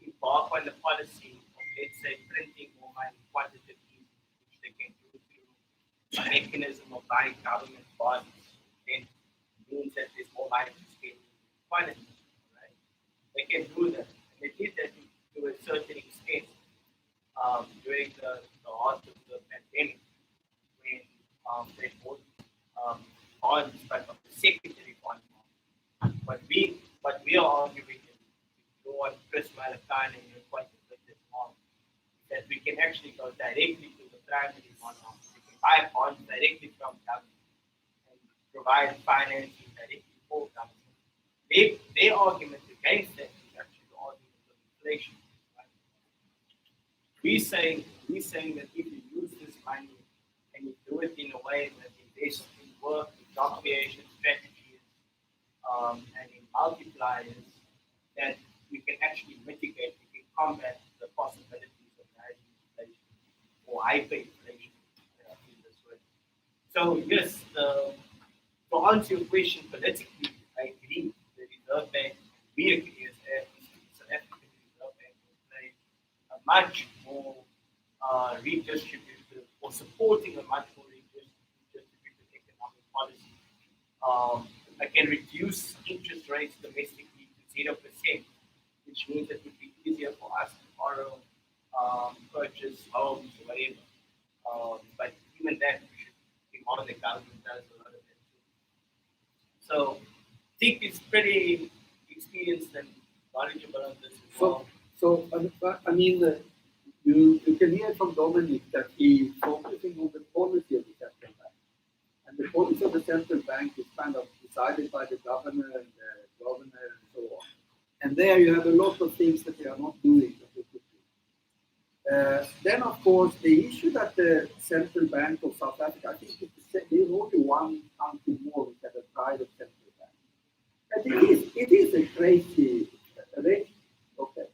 embark on the policy of let's say printing more money quantitatively, which they can do through buying government bonds, then means that there's more money to spend in the economy, right? They can do that. And they did that to a certain extent during the heart of the pandemic when they bought bonds, but of the secondary bond market. What we are arguing, and if you want Chris Malakan and your point of this on, that we can actually go directly to the primary bond market. We can buy bonds directly from government and provide financing directly for government. Their argument against that is actually the argument of inflation. Right? We saying that if you use this money and you do it in a way that invests in work, in job creation strategies, and in multipliers, that we can actually mitigate, we can combat the possibilities of rising inflation or hyperinflation in this way. So yes, to answer your question politically, I agree. The Reserve Bank, we agree as the South African Reserve Bank will play a much more redistributive or supporting a much more redistributive economic policy. I can reduce interest rates domestically to 0%, which means that it would be easier for us to borrow, purchase homes, whatever. But even that, we should demand the government does a lot of that too. So, Dick is pretty experienced and knowledgeable on this as well. I mean, you can hear from Dominic that he's focusing on the policy of the central bank. And the policy of the central bank is kind of decided by the governor and the governor and so on. And there you have a lot of things that they are not doing that they could do. Then, of course, the issue that the central bank of South Africa, I think there's only one country more which has a private central bank. And it is a crazy arrangement. Okay.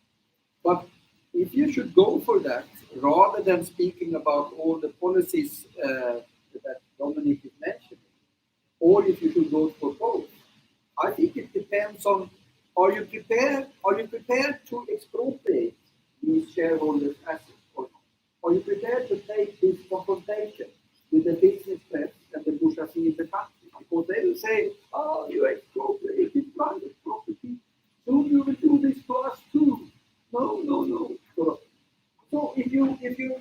But if you should go for that, rather than speaking about all the policies that Dominic is mentioning, or if you should go for both, I think it depends on are you prepared to expropriate these shareholders' assets or not? Are you prepared to take this confrontation with the business press and the bourgeoisie in the country? Because they will say, oh, you expropriated private property, soon you will do this to us too. No. So if you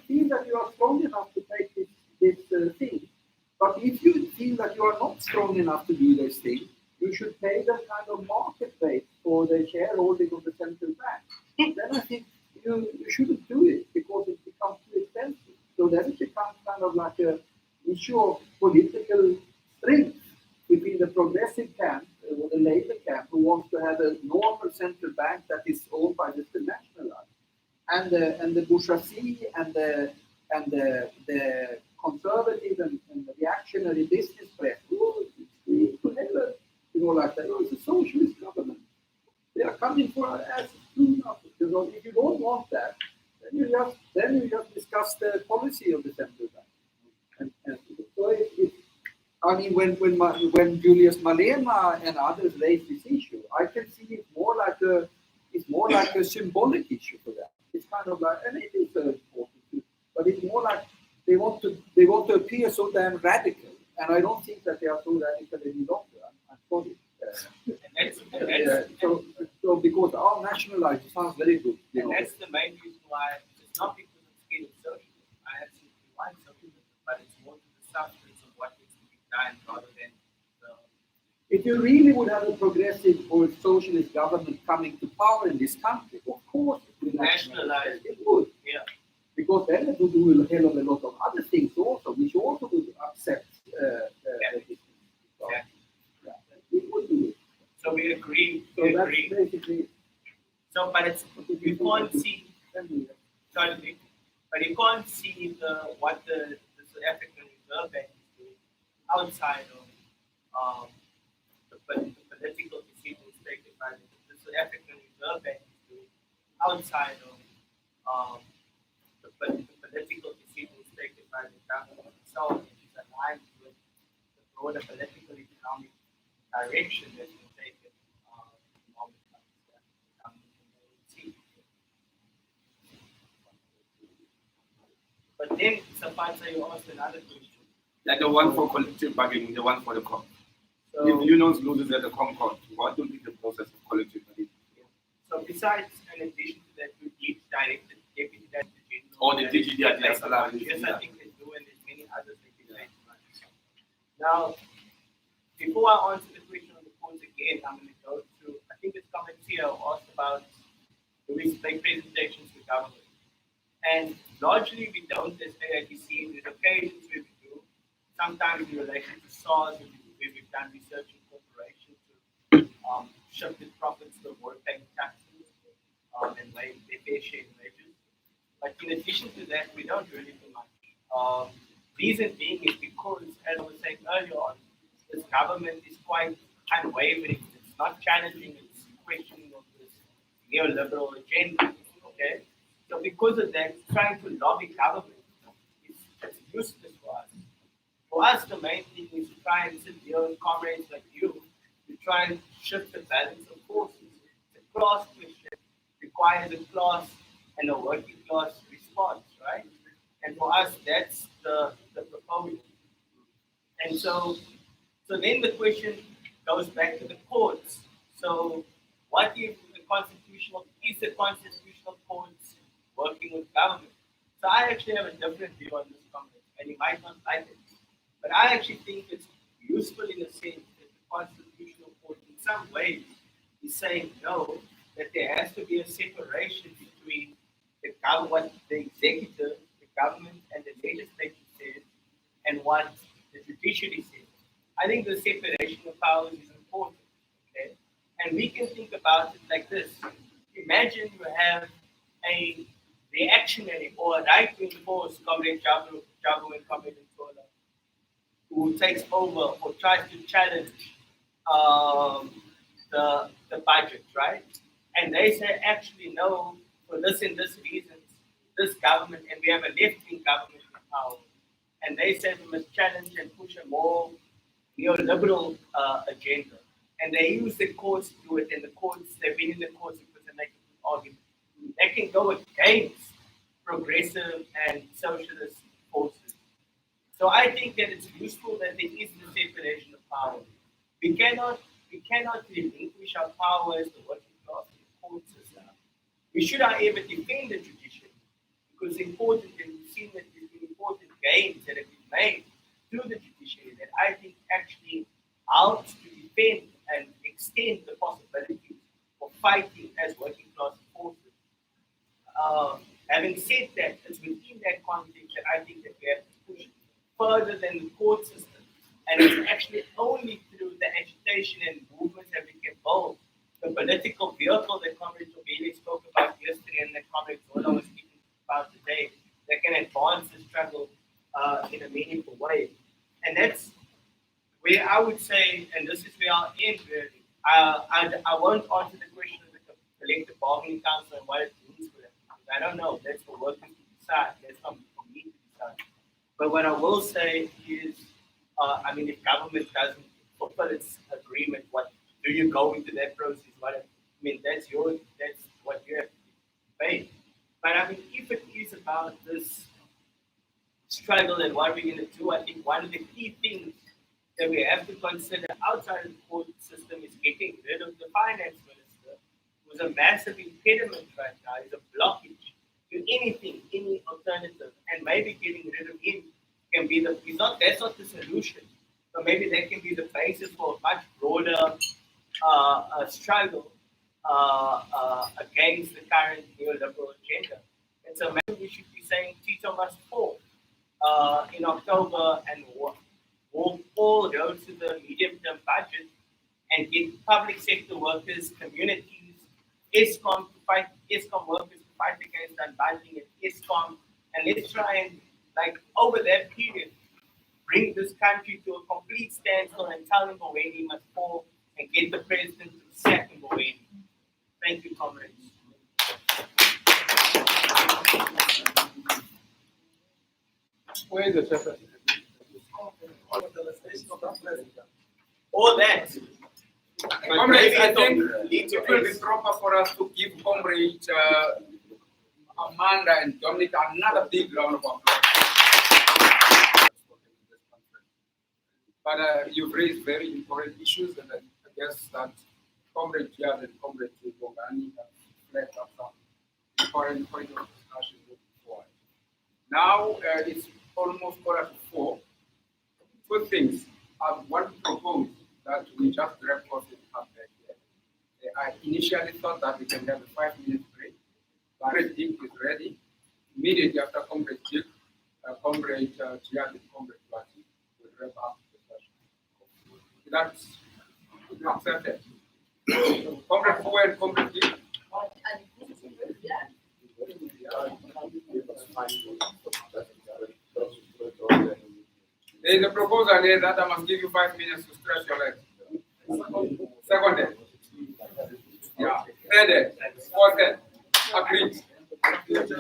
feel that you are strong enough to take this thing, but if you feel that you are not strong enough to do this thing, you should pay them kind of market rate for the shareholding of the central bank. Then I think you shouldn't do it because it becomes too expensive. So then it becomes kind of like an issue of political strength between the progressive camp or the Labour camp who wants to have a normal central bank that is owned by the nationalized, and the bourgeoisie and the conservative and the reactionary business press. Oh, it's whatever, like that. Oh, it's a socialist government. They are coming for our asses too now. If you don't want that, then you just discuss the policy of the central bank. And so I mean, when Julius Malema and others raise this issue, I can see it's more like a symbolic issue for them. It's kind of like, and it is important too, but it's more like they want to appear so damn radical, and I don't think that they are so radical any longer. I'm sorry. So because our nationalized sounds very good. And that's the main reason why it's not because it's scared of socialism. I absolutely want socialism, but it's more to the substance of what needs to be done rather than the. If you really would have a progressive or socialist government coming to power in this country, of course it would nationalize. It would. Yeah. Because then it would do a hell of a lot of other things also, which also would upset the business. So, yeah, it would do it. So we agree. So that's basically. So, but it's you can't see. Sorry, but you can't see what the South African Reserve Bank is doing outside of the political decisions taken by the South African Reserve Bank is doing outside of the political decisions taken by the government itself, which is aligned with the broader political economic direction that's been taken. But then, Sapansa, you asked another question. Like the one for collective bargaining, the one for the COP. So, If unions loses at the Concord, what will be the process of collective bargaining? so besides, in addition to that, we did directed deputy director general. Or the DGD at salary. Yes, I think they do, and there's many others they can make. Now, before I answer the question on the points again, I'm going to go through, I think it's comments here asked about do we make presentations to government. And largely we don't as AIDC. There's occasions where we do. Sometimes in relation to SARS, where we've done research in corporations to shifted profits to avoid paying taxes and waive their fair share in wages. But in addition to that, we don't really do much. Reason being is because, as I was saying earlier on, this government is quite unwavering. It's not challenging, it's questioning of this neoliberal agenda. Okay? So because of that, trying to lobby government is just useless for us. For us, the main thing is to try and sit here with comrades like you to try and shift the balance of forces. It's a class question, requires a class and a working class response, right? And for us, that's the proposal. And so then the question goes back to the courts. So what if the constitutional courts working with government? So I actually have a different view on this comment, and you might not like it. But I actually think it's useful in a sense that the constitutional court in some ways is saying no, that there has to be a separation between what the executive, the government, and the legislature says, and what the judiciary says. I think the separation of powers is important. Okay? And we can think about it like this. Imagine you have a reactionary or a right-wing force, Comrade Jabu and Comrade Ntola, who takes over or tries to challenge the budget, right? And they say, actually, no, for this and this reasons, this government, and we have a left-wing government in power, and they say we must challenge and push a more neoliberal agenda. And they use the courts to do it, and the courts, they've been in the courts because they make a good argument. They can go against progressive and socialist forces. So I think that it's useful that there is the separation of power. We cannot relinquish our power as the working class in the court system. We should, however, defend the judiciary because it's important, and we've seen that there's been important gains that have been made through the judiciary that I think actually helps to defend and extend the possibilities of fighting as working class forces. Having said that, it's within that context that I think that we have to push further than the court system. And it's actually only through the agitation and movements that we can build the political vehicle that Comrade Tobeli spoke about yesterday and that Comrade Zola was speaking about today that can advance the struggle in a meaningful way. And that's where I would say, and this is where I'll end really, I won't answer the question of the collective bargaining council and what it means for them. I don't know. That's for workers to decide. That's not for me to decide. But what I will say is, if government doesn't fulfill its agreement, what do you go into that process? That's what you have to pay. But if it is about this struggle and what we're going to do, I think one of the key things that we have to consider outside of the court system is getting rid of the finance minister, who's a massive impediment right now, is a blockage to anything, any alternative, and maybe getting rid of him can be that's not the solution, but maybe that can be the basis for a much broader struggle against the current neoliberal agenda. And so maybe we should be saying Tito must fall in October and walk all roads to the medium-term budget and get public sector workers, communities, ESCOM workers to fight against unbundling at ESCOM, and let's try and, over that period, bring this country to a complete standstill and tell Mboweni must fall and get the president to sack Mboweni. Thank you, comrades. Where is the chairperson? All that. Comrades, I think it will be proper for us to give Comrade Amanda and Dominic another big round of applause. But you've raised very important issues, and I guess that Comrade Jazz and Comrade Bongani have left up some important point of discussion moving forward. Now it's almost 3:45. Two things. I want to propose that we just wrap up and come back here. I initially thought that we can have a 5-minute break. Comrade Dick is ready. Immediately after Comrade Dick, Comrade Jazz and Comrade Twati will wrap up the session. That's accepted. Comrade Four and Comrade Dick. There is a proposal here that I must give you 5 minutes to stretch your legs. Second, yeah. Third, fourth, agreed. Yes.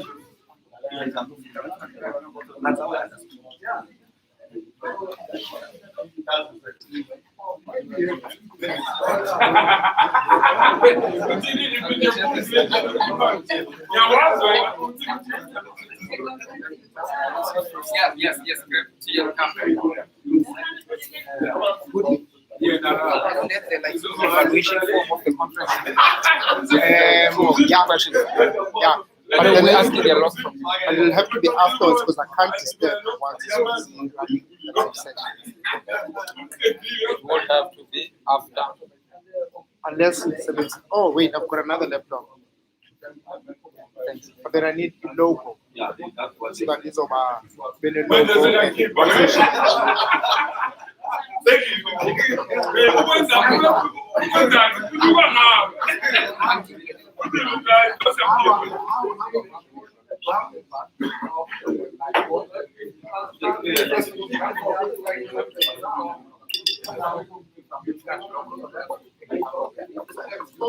Evaluation form of the conference. Yeah. But then we'll ask you a lot from you. And it'll have to be afterwards because I can't disturb you once it's running the session. It won't have to be after. Unless it's oh wait, I've got another laptop. Thanks. But then I need the logo. So that is over the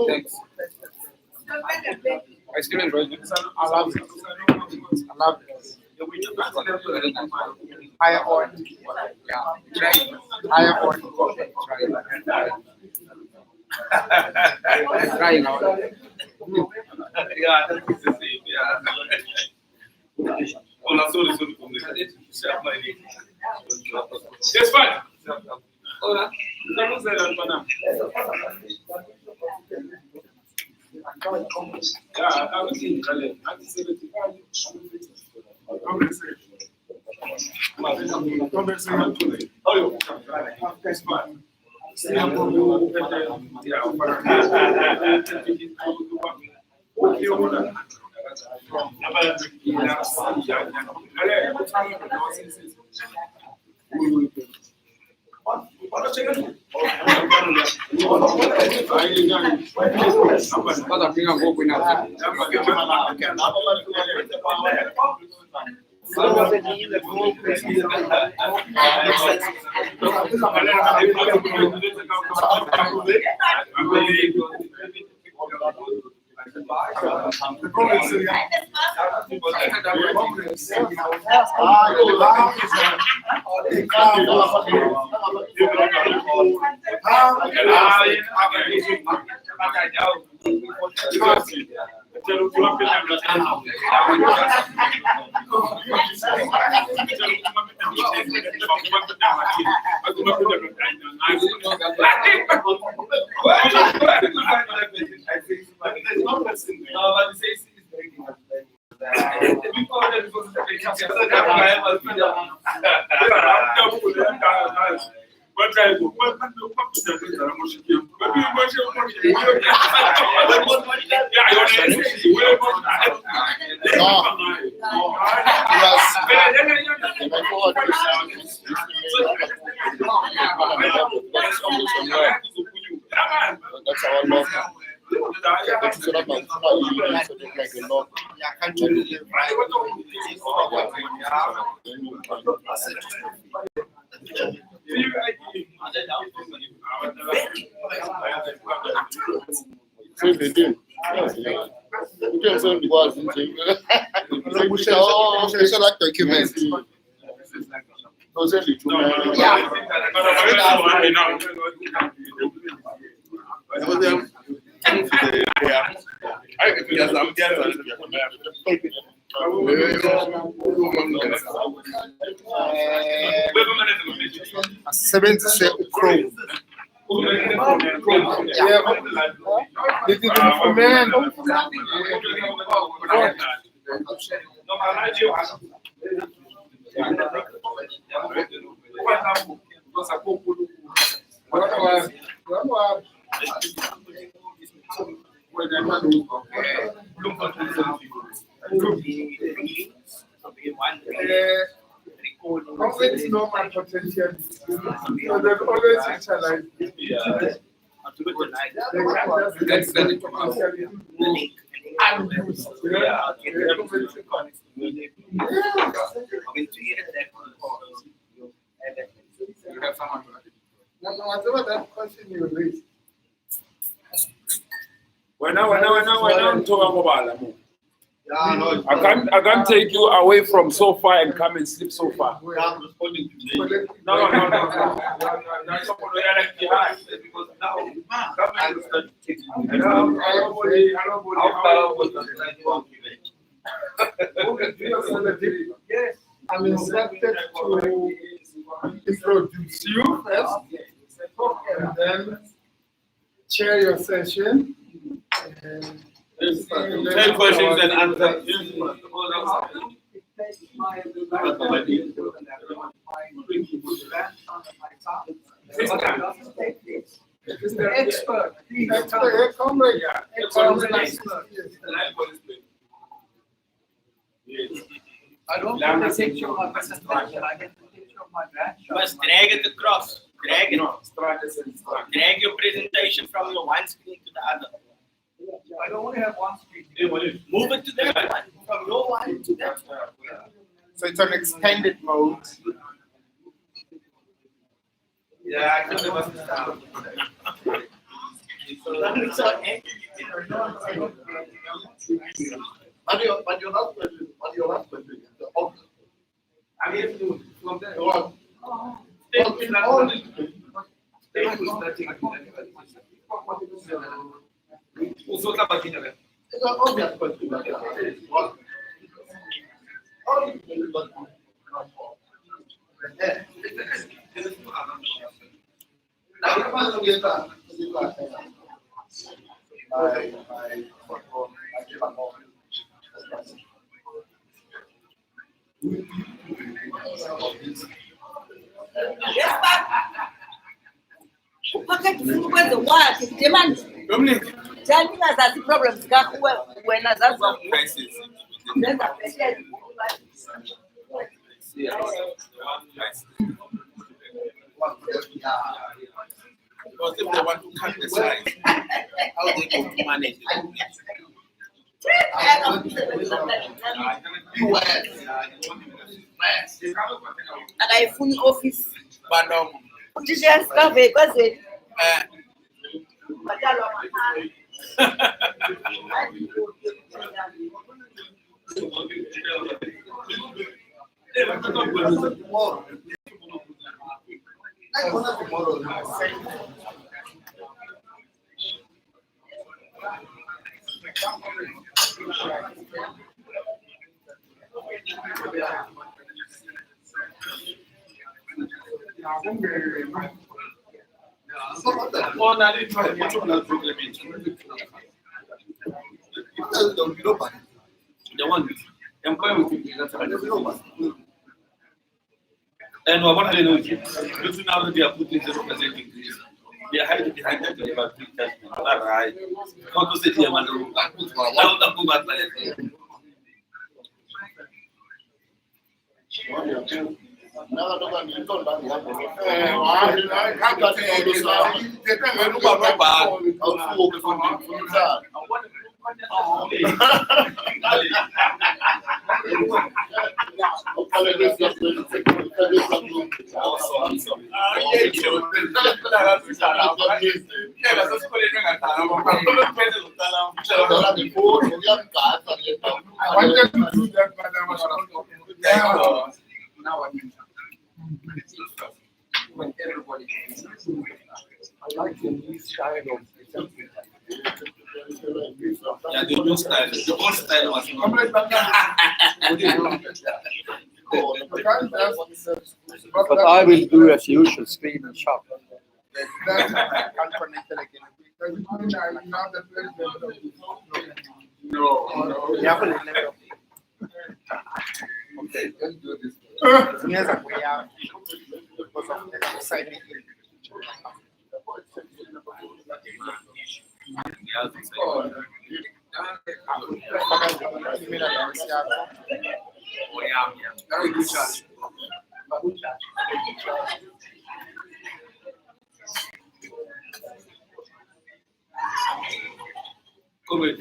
Thanks. I still enjoy it. I love it. I love it. Higher on. Yeah. Higher on. Trying out. Yeah, that's the same. Yeah. Oh, sorry. Yes, fine. Hola. Estamos en el Panamá. Yeah, I was in Calais. That's our law. That's sort of like a law. So they do. You can send the words into like documents. No, send it to me. Sebenzise uChrome. Always normal potential. So there's always initialize. Whatever that question you raised. When I'm talking about I can't take you away from so far and come and sleep so far. I'm responding to you. No. Because now government will start taking Yes, I'm instructed to introduce you first, and then chair your session. And 10 questions and answers. Mr. Expert, please. Comrade, I don't want to take you on my presentation. I get to take you on my grandchild. Just drag it across. Drag it. Drag your presentation from your one screen to the other. I don't want to have one screen. Move it to that one. From your one to that one. So it's on extended mode. Yeah, I think there must be sound. But your last question, the object. I mean, from there. It's an obvious question. What? Phakathi ukwenza wakhe demand njani ungazazi problems kakuwe wena zazo zenza bhetele Because if they want to cut the size, how they going to manage it? akayifuni office uthisha yasikave kwazweni batalwa mahali And what are they doing? Looking now that they are putting the representing this. They are hiding behind that they are doing that. All right. How to say to them, When everybody I like the new style of yeah, the new style. The old style was not. can't just. But I will do as usual, screen and shop. That can't connect it again. Because you mean I'm not the president of this. No. Yeah, but it never- Okay, let's do this. Zinaweza kuya because of the signing in. Email address yako. Comment.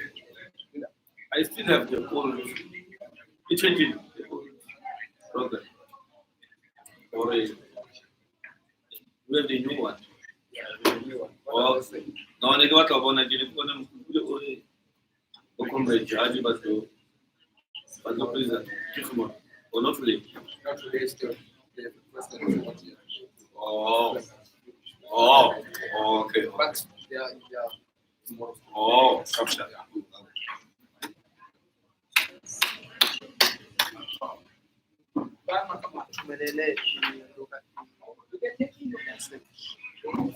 I still have the old. It changed the old program. Or we have the new one. Oh, no, they got one again. Comrade, Haji Bato, but no prison. Or not today. Not today, still. Yeah, first and second year. Oh, okay. But they are tomorrow. Oh, capture. Tumelele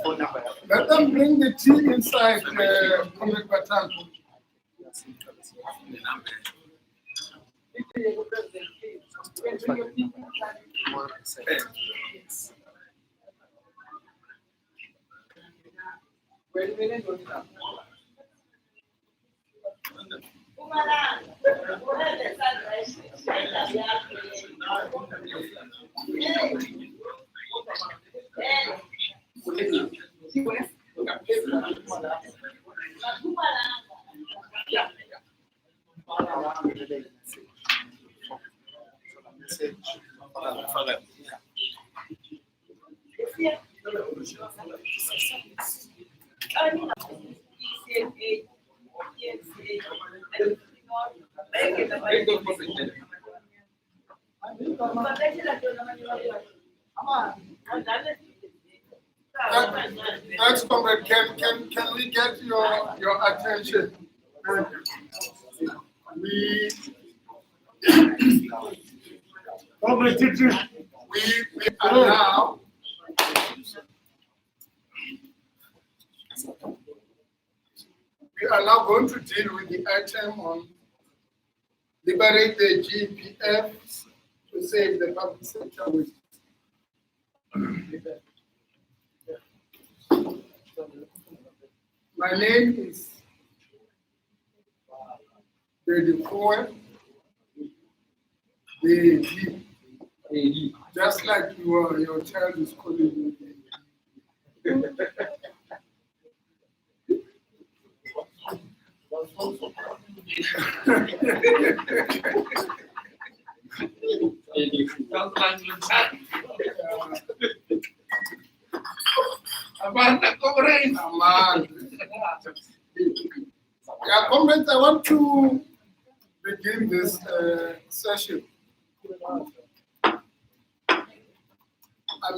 phone number yako. Let them bring the tea inside Comrade Batan. The number. Thanks, Comrade. Can we get your attention? We are now going to deal with the item on liberate the GPFs to save the public sector waste. My name is Aidc, just like your child is calling you. Yeah, comments, I want to begin this session. I'm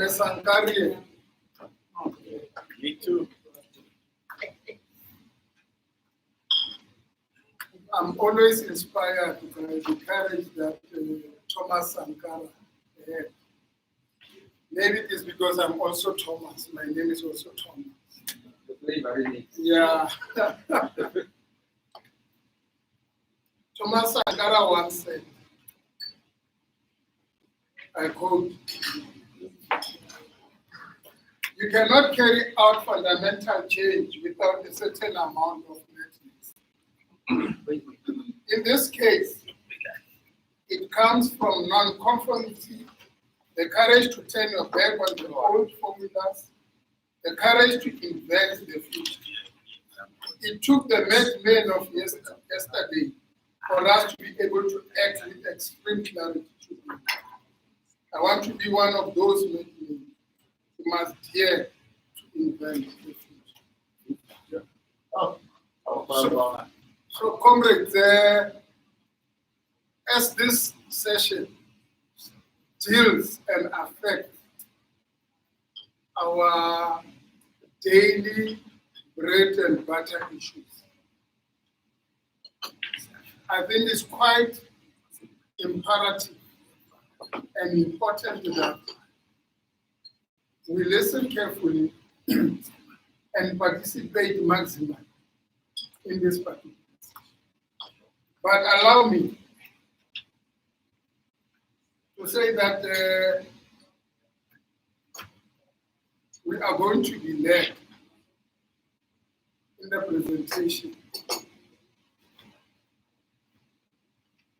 a Sankarian. Me too. I'm always inspired by the courage that Thomas Sankara had. Maybe it is because I'm also Thomas. My name is also Thomas. Yeah. Thomas Sankara once said, I quote, "You cannot carry out fundamental change without a certain amount of netness." In this case, it comes from non-conformity, the courage to turn your back on the old formulas, the courage to invent the future. It took the men of yesterday for us to be able to act with extreme clarity today. I want to be one of those men who must dare to invent the future. So comrades, as this session deals and affects our daily bread and butter issues, I think it's quite imperative and important that we listen carefully and participate maximally in this particular. But allow me to say that we are going to be led in the presentation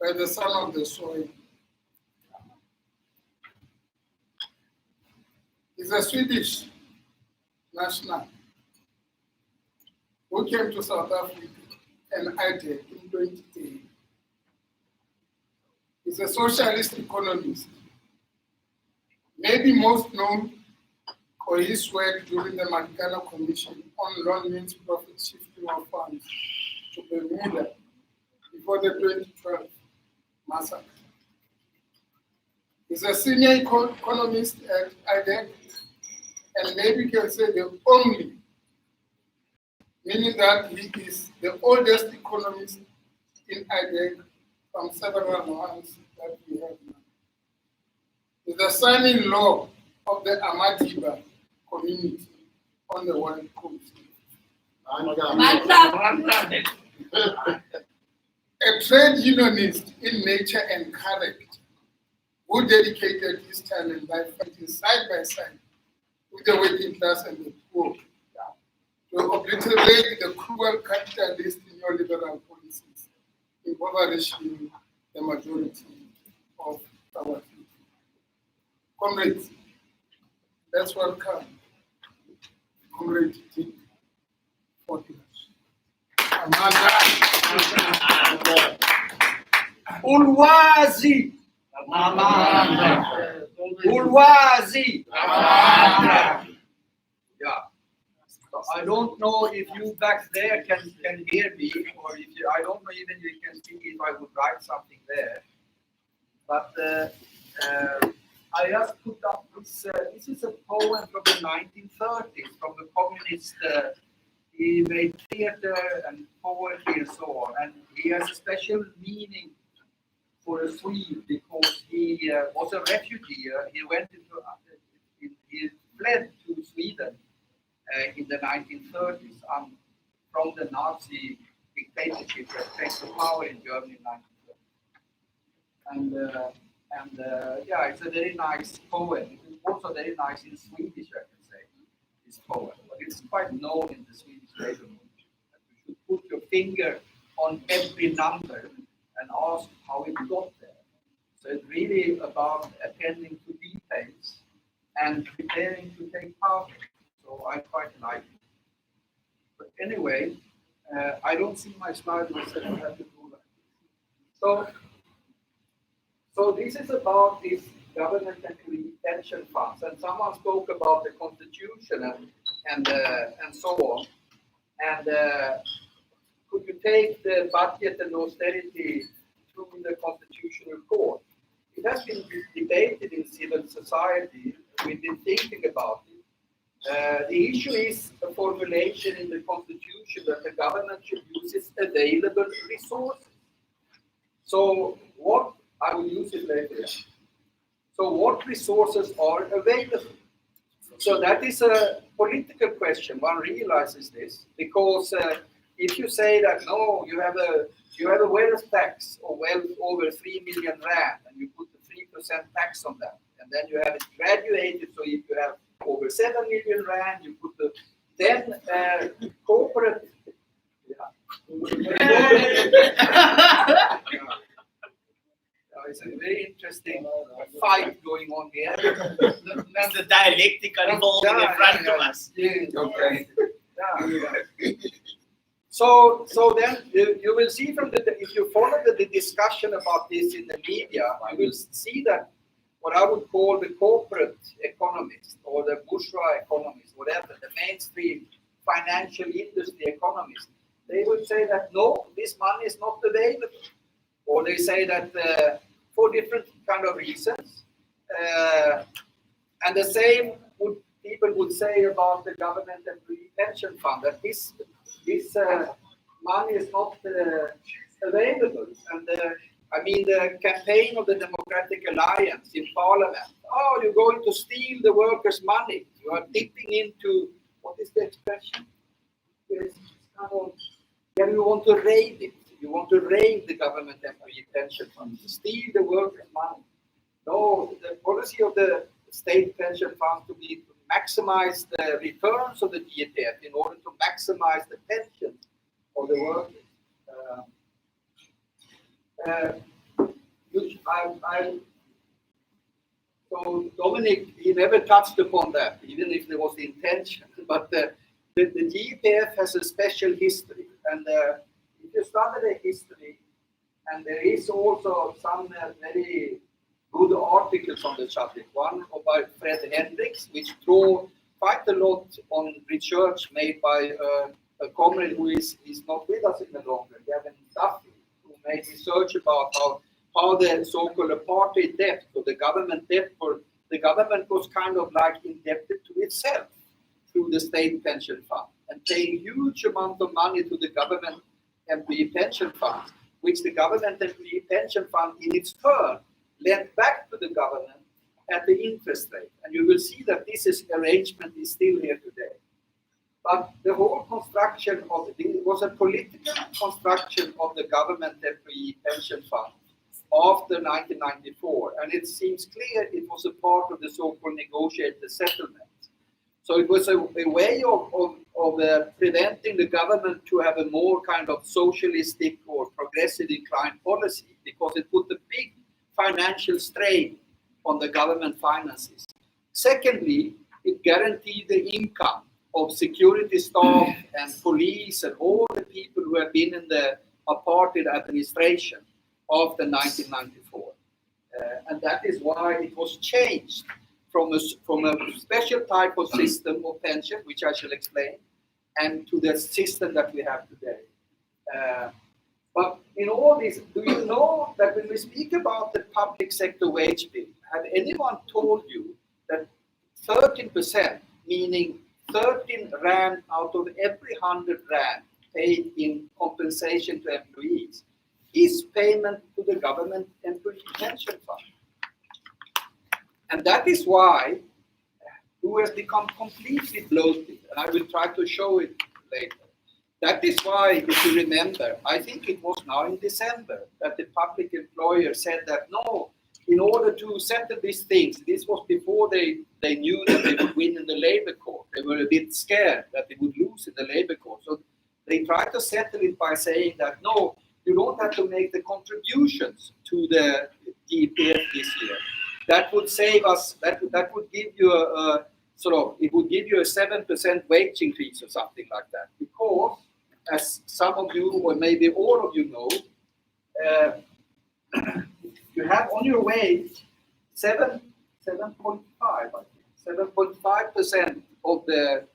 by the son of the soil. He's a Swedish national who came to South Africa and Aidc in 2010. He's a socialist economist, maybe most known for his work during the Marikana Commission on loan means profit shifting of funds to Bermuda before the 2012 massacre. He's a senior economist at Aidc, and maybe you can say the only, meaning that he is the oldest economist in Aidc from several ones that we have now. He's the son-in-law of the Amadiba community on the West Coast. A trade unionist in nature and character who dedicated his time and life fighting side by side with the working class and the poor to obliterate the cruel capitalist neoliberal policies impoverishing the majority of our people. Comrades, let's welcome Comrade Dick Fortinas. Ulwazi. Ulwazi. Yeah. So I don't know if you back there can hear me, or if you, I don't know even if you can see if I would write something there. But I just put up this. This is a poem from the 1930s from the communist. He made theater and poetry and so on, and he has a special meaning for a Swede because he was a refugee. He went into, he fled to Sweden in the 1930s from the Nazi dictatorship that came to power in Germany in 1930. And yeah, it's a very nice poem. It's also very nice in Swedish, I can say, this poem. But it's quite known in the Swedish labor movement. You should put your finger on every number and ask how it got there. So it's really about attending to details and preparing to take part. So I quite like it. But anyway, I don't see my slide myself. I have to do that. So this is about this government and pension funds, and someone spoke about the constitution and so on. And could you take the budget and austerity through the constitutional court? It has been debated in civil society. We've been thinking about it. The issue is a formulation in the constitution that the government should use its available resources. So what, I will use it later. So what resources are available? So that is a political question. One realizes this because if you say that no, you have a wealth tax or wealth over 3 million rand, and you put the 3% tax on that, and then you have it graduated. So if you have over 7 million rand, you put the then corporate. It's a very interesting fight going on here. That's the dialectic unfolding in front of us. Okay. So then you will see from if you follow the discussion about this in the media, you will see that what I would call the corporate economists or the bourgeois economists, whatever, the mainstream financial industry economists, they would say that no, this money is not available. Or they say that for different kind of reasons. And the same people would say about the government employee pension fund, that this money is not available. And I mean, the campaign of the Democratic Alliance in Parliament. Oh, you're going to steal the workers' money. You are dipping into, what is the expression? It's kind of, yeah, you want to raid it. You want to raid the government employee pension fund, steal the workers' money. No, the policy of the state pension fund to be to maximize the returns of the GPF in order to maximize the pension of the workers. So Dominic, he never touched upon that, even if there was the intention. But the GPF has a special history, and if you study the history, and there is also some very good articles on the subject. One by Fred Hendricks, which draw quite a lot on research made by a comrade who is not with us any longer, Gavin Duffy, who made research about how the so-called apartheid debt, or the government debt, for the government was kind of like indebted to itself through the state pension fund and paying huge amount of money to the government employee pension fund, which the government employee pension fund in its turn lent back to the government at the interest rate. And you will see that this arrangement is still here today. But the whole construction of it was a political construction of the government employee pension fund after 1994. And it seems clear it was a part of the so-called negotiated settlement. So it was a way of preventing the government to have a more kind of socialistic or progressive inclined policy, because it put a big financial strain on the government finances. Secondly, it guaranteed the income of security staff and police and all the people who have been in the apartheid administration after 1994. And that is why it was changed from a special type of system of pension, which I shall explain, and to the system that we have today. But in all this, do you know that when we speak about the public sector wage bill, have anyone told you that 13%, meaning 13 rand out of every 100 rand paid in compensation to employees, is payment to the government employee pension fund? And that is why who has become completely bloated, and I will try to show it later. That is why, if you remember, I think it was now in December, that the public employer said that no, in order to settle these things, this was before they knew that they would win in the labor court. They were a bit scared that they would lose in the labor court. So they tried to settle it by saying that no, you don't have to make the contributions to the GPF this year. That would save us, that would give you it would give you a 7% wage increase or something like that. Because, as some of you, or maybe all of you know, you have on your wage 7.5% of the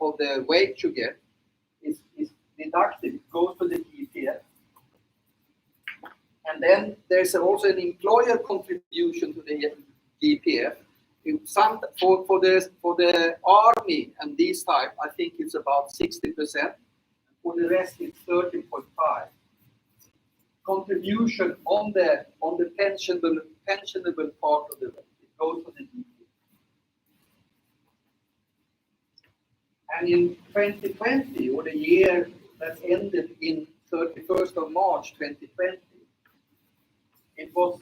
wage you get is deducted, it goes to the GPF. And then there's also an employer contribution to the GPF. For the army and these type, I think it's about 60%. For the rest, it's 13.5%. Contribution on the pensionable part of the rate. It goes to the GPF. And in 2020, or the year that ended in 31st of March 2020, it was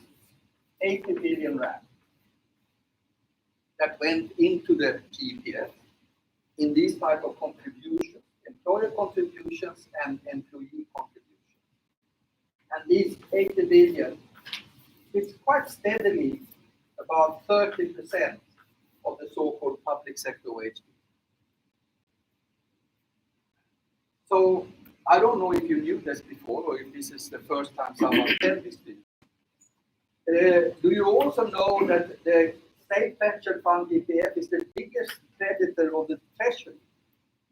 80 billion rand that went into the GPF in these type of contributions, employer contributions and employee contributions. And these 80 billion, it's quite steadily about 30% of the so-called public sector wage bill. So I don't know if you knew this before, or if this is the first time someone said this to you. Do you also know that the state pension fund GPF is the biggest creditor of the treasury?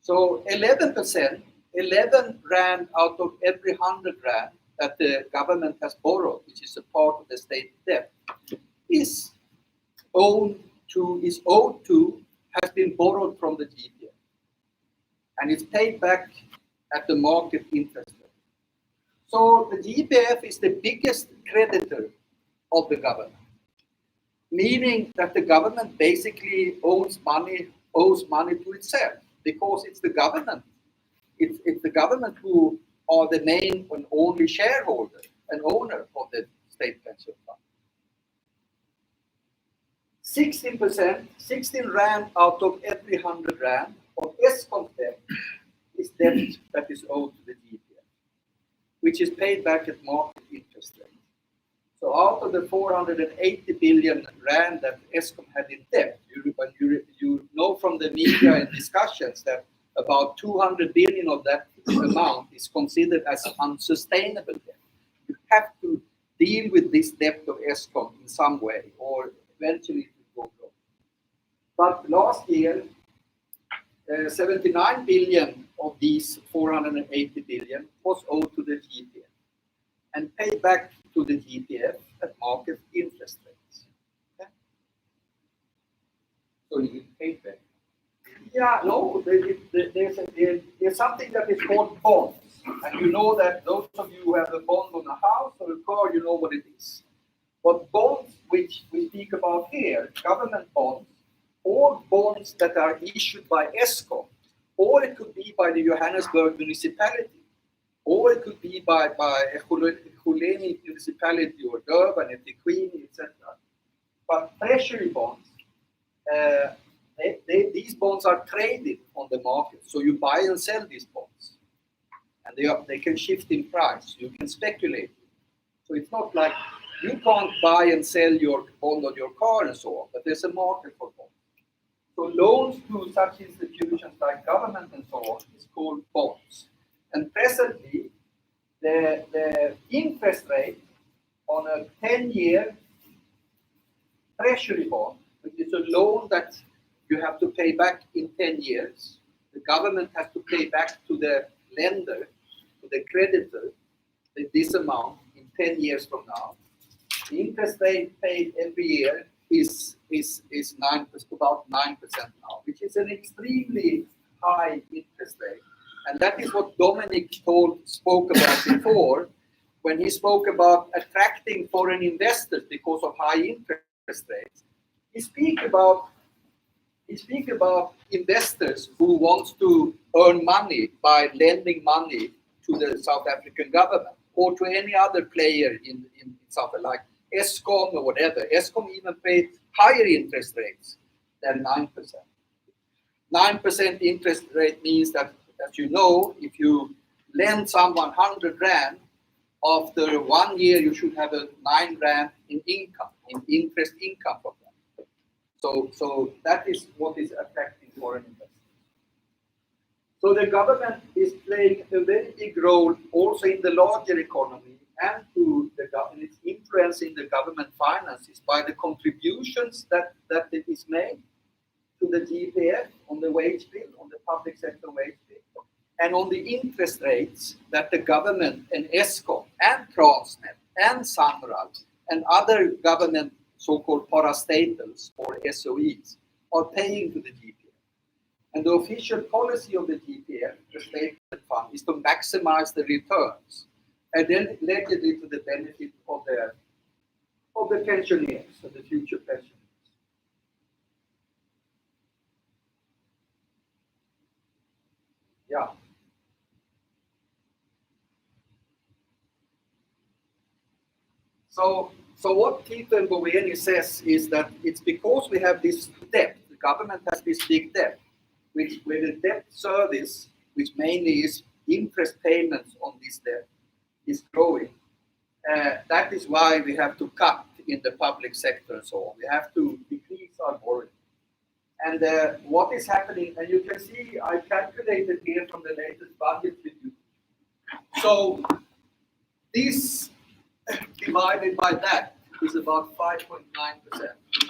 So 11%, 11 rand out of every 100 rand that the government has borrowed, which is a part of the state debt, is owed to, has been borrowed from the GPF. And it's paid back at the market interest rate. So the GPF is the biggest creditor of the government, meaning that the government basically owes money to itself because it's the government. It's the government who are the main and only shareholder and owner of the state pension fund. 16%, 16 rand out of every 100 rand of Eskom's debt is debt that is owed to the GPF, which is paid back at market interest rate. So out of the 480 billion rand that Eskom had in debt, you know from the media and discussions that about 200 billion of that amount is considered as unsustainable debt. You have to deal with this debt of Eskom in some way, or eventually it will go wrong. But last year, 79 billion of these 480 billion was owed to the GPF and paid back to the GPF at market interest rates. Okay? So you paid back. Yeah, no, there's something that is called bonds. And you know that those of you who have a bond on a house or a car, you know what it is. But bonds, which we speak about here, government bonds, or bonds that are issued by Eskom, or it could be by the Johannesburg municipality, or it could be by Ekhuleni municipality or Durban, eThekwini, etc. But treasury bonds, these bonds are traded on the market. So you buy and sell these bonds. And they can shift in price. You can speculate. So it's not like you can't buy and sell your bond on your car and so on, but there's a market for bonds. So loans to such institutions like government and so on is called bonds. And presently, the interest rate on a 10-year treasury bond, which is a loan that you have to pay back in 10 years, the government has to pay back to the lender, to the creditor, this amount in 10 years from now. The interest rate paid every year is 9%, about 9% now, which is an extremely high interest rate. And that is what Dominic spoke about before when he spoke about attracting foreign investors because of high interest rates. He speak about investors who wants to earn money by lending money to the South African government or to any other player in South Africa, like Eskom or whatever. Eskom even paid higher interest rates than 9%. 9% interest rate means that, as you know, if you lend someone 100 rand, after 1 year you should have a 9 rand in income, in interest income from that. So that is what is affecting foreign investors. So the government is playing a very big role also in the larger economy and to the government. It's influencing the government finances by the contributions that it is made to the GPF on the wage bill, on the public sector wage bill, and on the interest rates that the government and Eskom and Transnet and Samral and other government so-called parastatals or SOEs are paying to the GPF. And the official policy of the GPF, the state fund, is to maximize the returns and then allegedly to the benefit of the pensioners, of the future pensioners. Yeah. So what Peter Mboweni says is that it's because we have this debt, the government has this big debt, where the debt service, which mainly is interest payments on this debt, is growing. That is why we have to cut in the public sector and so on. We have to decrease our borrowing. And what is happening, and you can see, I calculated here from the latest budget review. So this divided by that is about 5.9%.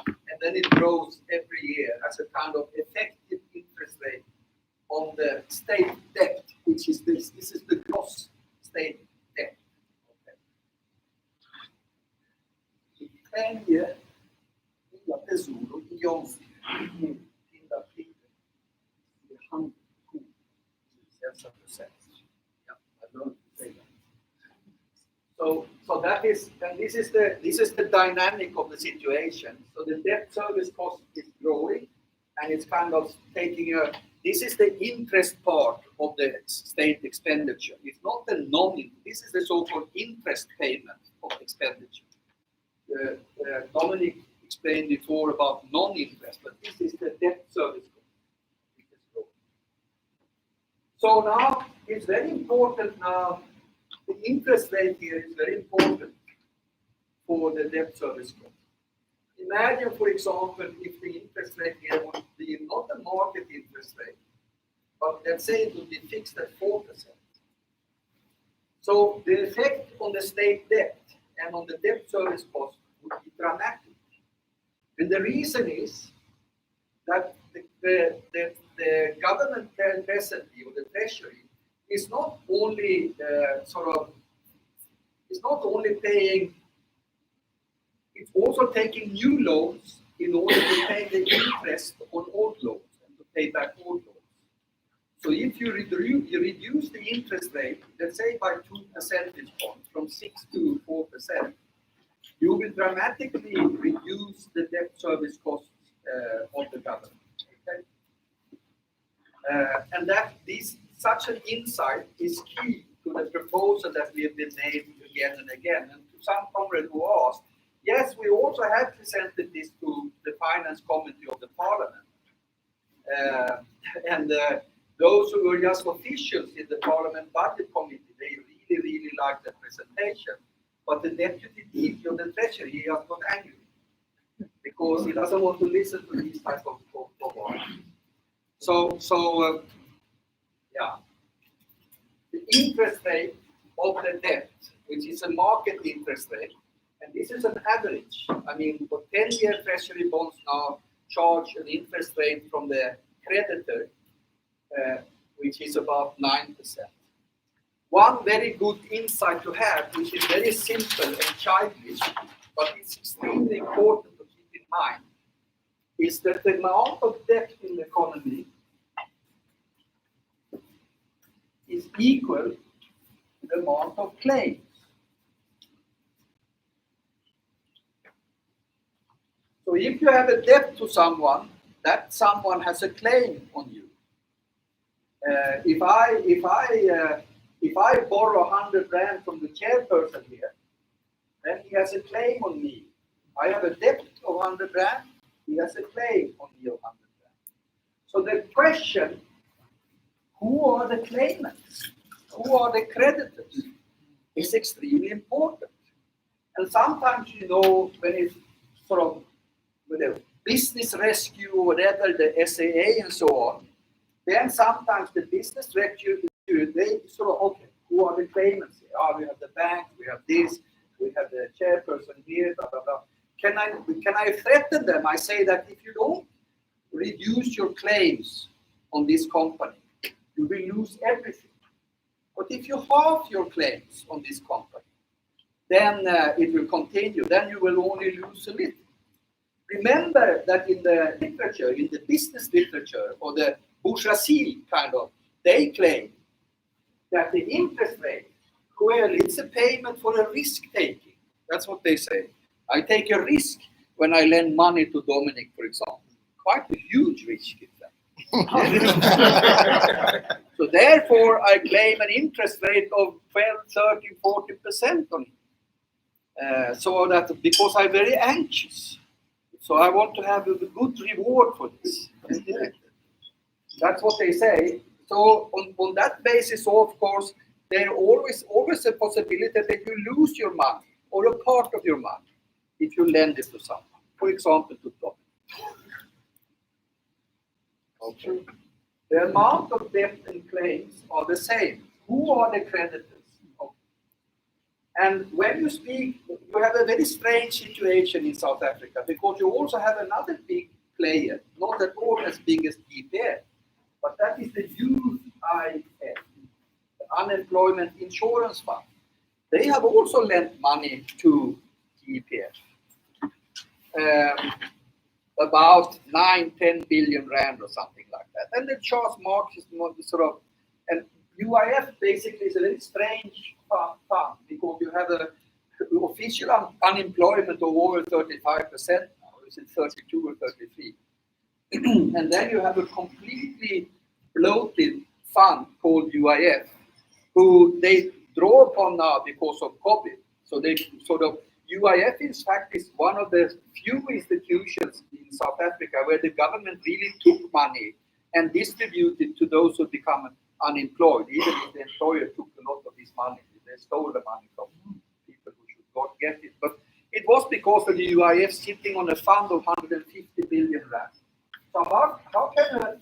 And then it grows every year as a kind of effective interest rate on the state debt, which is this. This is the gross state debt. Okay. 10 years, this is the dynamic of the situation. So the debt service cost is growing, and it's kind of taking a. This is the interest part of the state expenditure. It's not the non-interest. This is the so-called interest payment of expenditure. Dominic explained before about non-interest, but this is the debt service cost. So now it's very important now. The interest rate here is very important for the debt service cost. Imagine, for example, if the interest rate here would be not a market interest rate, but let's say it would be fixed at 4%. So the effect on the state debt and on the debt service cost would be dramatic. And the reason is that the government presently, or the treasury, is not only paying. It's also taking new loans in order to pay the interest on old loans and to pay back old loans. So if you reduce the interest rate, let's say by 2 percentage points, from 6 to 4%, you will dramatically reduce the debt service costs of the government. Okay? And that such an insight is key to the proposal that we have been made again and again. And to some comrade who asked, yes, we also have presented this to the Finance Committee of the Parliament. And those who were just officials in the Parliament Budget Committee, they really liked the presentation. But the Deputy DG of the Treasury, he has got angry because he doesn't want to listen to these type of arguments. So the interest rate of the debt, which is a market interest rate, and this is an average. I mean, for 10-year Treasury bonds now charge an interest rate from the creditor, which is about 9%. One very good insight to have, which is very simple and childish, but it's extremely important to keep in mind, is that the amount of debt in the economy is equal to the amount of claims. So if you have a debt to someone, that someone has a claim on you. If I borrow 100 rand from the chairperson here, then he has a claim on me. I have a debt of 100 rand, he has a claim on me of 100 rand. So the question, who are the claimants? Who are the creditors? Is extremely important. And sometimes, you know, when it's sort of with a business rescue or whatever, the SAA and so on, then sometimes the business rescue, they sort of, okay, who are the claimants here? Oh, we have the bank, we have this, we have the chairperson here, blah, blah, blah. Can I threaten them? I say that if you don't reduce your claims on this company, you will lose everything. But if you halve your claims on this company, then it will continue. Then you will only lose a little. Remember that in the literature, in the business literature, or the bourgeoisie kind of, they claim that the interest rate, well, it's a payment for a risk taking. That's what they say. I take a risk when I lend money to Dominic, for example. Quite a huge risk is that. So therefore, I claim an interest rate of 12, 13, 40% on it. So that because I'm very anxious. So I want to have a good reward for this. That's what they say. So on that basis, of course, there always a possibility that you lose your money or a part of your money if you lend it to someone. For example, to Tom. Okay. The amount of debt and claims are the same. Who are the creditors? Okay. And when you speak, you have a very strange situation in South Africa because you also have another big player, not at all as big as DPF, but that is the UIF, the Unemployment Insurance Fund. They have also lent money to DPF. About 9-10 billion rand or something like that. And the Charles Marx is sort of, and UIF basically is a very strange fund because you have official unemployment of over 35% now. Is it 32 or 33? And then you have a completely bloated fund called UIF, who they draw upon now because of COVID. So they sort of UIF, in fact, is one of the few institutions in South Africa where the government really took money and distributed to those who become unemployed, even if the employer took a lot of this money. They stole the money from people who should not get it. But it was because of the UIF sitting on a fund of 150 billion rand. So how can an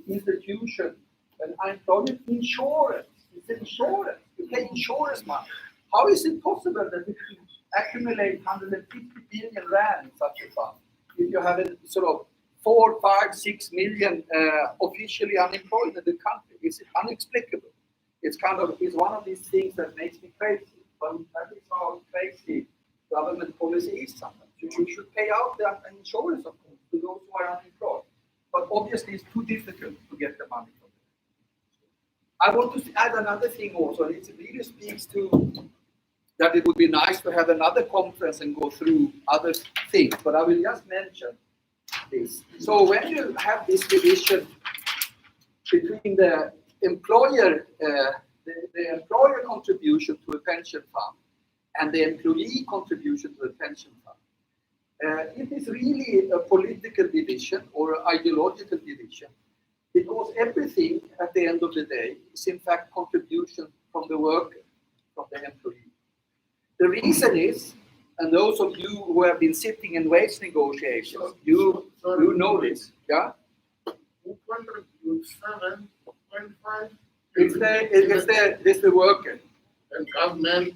institution, an unemployment insurance, it's insurance, you pay insurance money. How is it possible that you can accumulate 150 billion rand in such a fund if you have a sort of 4, 5, 6 million officially unemployed in the country? It's inexplicable. It's one of these things that makes me crazy. But that is how crazy government policy is sometimes. You should pay out the insurance, of course, to those who are unemployed. But obviously, it's too difficult to get the money from them. I want to add another thing also, and it really speaks to that it would be nice to have another conference and go through other things, but I will just mention this. So when you have this division between the employer, the employer contribution to a pension fund and the employee contribution to a pension fund, it is really a political division or an ideological division, because everything at the end of the day is in fact contribution from the worker, from the employee. The reason is, and those of you who have been sitting in wage negotiations, you know this, yeah? Who contributes 7.5? It's the worker. And government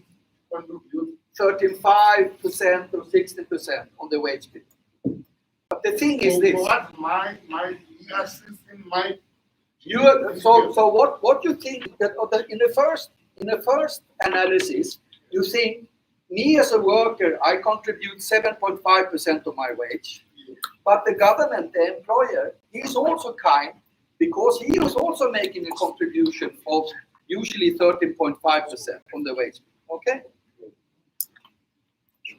contributes 35% or 60% on the wage bill. But the thing is this. What my assistant might. So what you think that in the first analysis, you think me as a worker, I contribute 7.5% of my wage, but the government, the employer, he's also kind because he was also making a contribution of usually 13.5% on the wage bill. Okay.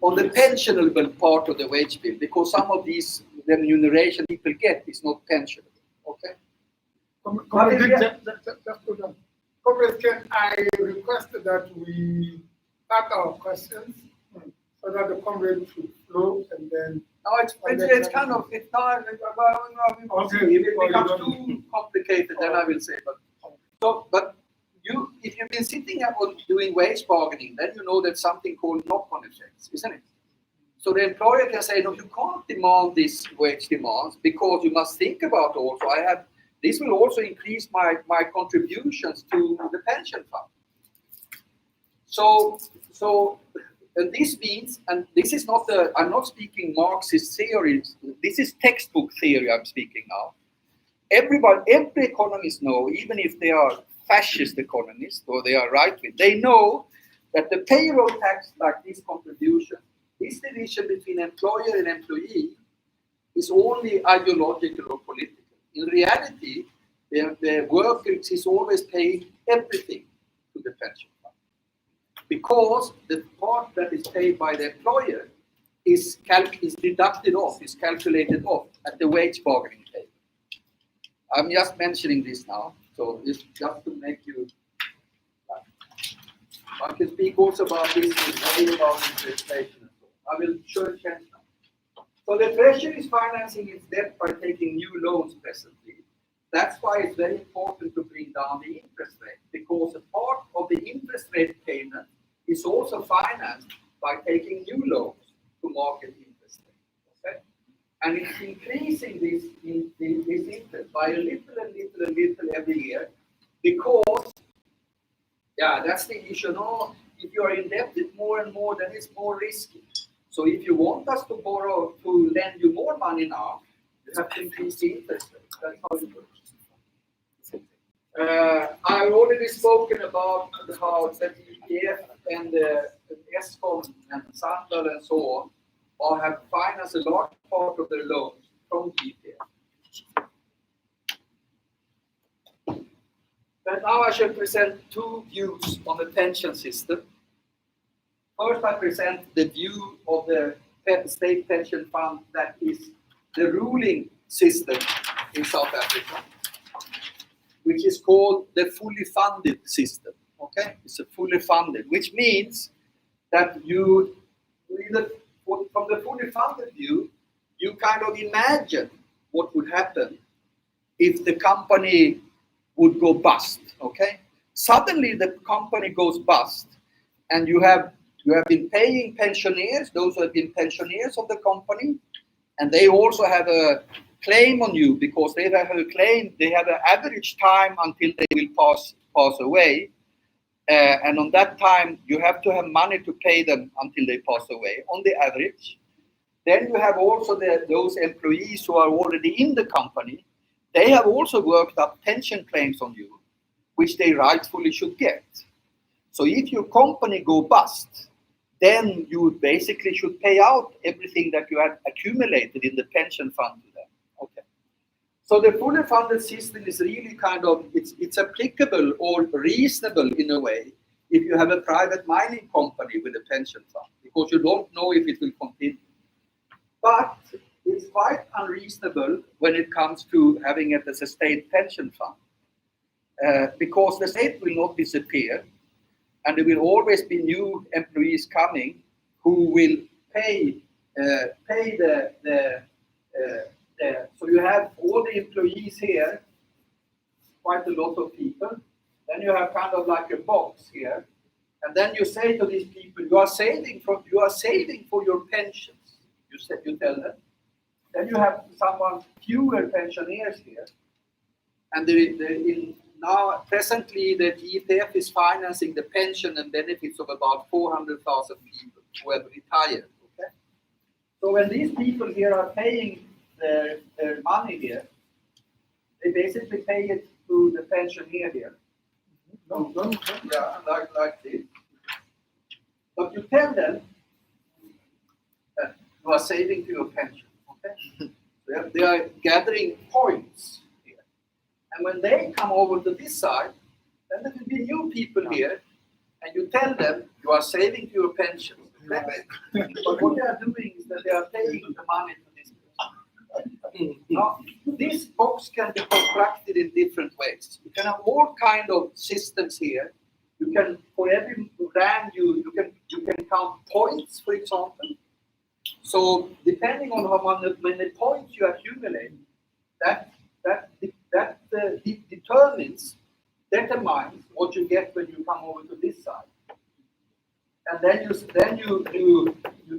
On the pensionable part of the wage bill, because some of these remuneration people get is not pensionable. Okay. Comrade, can I request that we start our questions so that the comrade should flow and then. No, it's kind of it's not. If it becomes too complicated, then I will say. But if you've been sitting up on doing wage bargaining, then you know there's something called knock-on effects, isn't it? So the employer can say, no, you can't demand these wage demands because you must think about also this will also increase my contributions to the pension fund. So and this means, and this is not I'm not speaking Marxist theories, this is textbook theory I'm speaking now. Every economist know, even if they are fascist economists or they are right-wing, they know that the payroll tax, like this contribution, this division between employer and employee is only ideological or political. In reality, the worker is always paying everything to the pension fund. Because the part that is paid by the employer is deducted off, is calculated off at the wage bargaining table. I'm just mentioning this now, so it's just to make you. I can speak also about this about inflation. I will show a chance now. So the Treasury is financing its debt by taking new loans presently. That's why it's very important to bring down the interest rate, because a part of the interest rate payment is also financed by taking new loans to market interest rate. Okay? And it's increasing this interest by a little every year, because, that's the issue. No, if you are indebted more and more, then it's more risky. So if you want us to lend you more money now, you have to increase the interest rate. That's how it works. I've already spoken about how the ETF and the ESCOM and Sandal and so on all have financed a large part of their loans from ETF. But now I shall present two views on the pension system. first I present the view of the state pension fund that is the ruling system in South Africa, which is called the fully funded system. Okay, it's a fully funded, which means that you either, from the fully funded view, you kind of imagine what would happen if the company would go bust. Okay, suddenly the company goes bust, and you have been paying pensioners, those who have been pensioners of the company, and they also have a claim on you because they have a claim. They have an average time until they will pass away, and on that time you have to have money to pay them until they pass away on the average. Then you have also those employees who are already in the company. They have also worked up pension claims on you, which they rightfully should get. So if your company go bust, then you basically should pay out everything that you have accumulated in the pension fund to them. Okay. So the fully funded system is really kind of, it's applicable or reasonable in a way if you have a private mining company with a pension fund, because you don't know if it will continue. But it's quite unreasonable when it comes to having it as a state pension fund, because the state will not disappear, and there will always be new employees coming who will pay so you have all the employees here, quite a lot of people. Then you have kind of like a box here, and then you say to these people, you are saving for your pensions. You tell them. Then you have fewer pensioners here, and now presently the GPF is financing the pension and benefits of about 400,000 people who have retired. Okay, so when these people here are paying their money here, they basically pay it to the pensioner here. Yeah, like this. But you tell them that you are saving to your pension. Okay, they are gathering points here, and when they come over to this side, then there will be new people here, and you tell them you are saving to your pension. Okay? But what they are doing is that they are paying the money to this person. Now, this box can be constructed in different ways. You can have all kind of systems here. You can, for every rand, you can count points, for example. So depending on how many points you accumulate, that determines what you get when you come over to this side. And then you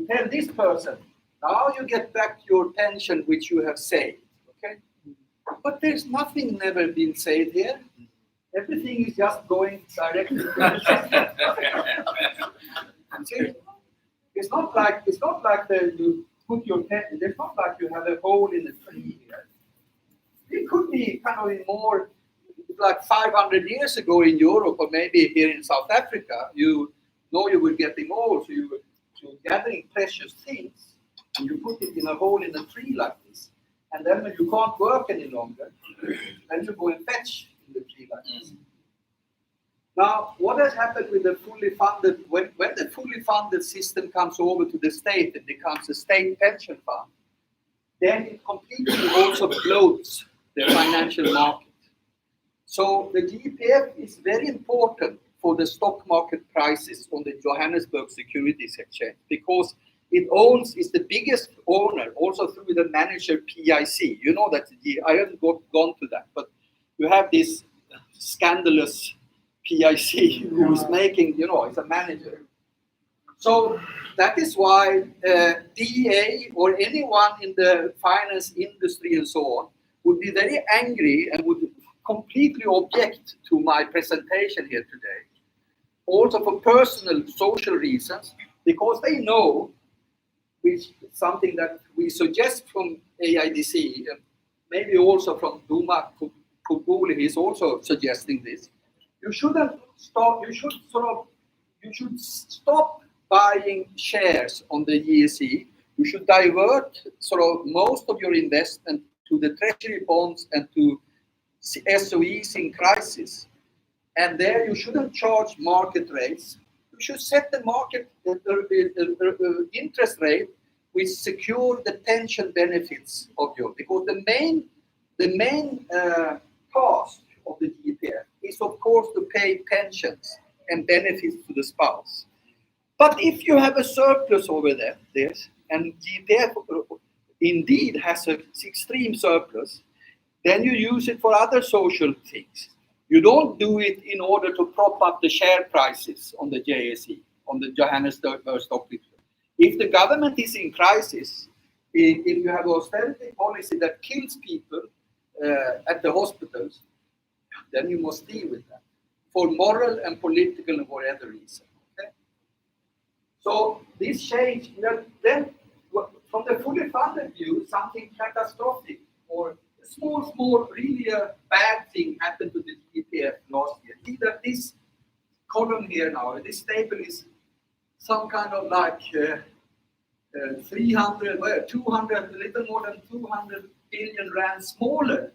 tell this person, now you get back your pension which you have saved. Okay, but there's nothing never been saved here. Everything is just going directly to the system. It's not like you put your pension. It's not like you have a hole in the tree here. It could be kind of in more like 500 years ago in Europe, or maybe here in South Africa. You know you were getting old, so you were gathering precious things, and you put it in a hole in a tree like this. And then when you can't work any longer, then you go and fetch in the tree like this. Now, what has happened with the fully funded, when the fully funded system comes over to the state, it becomes a state pension fund, then it completely also bloats the financial market. So the GPF is very important for the stock market prices on the Johannesburg Securities Exchange, because is the biggest owner also through the manager PIC. You know that, I haven't gone to that, but you have this scandalous PIC who is making, it's a manager. So that is why DEA or anyone in the finance industry and so on would be very angry and would completely object to my presentation here today. Also for personal, social reasons, because they know, which is something that we suggest from AIDC, maybe also from Duma Kuguli, he's also suggesting this. You should stop buying shares on the GSE. You should divert most of your investment to the treasury bonds and to SOEs in crisis. And there you shouldn't charge market rates. You should set the market interest rate which secure the pension benefits of you, because the main task of the GPF is of course to pay pensions and benefits to the spouse. But if you have a surplus over there, and GPF indeed has an extreme surplus, then you use it for other social things. You don't do it in order to prop up the share prices on the JSE, on the Johannesburg Stock Exchange. If the government is in crisis, if you have austerity policy that kills people at the hospitals, then you must deal with that for moral and political and whatever reason. Okay? So this change, then from the fully funded view, something catastrophic or small, really a bad thing happened to the GPF last year. See that this column here now, this table is some kind of like 200, a little more than 200 billion rand smaller.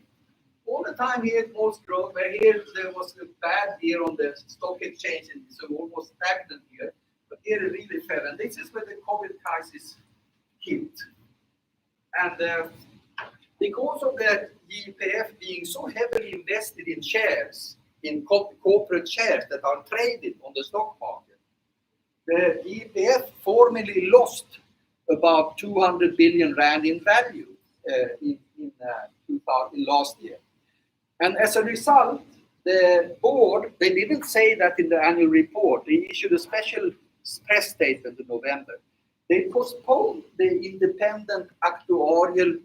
All the time here it was growth, where here there was a bad year on the stock exchange, and so almost stagnant here. But here it really fell, and this is where the COVID crisis hit. And because of the GPF being so heavily invested in shares, in corporate shares that are traded on the stock market, the GPF formally lost about 200 billion rand in value in last year. And as a result, the board, they didn't say that in the annual report, they issued a special press statement in November. They postponed the independent actuarial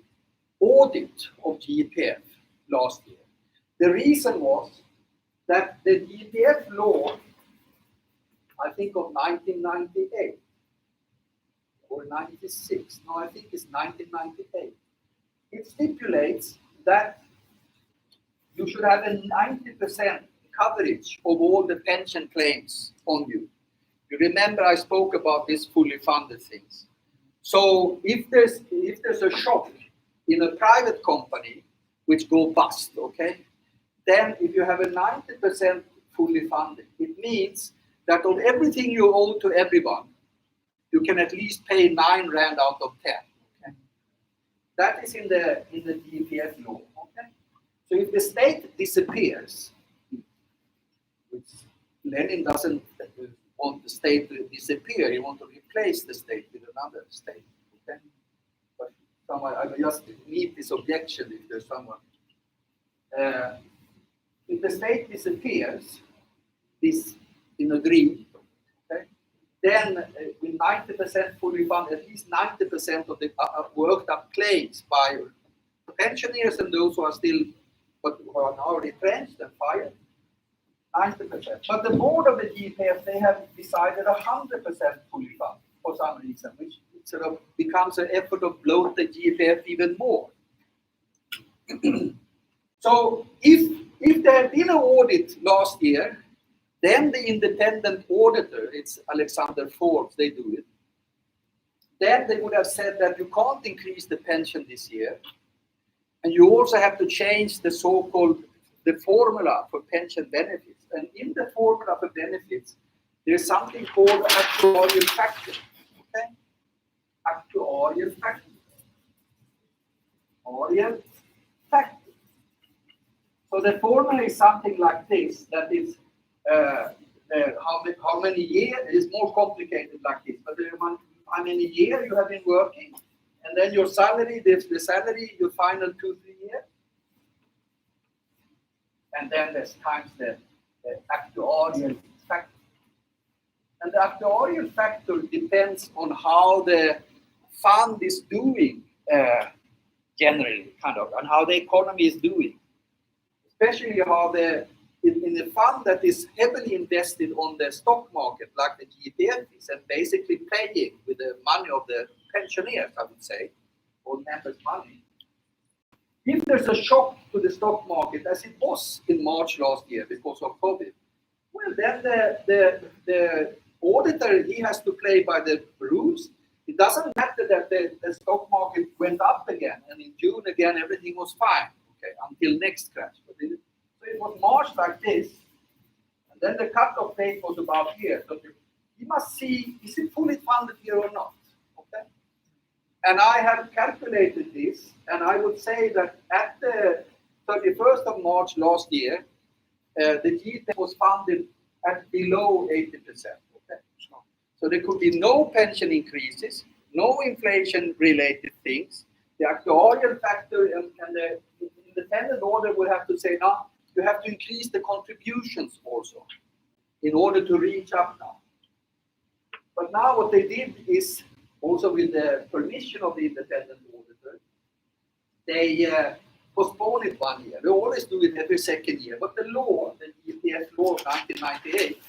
audit of GPF last year. The reason was that the GPF law, I think of 1998 or 96, no, I think it's 1998. It stipulates that you should have a 90% coverage of all the pension claims on you. You remember I spoke about this fully funded things. So if there's a shock in a private company which go bust, okay, then if you have a 90% fully funded, it means that on everything you owe to everyone, you can at least pay 9 rand out of 10. Okay? That is in the GPF law. Okay? So if the state disappears, which Lenin doesn't want the state to disappear, he wants to replace the state with another state. Okay? But someone, I just need this objection if there's someone. If the state disappears, this in a dream, okay, then with 90% fully funded, at least 90% of the worked up claims by pensioners and those who are still, but who are now retrenched and fired, 90%. But the board of the GPF, they have decided 100% fully funded for some reason, which sort of becomes an effort to bloat the GPF even more. So if there had been an audit last year, then the independent auditor, it's Alexander Forbes, they do it. Then they would have said that you can't increase the pension this year. And you also have to change the so-called, the formula for pension benefits. And in the formula for benefits, there's something called actuarial factor. Okay? Actuarial factor. Actuarial factor. So the formula is something like this, that is how many years, it's more complicated like this, but how many years you have been working, and then your salary, the salary, your final 2-3 years, and then there's times the actuarial factor. And the actuarial factor depends on how the fund is doing generally, kind of, and how the economy is doing. Especially how in the fund that is heavily invested on the stock market, like the GPF is, and basically paying with the money of the pensioners, I would say, or members' money. If there's a shock to the stock market, as it was in March last year because of COVID, well, then the auditor, he has to play by the rules. It doesn't matter that the stock market went up again, and in June again, everything was fine. Okay, until next crash. So it was March like this, and then the cutoff date was about here. So must see, is it fully funded here or not? Okay. And I have calculated this, and I would say that at the 31st of March last year, the GTEC was funded at below 80%. Okay? So there could be no pension increases, no inflation-related things. The actuarial factor and the independent order will have to say, no, you have to increase the contributions also in order to reach up now. But now what they did is, also with the permission of the independent auditor, they postponed it 1 year. They always do it every second year, but the law, the ETF law of 1998,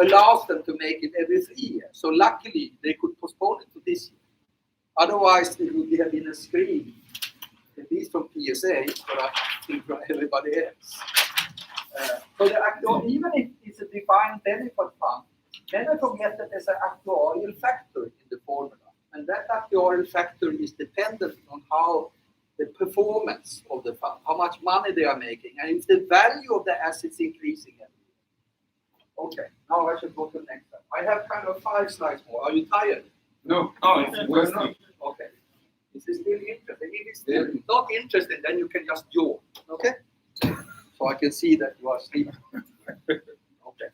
allows them to make it every 3 years. So luckily, they could postpone it to this year. Otherwise, it would have been a screen, at least from PSA, but from everybody else. So even if it's a defined benefit fund, never forget that there's an actuarial factor in the formula. And that actuarial factor is dependent on how the performance of the fund, how much money they are making, and if the value of the assets increasing every year. Okay, now I should go to the next slide. I have kind of 5 slides more. Are you tired? No, it's interesting. Okay. This is still interesting. If it's still not interesting, then you can just yawn. Okay? So I can see that you are sleeping. Okay.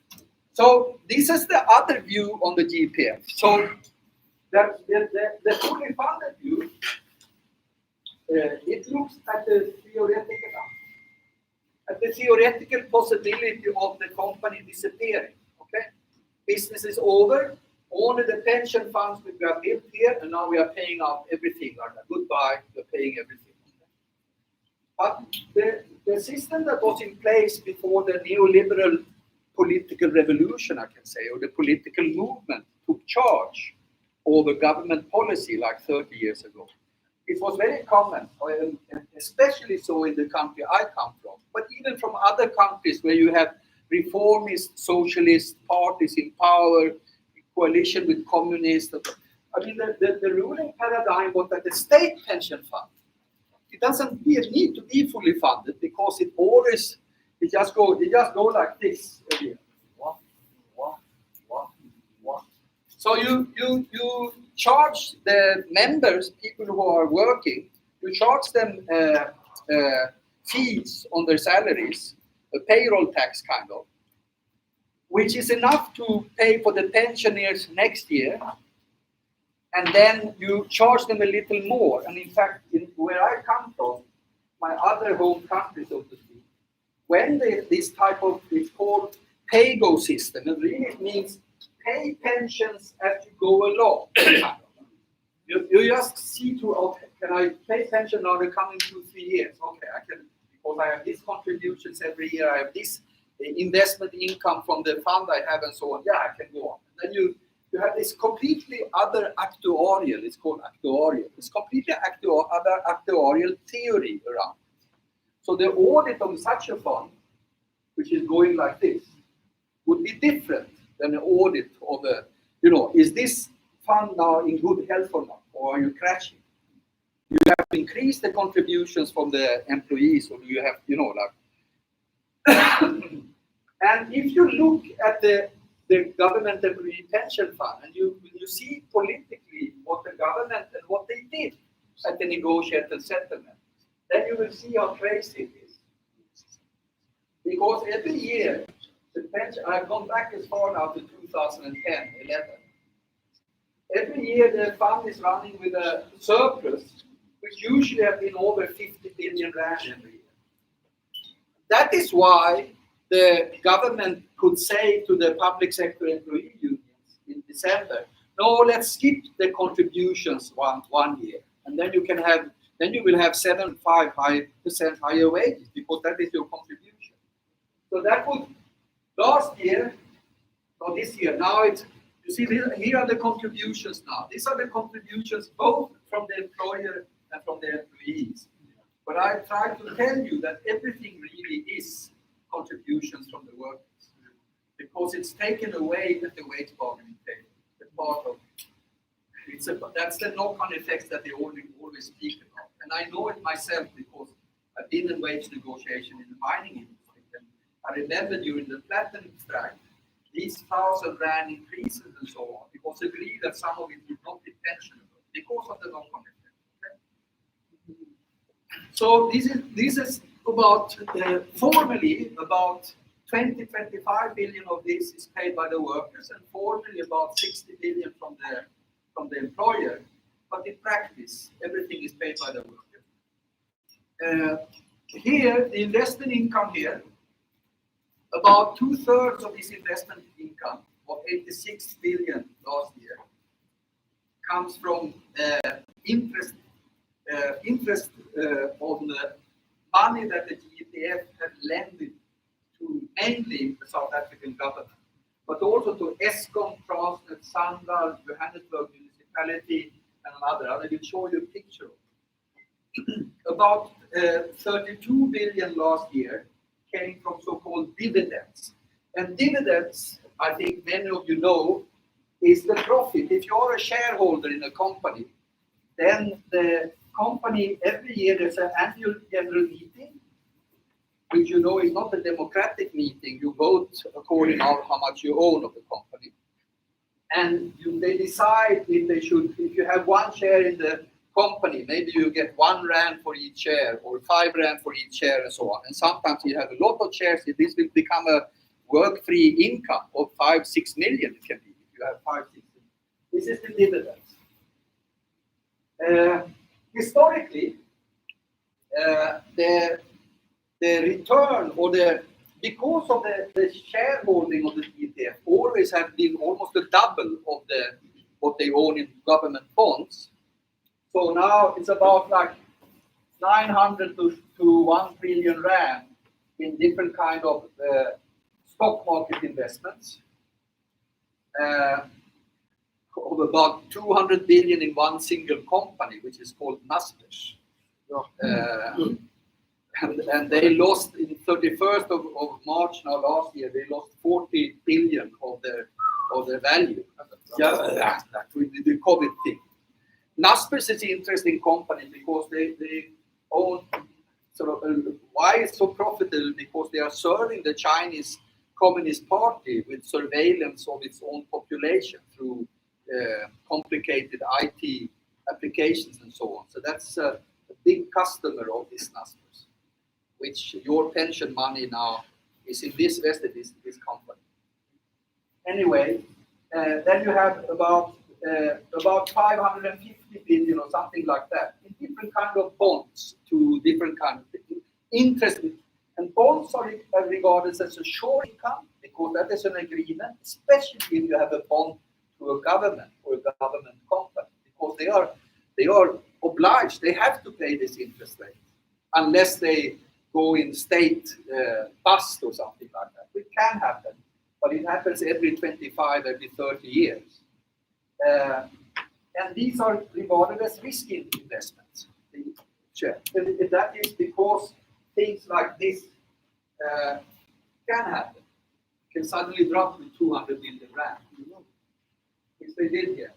So this is the other view on the GPF. So that the fully funded view, it looks at the theoretical possibility of the company disappearing. Okay, business is over. Only the pension funds we have built here, and now we are paying out everything. Goodbye, we're paying everything. But the system that was in place before the neoliberal political revolution, I can say, or the political movement took charge over government policy like 30 years ago. It was very common, especially so in the country I come from, but even from other countries where you have reformist, socialist parties in power, coalition with communists. I mean, the ruling paradigm was that the state pension fund, it doesn't need to be fully funded because it just go like this every year. So you charge the members, people who are working, you charge them fees on their salaries, a payroll tax kind of, which is enough to pay for the pensioners next year, and then you charge them a little more. And in fact, where I come from, my other home country, so to speak, when this type of, it's called pay-go system, it really means pay pensions as you go along. You just see to, okay, can I pay pension now the coming 2-3 years? Okay, I can, because I have these contributions every year, I have this investment income from the fund I have and so on. Yeah, I can go on. And then you have this completely other actuarial, it's called actuarial. It's completely other actuarial theory around. So the audit of such a fund, which is going like this, would be different than an audit of a, is this fund now in good health or not? Or are you crashing? You have to increase the contributions from the employees, or do you have, and if you look at the government employee pension fund, and you see politically what the government and what they did at the negotiated settlement, then you will see how crazy it is. Because every year, the pension, I've gone back as far now to 2010, 11. Every year the fund is running with a surplus, which usually have been over 50 billion rand every year. That is why the government could say to the public sector employee unions in December, no, let's skip the contributions one year, and then you will have 7.5% higher wages because that is your contribution. So that would last year, or this year. Now it's, you see, here are the contributions now. These are the contributions both from the employer and from the employees. But I try to tell you that everything really is contributions from the workers, because it's taken away at the wage bargaining table. The part of that's the knock-on effects that they always speak about. And I know it myself because I've been in wage negotiation in the mining industry. And I remember during the platinum strike, these 1,000 rand increases and so on, it was agreed that some of it would not be pensionable because of the non-commitment. Okay? So this is about formally about 20-25 billion of this is paid by the workers, and formally about 60 billion from the employer. But in practice, everything is paid by the worker. Here, the investment income here, about 2/3 of this investment income of 86 billion last year comes from interest on the money that the GTF have lended to mainly the South African government, but also to Eskom, Transnet, Sandal, Johannesburg Municipality, and another. I will show you a picture. About 32 billion last year came from so-called dividends. And dividends, I think many of you know, is the profit. If you're a shareholder in a company, then the company, every year there's an annual general meeting, which you know is not a democratic meeting. You vote according to how much you own of the company. And they decide if you have one share in the company, maybe you get 1 rand for each share or 5 rand for each share and so on. And sometimes you have a lot of shares, this will become a work-free income of 5-6 million. It can be if you have 5-6 million. This is the dividends. Historically, the return or because of the shareholding of the ETF always have been almost a double of what they own in government bonds. So now it's about like 900 to 1 trillion rand in different kind of stock market investments. Of about 200 billion in one single company, which is called Naspers. And they lost in 31st of March now last year, they lost 40 billion of their value. Yeah, with the COVID thing. Naspers is an interesting company because they own why it's so profitable, because they are serving the Chinese Communist Party with surveillance of its own population through complicated IT applications and so on. So that's a big customer of this Naspers, which your pension money now is invested in this company. Anyway, then you have about 550 billion or something like that in different kind of bonds to different kind of interest. And bonds are regarded as a sure income because that is an agreement, especially if you have a bond to a government or a government company, because they are obliged, they have to pay this interest rate unless they go in state bust or something like that. It can happen, but it happens every 25, every 30 years. And these are regarded as risky investments. And that is because things like this can happen. Can suddenly drop to 200 billion rand. Which they did here.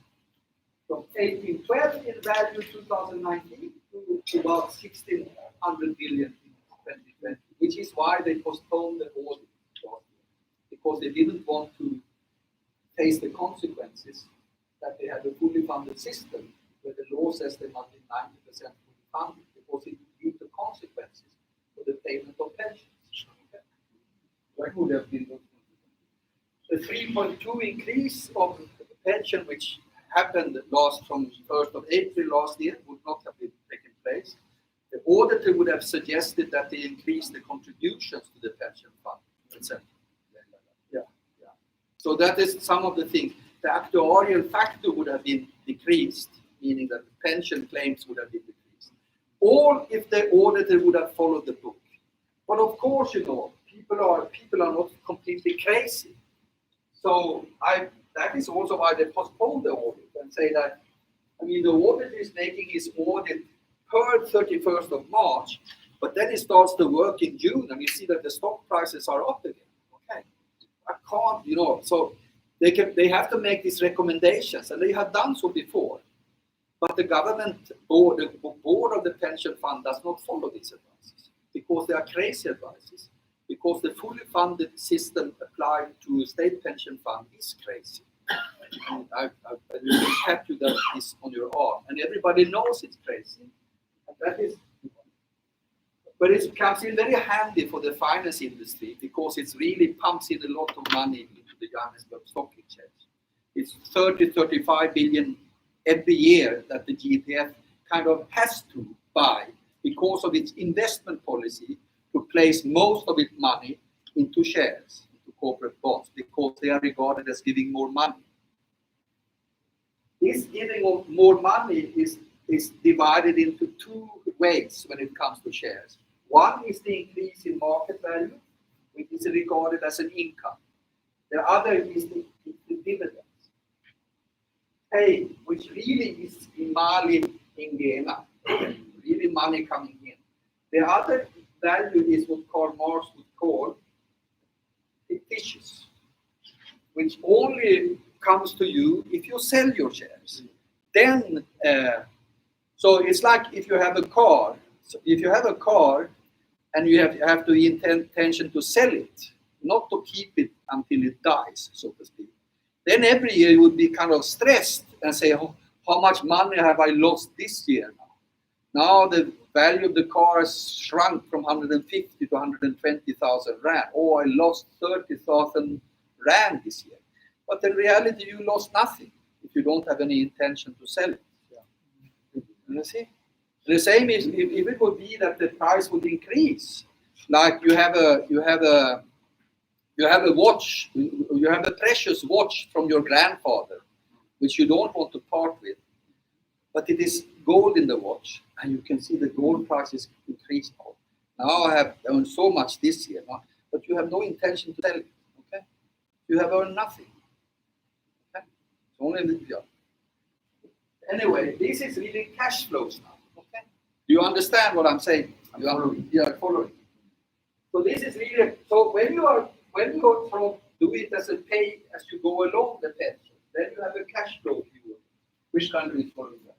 From 1812 in value 2019 to about 1600 billion in 2020, which is why they postponed the audit, because they didn't want to face the consequences that they had a fully funded system where the law says they must be 90% fully funded, because it leads to consequences for the payment of pensions. That would have been the 3.2 increase of pension, which happened from 1st of April last year, would not have been taken place. The auditor would have suggested that they increase the contributions to the pension fund, etc. Yeah. So that is some of the things. The actuarial factor would have been decreased, meaning that the pension claims would have been decreased. Or if the auditor would have followed the book. But of course, people are not completely crazy. So that is also why they postponed the audit and say that, the auditor is making his audit per 31st of March, but then it starts to work in June, and you see that the stock prices are up again. Okay, I can't, so they have to make these recommendations, and they have done so before. But the government board, the board of the pension fund does not follow these advices because they are crazy advices. because the fully funded system applied to a state pension fund is crazy. I will tap you that is on your arm, and everybody knows it's crazy. And that is, but it comes in very handy for the finance industry because it really pumps in a lot of money into the Johannesburg Stock Exchange. It's 35 billion every year that the GPF kind of has to buy because of its investment policy to place most of its money into shares, into corporate bonds, because they are regarded as giving more money. This giving of more money is divided into two ways when it comes to shares. One is the increase in market value, which is regarded as an income. The other is the dividends paid, which really is in Mali, in Ghana, really money coming in. The other value is what Karl Marx would call fictitious, which only comes to you if you sell your shares. Then, so it's like if you have a car. So if you have a car and you have the intention to sell it, not to keep it until it dies, so to speak, then every year you would be kind of stressed and say, oh, how much money have I lost this year now? Now the value of the car has shrunk from 150 to 120,000 rand. Oh, I lost 30,000 rand this year. But in reality, you lost nothing if you don't have any intention to sell it. Yeah. You see? The same is if it would be that the price would increase, like you have a watch, you have a precious watch from your grandfather, which you don't want to part with, but it is gold in the watch, and you can see the gold price is increased now. Now I have earned so much this year, but you have no intention to sell it. Okay, you have earned nothing. Okay, it's only the job. Anyway, this is really cash flows now. Okay, do you understand what I'm saying? You are following. So this is really so when you from do it as a pay as you go along the pension, then you have a cash flow view. Which country is following that?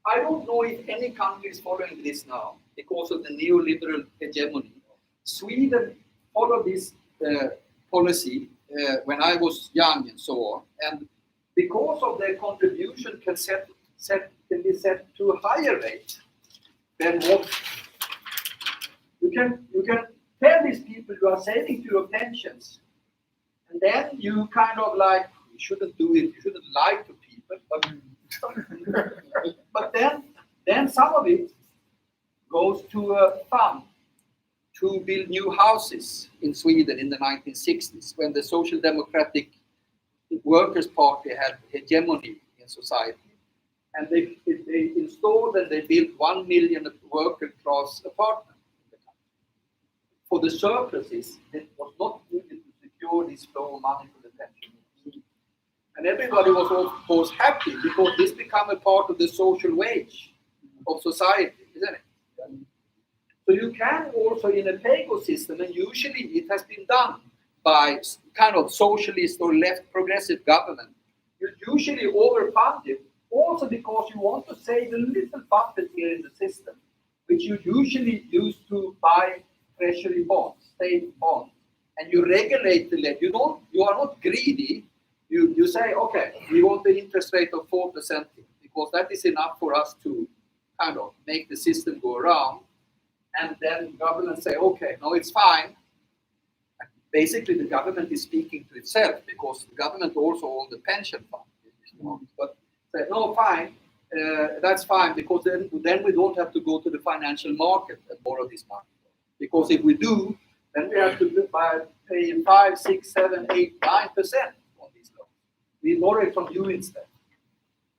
I don't know if any country is following this now because of the neoliberal hegemony. Sweden followed this policy when I was young and so on, and because of their contribution can be set to a higher rate than what you can tell these people you are saving to your pensions, and then you kind of like you shouldn't do it, you shouldn't lie to people, but then some of it goes to a fund to build new houses in Sweden in the 1960s when the Social Democratic Workers' Party had hegemony in society, and they installed and they built 1 million worker class apartments. For the surpluses, it was not needed to secure this flow of money for the pension. And everybody was of course happy because this became a part of the social wage of society, isn't it? So you can also in a pay-go system, and usually it has been done by kind of socialist or left progressive government, you usually overfund it also because you want to save a little bucket here in the system, which you usually use to buy treasury bonds, state bonds, and you regulate the level. You are not greedy. You say, okay, we want the interest rate of 4% because that is enough for us to kind of make the system go around. And then government say, okay, no, it's fine. Basically, the government is speaking to itself because the government also owns the pension fund. But say, no, fine, that's fine because then we don't have to go to the financial market and borrow this money. Because if we do, then we have to pay 5, 6, 7, 8, 9% on these loans. We borrow it from you instead.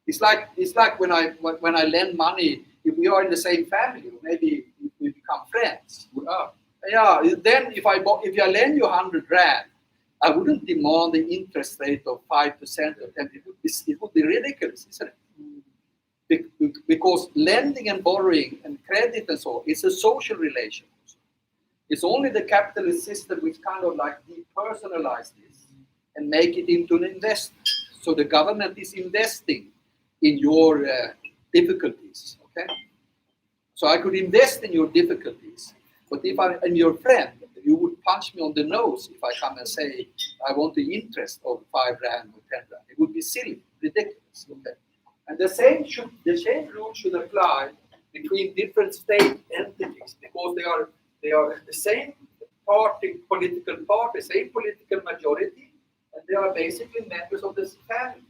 It's like when I lend money. If we are in the same family, maybe we become friends. Yeah. Then if I lend you 100 rand, I wouldn't demand the interest rate of 5% or 10%. It would be ridiculous, isn't it? Because lending and borrowing and credit and so on is a social relation. It's only the capitalist system which kind of like depersonalize this and make it into an investment. So the government is investing in your difficulties, okay? So I could invest in your difficulties, but if I'm your friend, you punch me on the nose if I come and say I want the interest of 5 rand or 10 rand. It would be silly, ridiculous. Okay? And the same rule should apply between different state entities because they are the same political party, same political majority, and they are basically members of this family.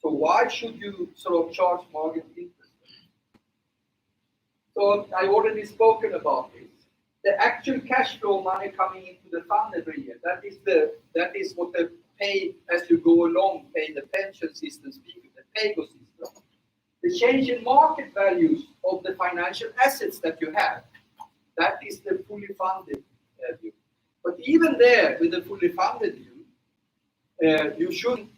So why should you sort of charge market interest? So I already spoken about this. The actual cash flow money coming into the fund every year, that is what they pay as you go along, pay the pension system, speaking the paygo system. The change in market values of the financial assets that you have, that is the fully funded view. But even there, with the fully funded view, you shouldn't.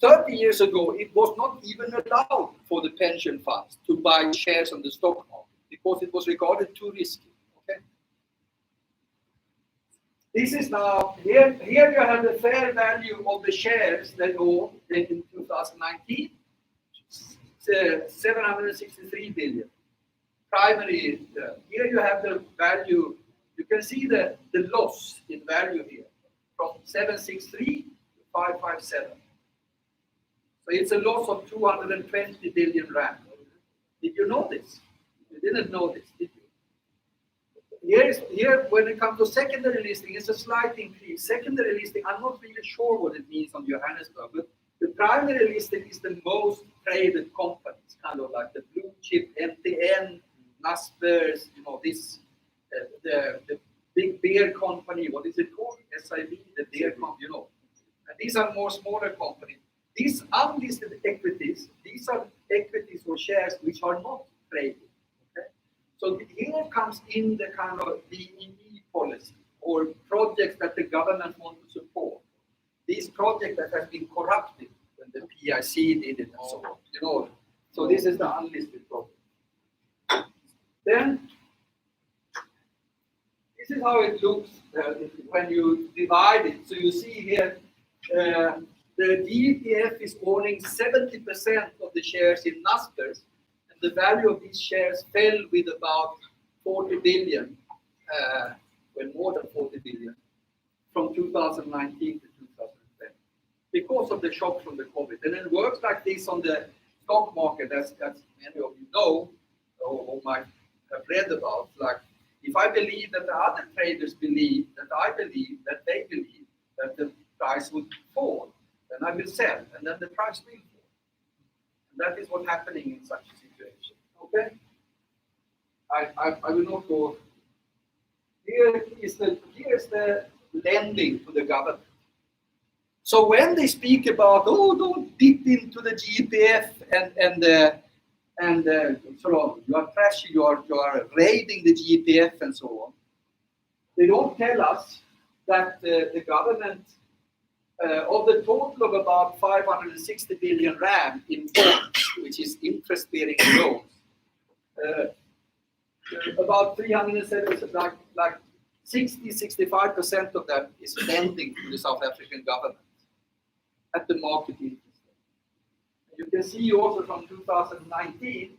30 years ago, it was not even allowed for the pension funds to buy shares on the stock market because it was regarded too risky. Okay. This is now here. Here you have the fair value of the shares that own in 2019. 763 billion. Primary. Here you have the value. You can see the loss in value here from 763 to 557. So it's a loss of 220 billion rand. Did you know this? You didn't know this, did you? Here, when it comes to secondary listing, it's a slight increase. Secondary listing, I'm not really sure what it means on Johannesburg, but the primary listing is the most traded companies, kind of like the blue chip, MTN, Naspers, you know, this, the big beer company, what is it called? SIB, the beer company, you know. And these are more smaller companies. These unlisted equities, these are equities or shares which are not traded. Okay? So here comes in the kind of BEE policy or projects that the government wants to support. These projects that have been corrupted when the PIC did it and so on. You know, so this is the unlisted project. Then this is how it looks when you divide it. So you see here. The DEPF is owning 70% of the shares in Naspers, and the value of these shares fell with about 40 billion, well, more than 40 billion, from 2019 to 2020, because of the shock from the COVID. And it works like this on the stock market, as many of you know, or might have read about. Like, if I believe that the other traders believe that I believe that they believe that the price would fall, then I will sell, and then the price will fall. And that is what's happening in such a situation. Okay? I will not go. Here's the lending to the government. So when they speak about, oh, don't dip into the GPF and sort of you are trashing, you are raiding the GPF and so on, they don't tell us that the government, of the total of about 560 billion rand in bonds, which is interest-bearing loans, about 370, like 60-65% of that is lending to the South African government at the market interest rate. You can see also from 2019,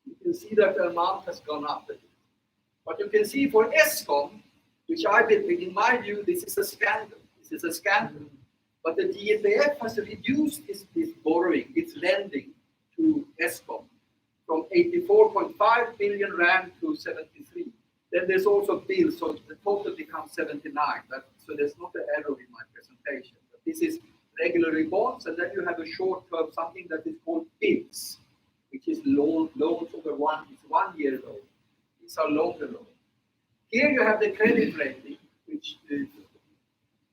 you can see that the amount has gone up a bit. But you can see for Eskom, which I believe, in my view, this is a scandal. This is a scandal. But the DFAF has reduced its borrowing, its lending to Eskom from 84.5 billion rand to 73. Then there's also bills, so the total becomes 79. So there's not an error in my presentation. But this is regular bonds, and then you have a short term, something that is called bills, which is loans over 1 year loan. These are longer loans. Here you have the credit rating, which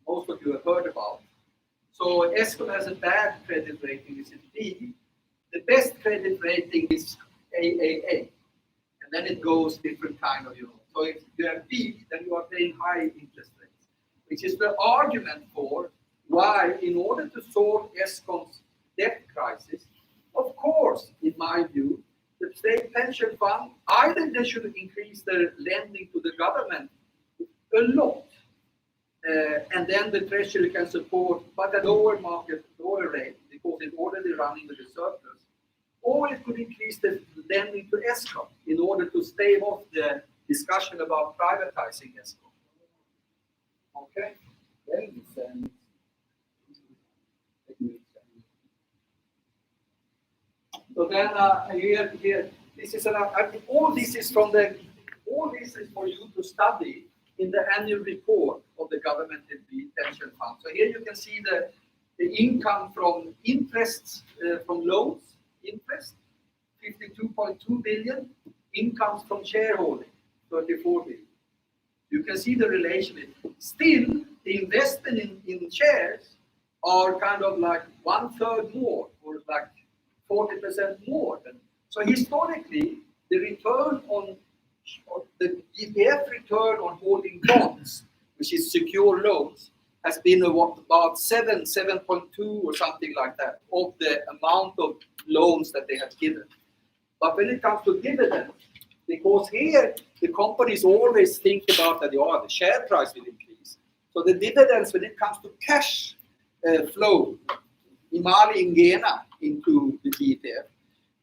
most of you have heard about. So Eskom has a bad credit rating, this is B. The best credit rating is AAA. And then it goes different kind of, So if you have B, then you are paying high interest rates, which is the argument for why, in order to solve Eskom's debt crisis, of course, in my view, the state pension fund, either they should increase their lending to the government a lot, and then the treasury can support, but at lower rate, because it's already running with the surplus, or it could increase the lending to Eskom in order to stave off the discussion about privatizing Eskom. Okay. Then so then here, this is all this is from all this is for you to study in the annual report of the government pension fund. So here you can see the income from interests from loans, interest, 52.2 billion, incomes from shareholding, 34 billion. You can see the relation. Still, the investment in shares are kind of like 1/3 more, or like 40% more. So historically, the return on the GPF return on holding bonds, which is secure loans, has been about 7.2 or something like that of the amount of loans that they have given. But when it comes to dividends, because here the companies always think about that the share price will increase. So the dividends, when it comes to cash flow, Imali Ingena into the GPF,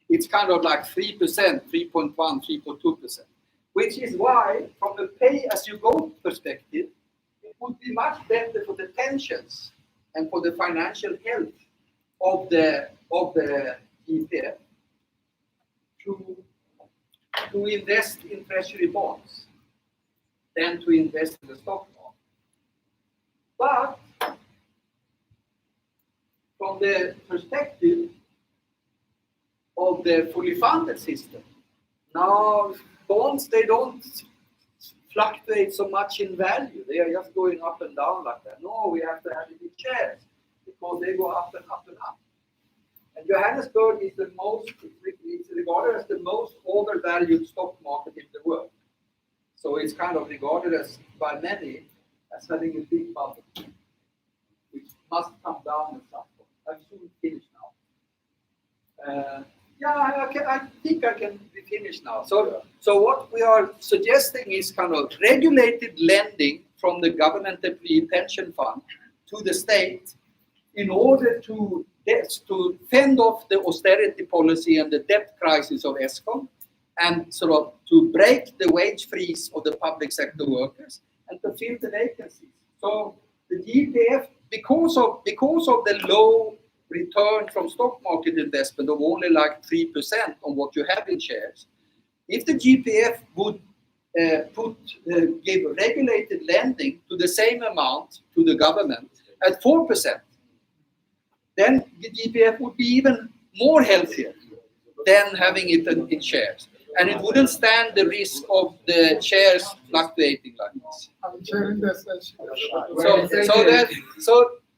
it's kind of like 3%, 3.1, 3.2%. Which is why, from the pay-as-you-go perspective, it would be much better for the pensions and for the financial health of the GPF to invest in treasury bonds than to invest in the stock market. But from the perspective of the fully funded system, now bonds, they don't fluctuate so much in value. They are just going up and down like that. No, we have to have it in shares because they go up and up and up. And Johannesburg is it's regarded as the most overvalued stock market in the world. So it's kind of regarded as by many as having a big bubble, which must come down at some point. I'm soon finished now. I think I can be finished now. So what we are suggesting is kind of regulated lending from the government employee pension fund to the state in order to fend off the austerity policy and the debt crisis of ESCOM, and sort of to break the wage freeze of the public sector workers and to fill the vacancies. So the GPF, because of the low return from stock market investment of only like 3% on what you have in shares, if the GPF would give regulated lending to the same amount to the government at 4%, then the GPF would be even more healthier than having it in shares. And it wouldn't stand the risk of the shares fluctuating like this. I'm chairing the session.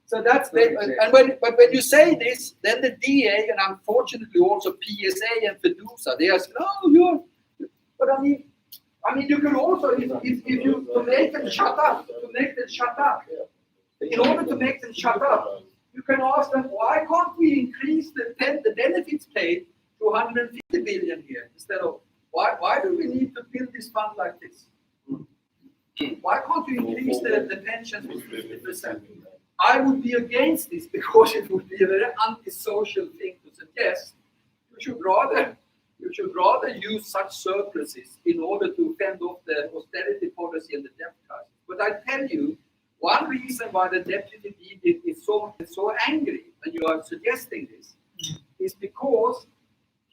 So that's but when you say this, then the DA and unfortunately also PSA and FEDUSA, they are saying, "Oh, but I mean, you can also if you to make them shut up, in order to make them shut up, you can ask them, why can't we increase the benefits paid to 150 billion here instead of why do we need to build this fund like this? Why can't you increase the pensions with 50%? I would be against this because it would be a very antisocial thing to suggest. You should rather use such surpluses in order to fend off the austerity policy and the debt crisis. But I tell you, one reason why the deputy DG is so angry when you are suggesting this is because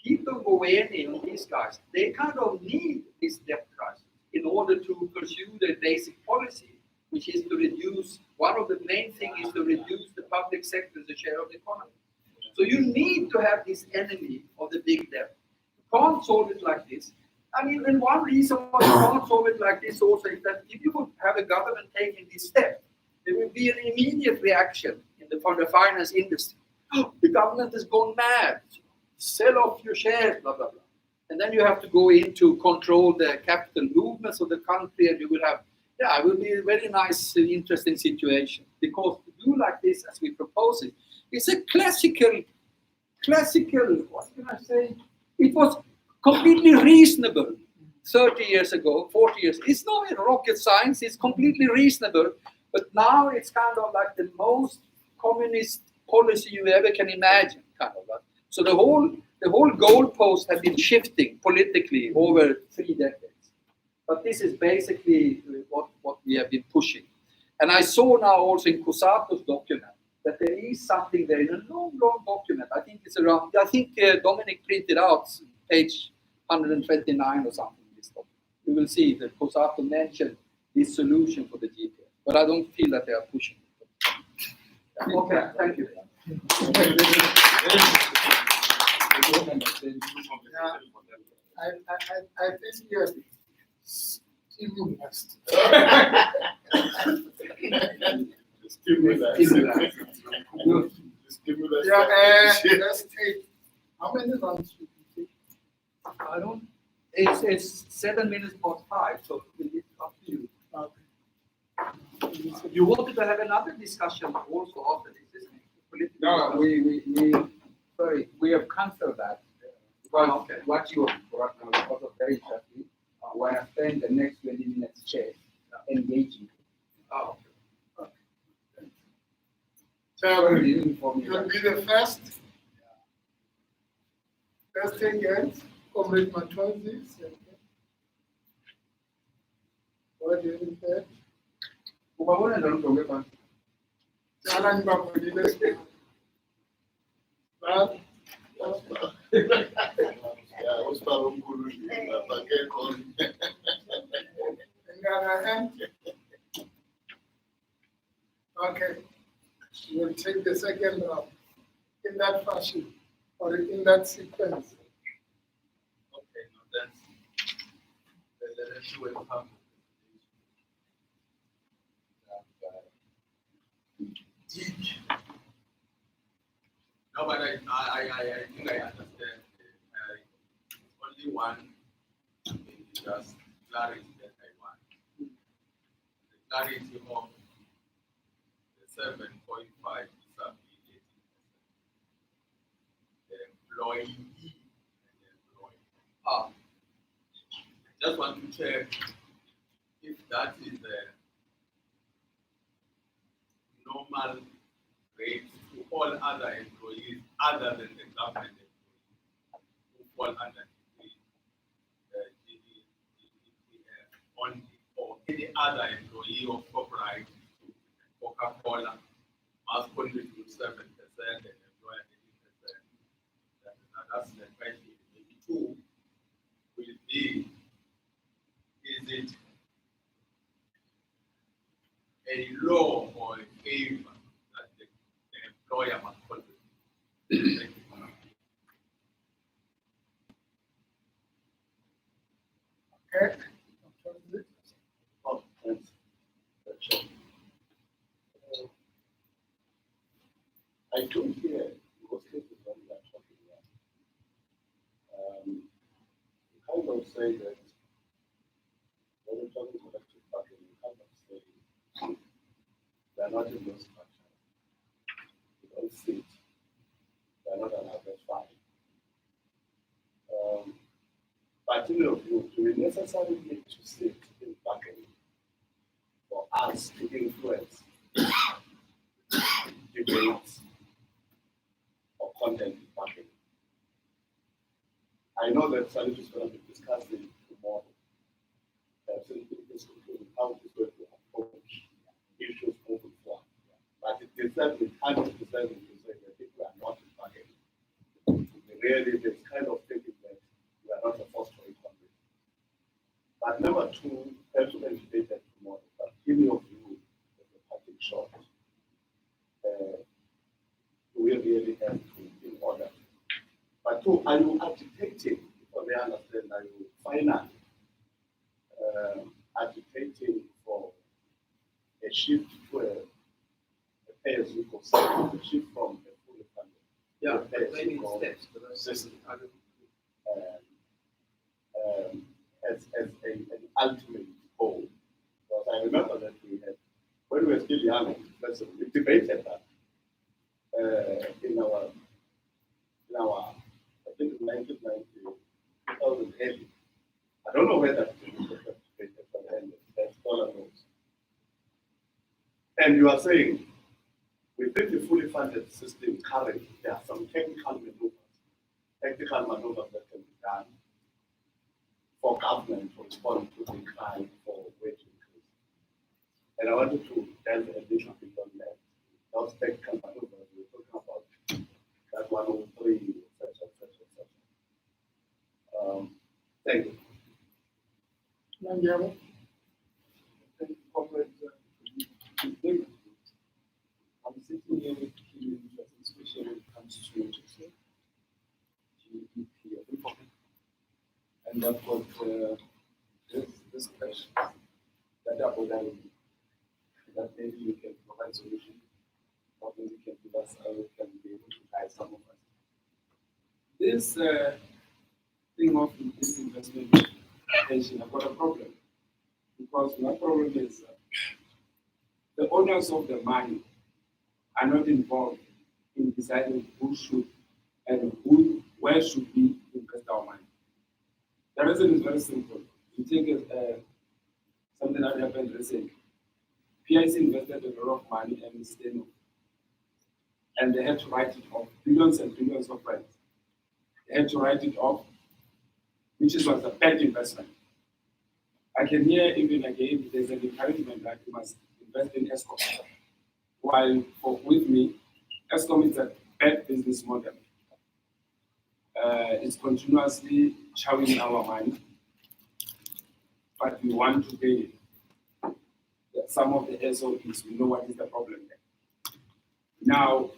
people Goweni and these guys, they kind of need this debt crisis in order to pursue their basic policy, which is to reduce, one of the main things is to reduce the public sector as a share of the economy. So you need to have this enemy of the big debt. You can't solve it like this. And one reason why you can't solve it like this also is that if you would have a government taking this step, there will be an immediate reaction from the finance industry. The government has gone mad. Sell off your shares, blah, blah, blah. And then you have to go in to control the capital movements of the country, and you will have, it will be a very nice, interesting situation. Because to do like this, as we propose it, it's a classical, what can I say? It was completely reasonable 30 years ago, 40 years. It's not rocket science, it's completely reasonable. But now it's kind of like the most communist policy you ever can imagine, kind of like. So the whole goalpost has been shifting politically over 3 decades. But this is basically what we have been pushing. And I saw now also in Cosato's document that there is something there in a long, long document. I think it's around, I think Dominic printed out page 129 or something in this document. You will see that Cosato mentioned this solution for the GPS, but I don't feel that they are pushing it. Okay, thank you. I think you're stimulus. Stimulus. Yeah, let's take, how many rounds should we take? I don't, it's 7 minutes past 5, so it's up to you. You wanted to have another discussion also after this, isn't it? No, we have cancelled that. Because what you have brought now is also very interesting. When I spend the next 20 minutes chat engaging. Oh, okay. So, you'll be the first. Let's take it. Comrade Matonzi. What do you think? Jalan Babudile. Well, okay, we'll take the second round in that fashion or in that sequence. Okay, now let's see what happens. No, but I think I understand. Only one just clarity that I want. The clarity of the 7.5 is the employee and the employee. I just want to check if that is the normal rate to all other employees other than the government employees who fall under GDPF only, or any other employee of corporate, Coca-Cola must contribute 7% and employer 80%. That's the question. Maybe 2 will be, is it a law or a favor that the employer must contribute? Thank you. Okay. Oh, thanks. I do hear mostly the one you are talking about. You kind of say that when you're talking collective bargaining, you kind of say they are not in those structure. You don't sit. They are not allowed to fight. But in your view, do we necessarily need to sit in bargaining for us to influence debates or content in bargaining? I know that Salit is going to be discussing tomorrow. This including how it's going to approach issues moving forward. But it deserves, kind of deserving to say that if we are not in bargaining, really there's kind of thinking that we are not a force for economy. But number 2, perhaps we can debate that tomorrow, but in your view, as a parting shot, we really have to be in order. But 2, are you agitating, if I may understand, are you finally agitating for a shift to a pay-as-you-go system, a shift from a fully funded pay-as-you-go system as an ultimate goal? Because I remember that we had, when we were still young, we debated that in our I think in 1990, 2008. I don't know whether scholar knows. And you are saying within the fully funded system currently, there are some technical maneuvers that can be done for government to respond to the decline for wage increase. And I wanted to bothering me. That maybe you can provide solution, or maybe you can give us, you can be able to guide some of us. This thing of this investment pension, I've got a problem. Because my problem is the owners of the money are not involved in deciding who should and where should we invest our money. The reason is very simple. You take something that happened recently. PIC invested a lot of money and it's staying off. And they had to write it off, billions and billions of rands. They had to write it off, which was a bad investment. I can hear even again there's an encouragement that you must invest in ESCOM. While with me, ESCOM is a bad business model. It's continuously chowing our money, but we want to pay some of the SOPs. We know what is the problem there. Now,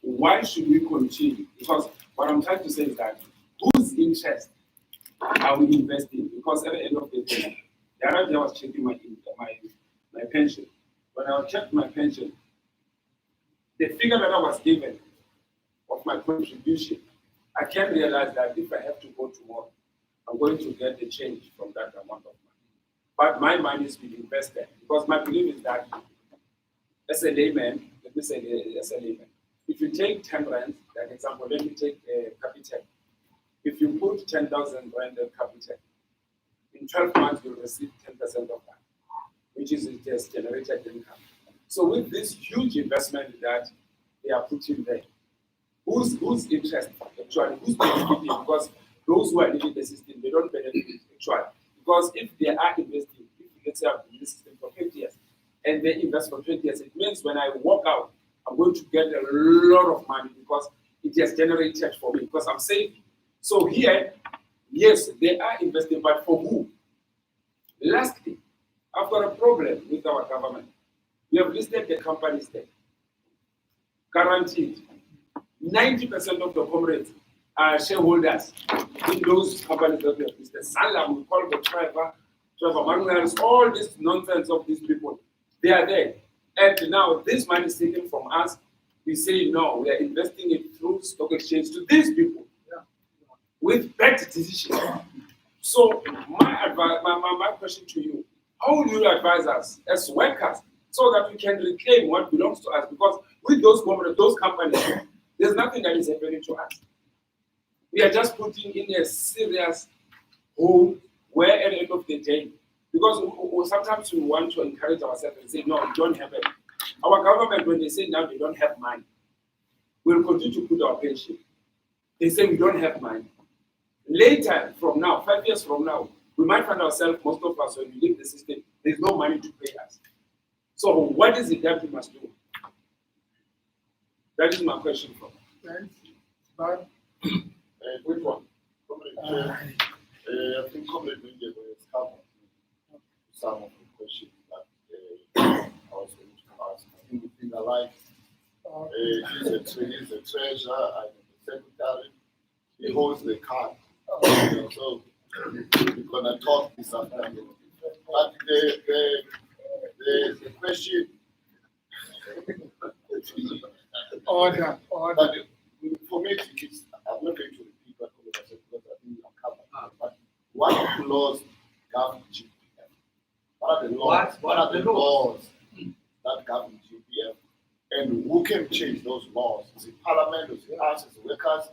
why should we continue? Because what I'm trying to say is that whose interest are we investing? Because at the end of the day, the other day I was checking my pension. When I checked my pension, the figure that I was given of my contribution, I can realize that if I have to go to work, I'm going to get the change from that amount of money. But my money is being invested because my belief is that as a layman, let me say as a layman, if you take 10 rand, like example, let me take Capitec. If you put 10,000 rand in Capitec, in 12 months you'll receive 10% of that, which is just generated income. So with this huge investment that they are putting there, whose interest actually, who's benefiting? Because those who are leaving the system, they don't benefit actually. Because if they are investing, if let's say I've been in the system for 20 years and they invest for 20 years, it means when I walk out, I'm going to get a lot of money because it has generated for me because I'm saving. So here, yes, they are investing, but for who? Lastly, I've got a problem with our government. We have listed the companies there. Guaranteed. 90% of the comrades are shareholders in those companies that we have listed. Salam, we call the Trevor Manuels, all this nonsense of these people, they are there. And now this money is taken from us. We say no, we are investing it through stock exchange to these people with bad decisions. So my advice, my question to you, how will you advise us as workers so that we can reclaim what belongs to us? Because with those companies, there's nothing that is happening to us. We are just putting in a serious hole where at the end of the day, because sometimes we want to encourage ourselves and say, no, it don't happen. Our government, when they say now they don't have money, we'll continue to put our pension. They say we don't have money. Later, from now, 5 years from now, we might find ourselves, most of us, when we leave the system, there's no money to pay us. So what is it that we must do? That is my question from. Thanks. But Which one? I think Comrade Winge has covered some of the questions that I was going to ask. I think the thing I like, he's a treasurer and the secretary. He holds the card. So we're gonna talk this afternoon. But the question. order. But for me, it's, I'm not going to repeat what I said because I think I'm covered. But what laws govern GPF? What are the laws? What are the laws that govern GPF? And who can change those laws? Is it Parliament? Is it us as workers?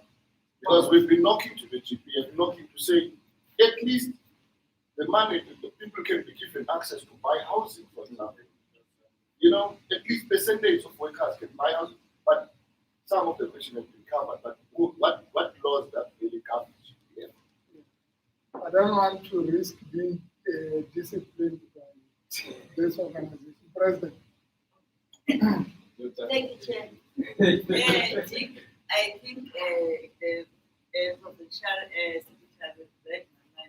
Because we've been knocking to the GPF, knocking to say at least the money, the people can be given access to buy housing, for example. You know, at least percentage of workers can buy housing. But some of the questions have been covered. But what laws that really govern GPF? I don't want to risk being disciplined by this organization. President. Thank you, Chair. I think the provincial secretary read my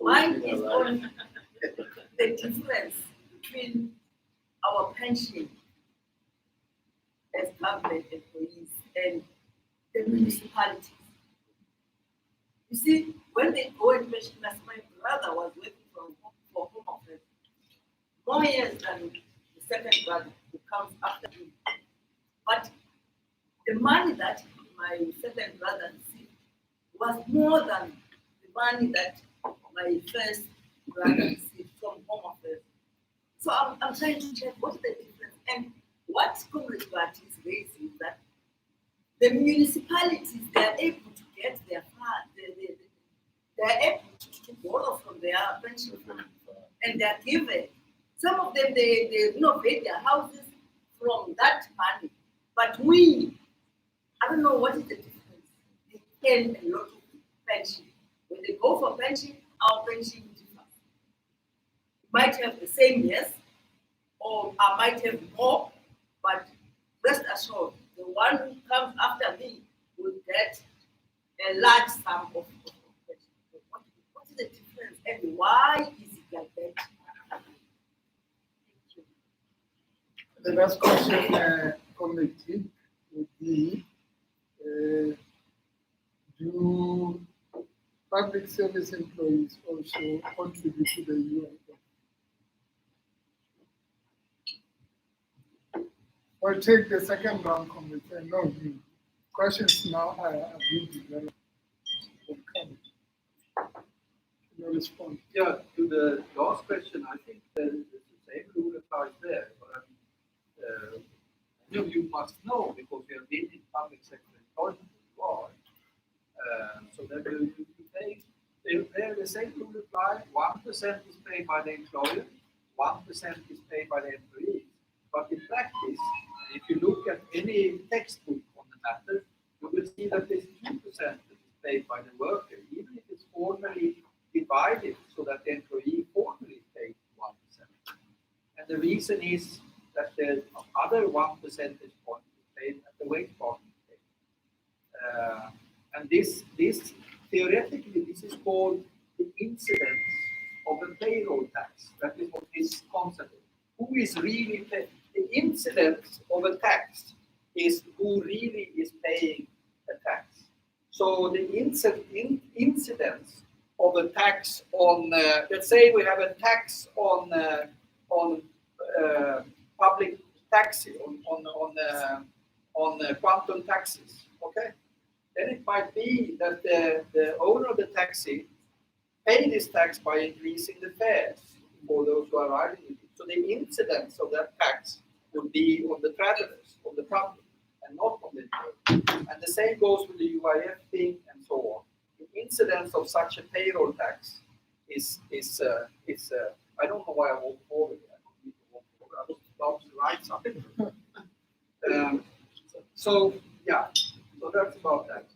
mind. Mine is on the difference between our pension as government employees and the municipalities. You see, when they go and pension us, my brother was working for Home more years than the second brother who comes after him. But the money that my second brother received was more than the money that my first brother received from Home Affairs. So I'm trying to check what's the difference. And what Comrade Party is raising is that the municipalities, they are able to get their funds, they are able to borrow from their pension fund, and they are given. Some of them, they renovate their houses from that money. But we, I don't know what is the difference. They pay a lot of pension. When they go for pension, our pension differs. Might have the same, yes, or I might have more, but rest assured, the one who comes after me will get a large sum of pension. What is the difference and why is it like that? Thank you. The last question, committee, would be, do public service employees also contribute to the UN? We'll take the second round committee. No, the questions now are being developed. No response. Yeah, to the last question, I think the same rule applies there. But many of you must know because you have been in public sector employment. You are. So that you pay. There the same rule apply. 1% is paid by the employer, 1% is paid by the employees. But in practice, if you look at any textbook on the matter, you will see that there's 2% that is paid by the worker, even if it's formally divided so that the employee formally paid 1%. And the reason is that the other 1 percentage point is paid at the wage bargaining table. And this theoretically, this is called the incidence of a payroll tax. That is what this concept is. Who is really paying? The incidence of a tax is who really is paying a tax. So the incidence of a tax on, let's say we have a tax on public taxi, on quantum taxes, okay? Then it might be that the owner of the taxi pay this tax by increasing the fares for those who are riding with it. So the incidence of that tax would be on the travelers, on the public, and not on the employer. And the same goes with the UIF thing and so on. The incidence of such a payroll tax is I don't know why I walked forward. I don't need to walk forward. I was about to write something. So yeah, so that's about that.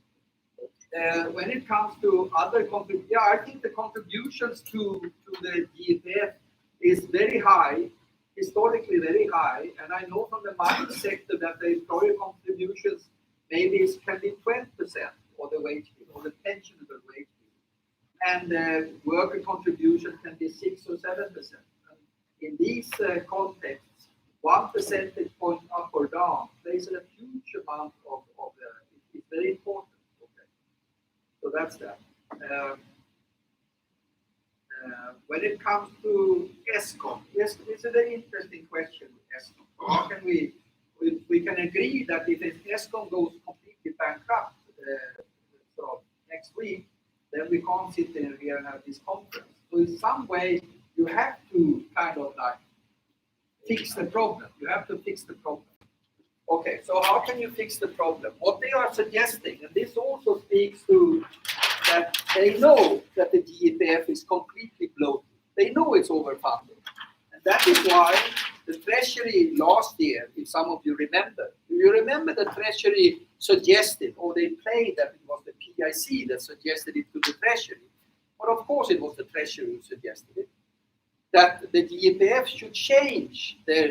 When it comes to other contributions, yeah, I think the contributions to the GFF is very high, historically very high, and I know from the mining sector that the employer contributions maybe can be 20% of the wage bill, or the pensionable wage bill, and the worker contribution can be 6 or 7%. And in these contexts, 1 percentage point up or down plays a huge amount of it's very important. Okay, so that's that. When it comes to ESCOM, yes, it's a very interesting question with ESCOM. How can we can agree that if ESCOM goes completely bankrupt so next week, then we can't sit there here and have this conference. So in some way, you have to kind of like fix the problem. You have to fix the problem. Okay, so how can you fix the problem? What they are suggesting, and this also speaks to that they know that the GEPF is completely bloated. They know it's overfunded. And that is why the Treasury last year, if some of you remember, the Treasury suggested, or they played that it was the PIC that suggested it to the Treasury. But of course it was the Treasury who suggested it, that the GEPF should change their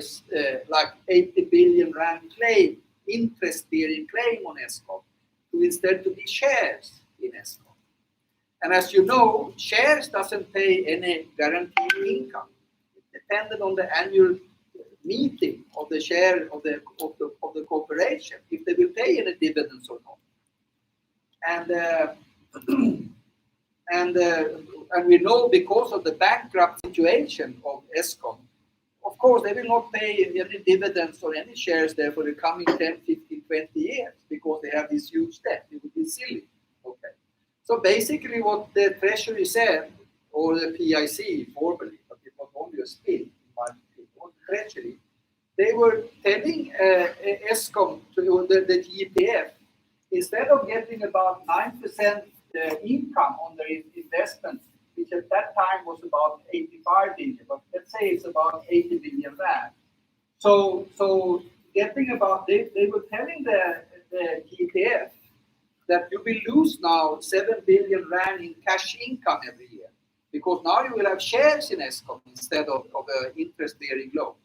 like 80 billion rand claim, interest-bearing claim on ESCOM, to instead to be shares in ESCOM. And as you know, shares doesn't pay any guaranteed income. It depended on the annual meeting of the share of the corporation, if they will pay any dividends or not. And we know because of the bankrupt situation of ESCOM, of course, they will not pay any dividends or any shares there for the coming 10, 15, 20 years because they have this huge debt. It would be silly. Okay. So basically what the Treasury said, or the PIC formally, but it was only a spin, in my opinion, or the Treasury, they were telling ESCOM, to the GPF, instead of getting about 9% income on their investments, which at that time was about 85 billion, but let's say it's about 80 billion rand. So getting about, they were telling the GPF that you will lose now 7 billion rand in cash income every year, because now you will have shares in ESCOM instead of an interest-bearing loan.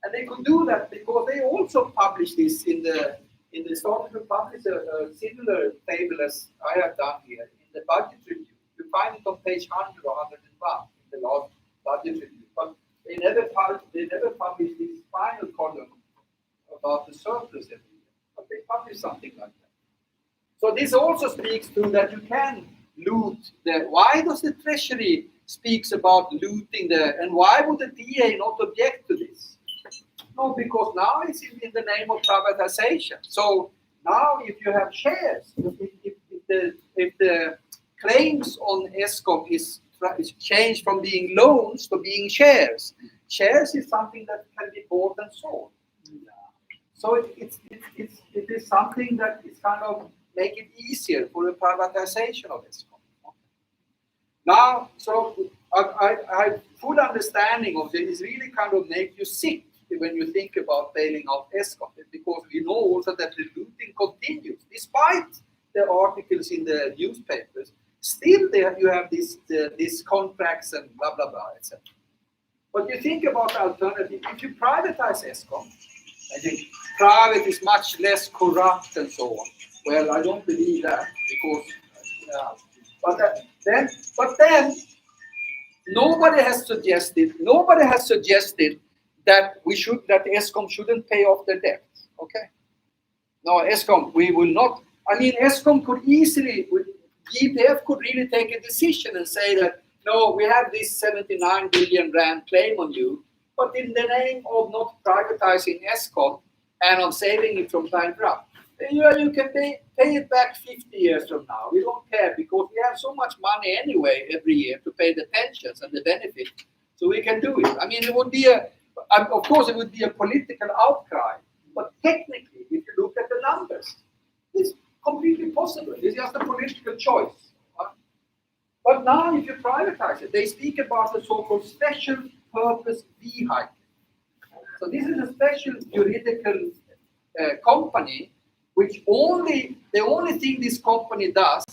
And they could do that because they also published this they started to publish a similar table as I have done here in the budget review. You find it on page 100 or 101 in the last budget review. But they never published this final column about the surplus every year. But they published something like that. So this also speaks to that you can loot why does the Treasury speaks about looting and why would the DA not object to this? No, because now it's in the name of privatization. So now if you have shares, if the claims on ESCOM is changed from being loans to being shares, shares is something that can be bought and sold. So it is something that is kind of make it easier for the privatization of ESCOM. Now, so I have full understanding of this. Really kind of make you sick when you think about bailing out ESCOM, because we know also that the looting continues, despite the articles in the newspapers. Still, there you have these contracts and blah blah blah, etc. But you think about the alternative. If you privatize ESCOM, I think private is much less corrupt and so on. Well, I don't believe that because, but then nobody has suggested that ESCOM shouldn't pay off the debt. Okay. No, ESCOM, we will not. I mean, ESCOM could easily, GPF could really take a decision and say that, no, we have this 79 billion rand claim on you, but in the name of not privatizing ESCOM and on saving it from bankrupt, you can pay it back 50 years from now. We don't care because we have so much money anyway every year to pay the pensions and the benefits, so we can do it. I mean, it would be of course, it would be a political outcry, but technically, if you look at the numbers, it's completely possible. It's just a political choice. Right? But now, if you privatize it, they speak about the so-called special purpose vehicle. So this is a special juridical company, which the only thing this company does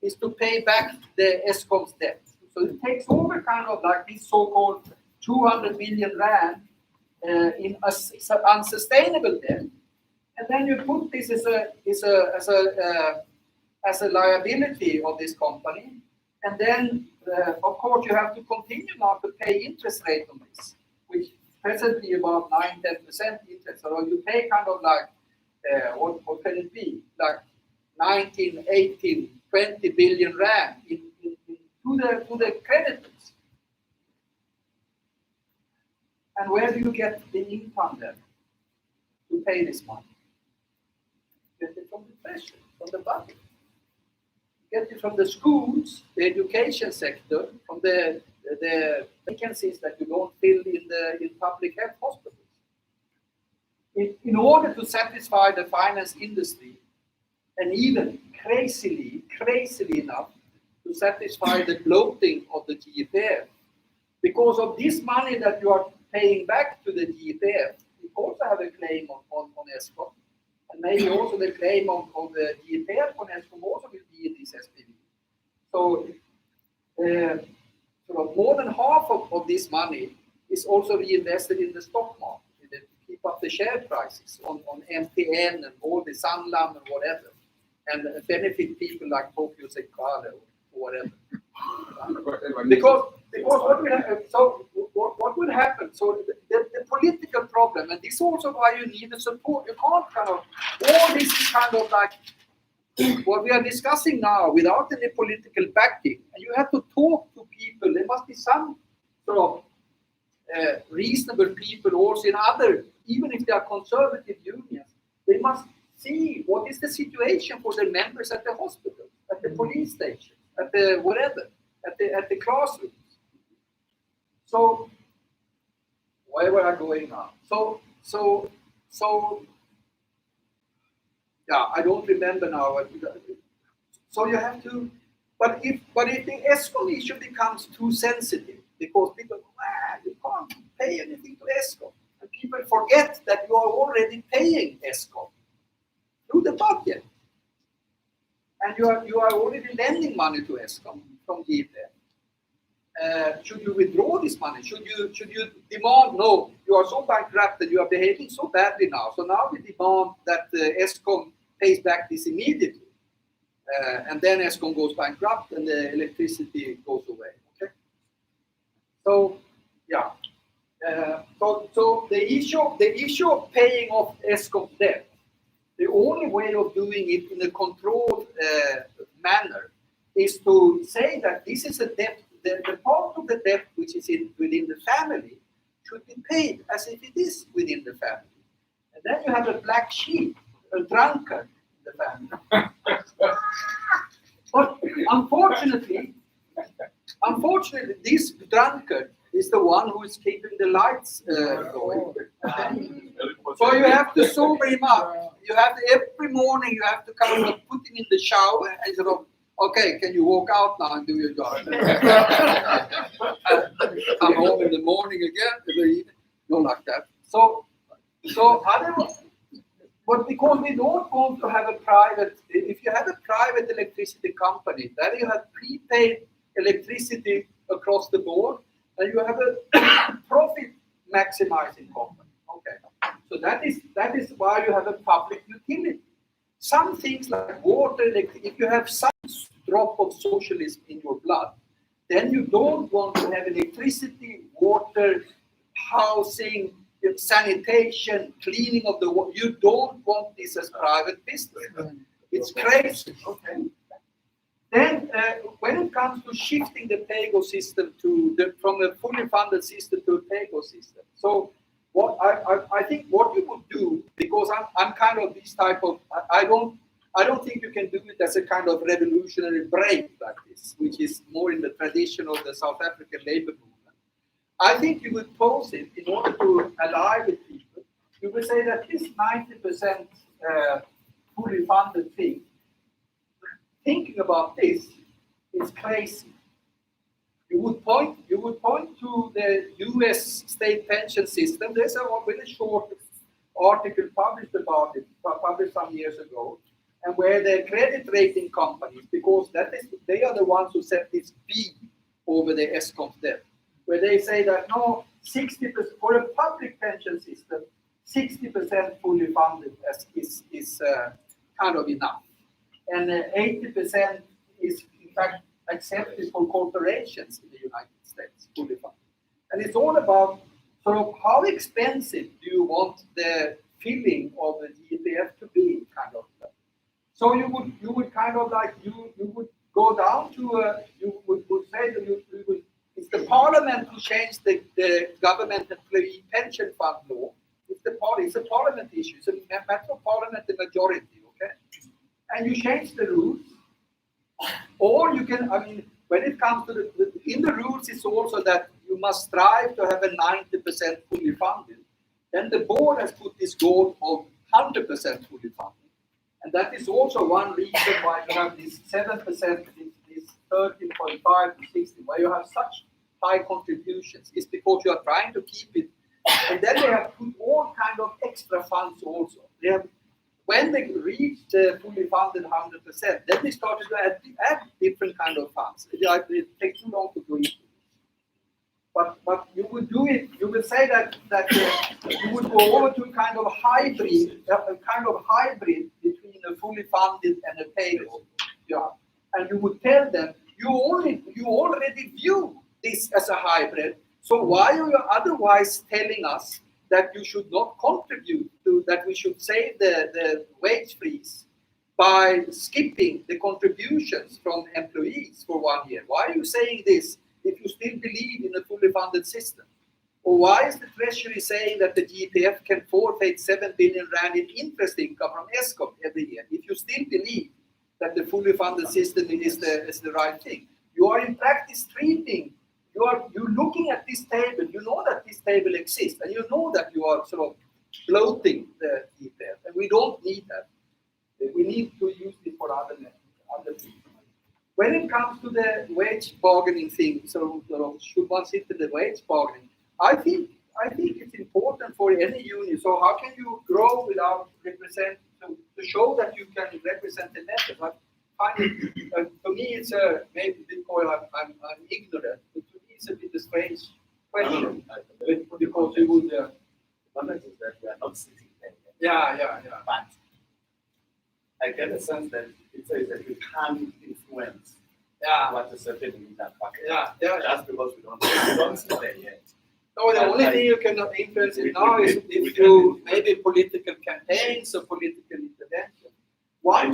is to pay back the ESCOM's debt. So it takes over kind of like this so-called 200 million rand in unsustainable debt, and then you put this as a liability of this company, and then of course you have to continue now to pay interest rate on this, which presently about 9-10% interest. So you pay kind of like what can it be, like 19, 18, 20 billion rand to the creditors. And where do you get the income then to pay this money? You get it from the treasury, from the budget. You get it from the schools, the education sector, from the vacancies that you don't fill in public health hospitals. In order to satisfy the finance industry, and even crazily enough, to satisfy the bloating of the GPF, because of this money that you are paying back to the GPF, you also have a claim on ESCOM, and maybe also the claim of the GPF on ESCOM also will be in this SPV. So, sort of more than half of this money is also reinvested in the stock market to keep up the share prices on MTN and all the Sanlam and whatever, and benefit people like Tokyo Sekale or whatever. Because what will happen? So the political problem, and this is also why you need the support. You can't kind of, all this is kind of like what we are discussing now without any political backing. And you have to talk to people. There must be some sort of reasonable people also in other, even if they are conservative unions, they must see what is the situation for their members at the hospital, at the police station, at the whatever, at the classrooms. So where were I going now? So yeah, I don't remember now. So you have to, but if the ESCOM issue becomes too sensitive, because people, you can't pay anything to ESCOM, and people forget that you are already paying ESCOM through the budget, and you are already lending money to ESCOM from GPF. Should you withdraw this money? Should you demand? No, you are so bankrupt that you are behaving so badly now. So now we demand that ESCOM pays back this immediately, and then ESCOM goes bankrupt and the electricity goes away. Okay. So yeah. So the issue of paying off ESCOM debt, the only way of doing it in a controlled manner is to say that this is a debt. The part of the debt which is within the family should be paid as if it is within the family. And then you have a black sheep, a drunkard in the family. But unfortunately, this drunkard is the one who is keeping the lights going. So you have to sober him up. You have to, every morning you have to kind of put him in the shower and sort of, okay, can you walk out now and do your job? Come home in the morning again, not like that. So otherwise, but because we don't want to have a private, if you have a private electricity company, then you have prepaid electricity across the board, and you have a profit maximizing company. Okay, so that is why you have a public utility. Some things like water, if you have some drop of socialism in your blood, then you don't want to have electricity, water, housing, sanitation, cleaning of the water. You don't want this as private business. It's crazy. Okay. Then, when it comes to shifting the PAYGO system from a fully funded system to a PAYGO system, so what I think what you would do, because I'm kind of this type of, I don't think you can do it as a kind of revolutionary break like this, which is more in the tradition of the South African labor movement. I think you would pose it in order to ally with people. You would say that this 90% fully funded thing, thinking about this is crazy. You would point to the US state pension system. There's a really short article published about it, published some years ago, and where the credit rating companies, because they are the ones who set this B over the ESCOM's debt, where they say that no, 60% for a public pension system, 60% fully funded is kind of enough, and 80% is in fact accepted for corporations in the United States, fully funded. And it's all about sort of how expensive do you want the filling of the GPF to be, kind of. So you would kind of like you would go down to you would say that it's the parliament who changed the government employee pension fund law. It's a parliament issue. It's a matter of parliament the majority, okay? And you change the rules. Or you can, when it comes to in the rules, it's also that you must strive to have a 90% fully funded. Then the board has put this goal of 100% fully funded. And that is also one reason why you have this 7%, this 13.5 to 60, why you have such high contributions. It's because you are trying to keep it. And then they have put all kind of extra funds also. They have, when they reached the fully funded 100%, then they started to add different kind of funds. It takes too long to go into it. But you would do it. You would say that you would go over to a kind of hybrid between a fully funded and a PAYGO. Yeah, and you would tell them you already view this as a hybrid. So why are you otherwise telling us that you should not contribute to, that we should save the wage freeze by skipping the contributions from employees for 1 year? Why are you saying this if you still believe in a fully funded system? Or why is the Treasury saying that the GPF can forfeit 7 billion rand in interest income from ESCOM every year if you still believe that the fully funded system is the right thing? You are in practice treating, you're looking at this table, you know that this table exists, and you know that you are sort of bloating the GPF, and we don't need that. We need to use it for other things. When it comes to the wage bargaining thing, so should one sit in the wage bargaining? I think it's important for any union. So how can you grow without represent to show that you can represent the network? I find it, to me, it's maybe because I'm ignorant. But to me, it's a bit a strange question because you would. One is that we are not sitting there. Yeah. But I get a sense that it says that we can't influence what is happening in that market. Yeah. Just because we don't sit there yet. No, the only thing you cannot influence it now is if you maybe political campaigns or political intervention. One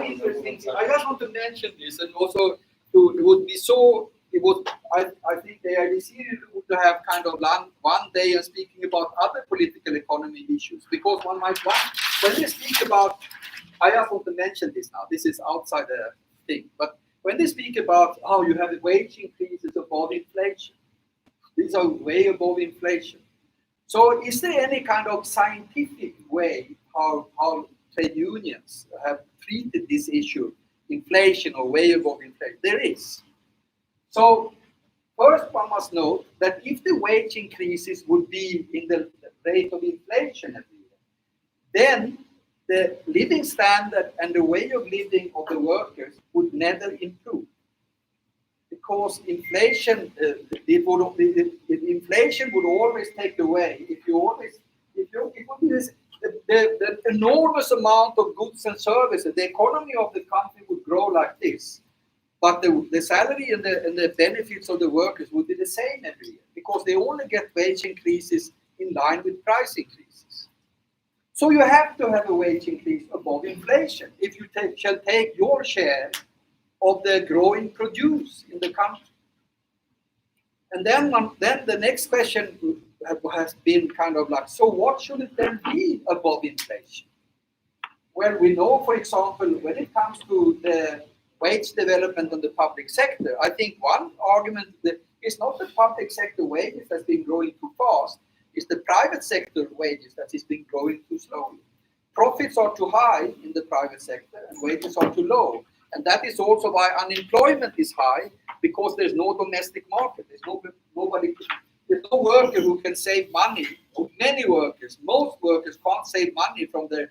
interesting thing, I just want to mention this, and also it would be so. I think the Aidc would have kind of one day of speaking about other political economy issues, because one might want when they speak about. I just want to mention this now. This is outside the thing, but when they speak about how you have wage increases above inflation. These are way above inflation. So is there any kind of scientific way how trade unions have treated this issue, inflation or way above inflation? There is. So first one must note that if the wage increases would be in the rate of inflation every year, then the living standard and the way of living of the workers would never improve. Because inflation, inflation would always take away. The enormous amount of goods and services, the economy of the country would grow like this, but the salary and the benefits of the workers would be the same every year, because they only get wage increases in line with price increases. So you have to have a wage increase above inflation if you shall take your share of the growing produce in the country. And then the next question has been kind of like, so what should it then be above inflation? Well, we know, for example, when it comes to the wage development in the public sector, I think one argument that is not the public sector wages that's been growing too fast, it's the private sector wages that has been growing too slowly. Profits are too high in the private sector and wages are too low. And that is also why unemployment is high, because there's no domestic market. There's no worker who can save money. Many workers, most workers can't save money from their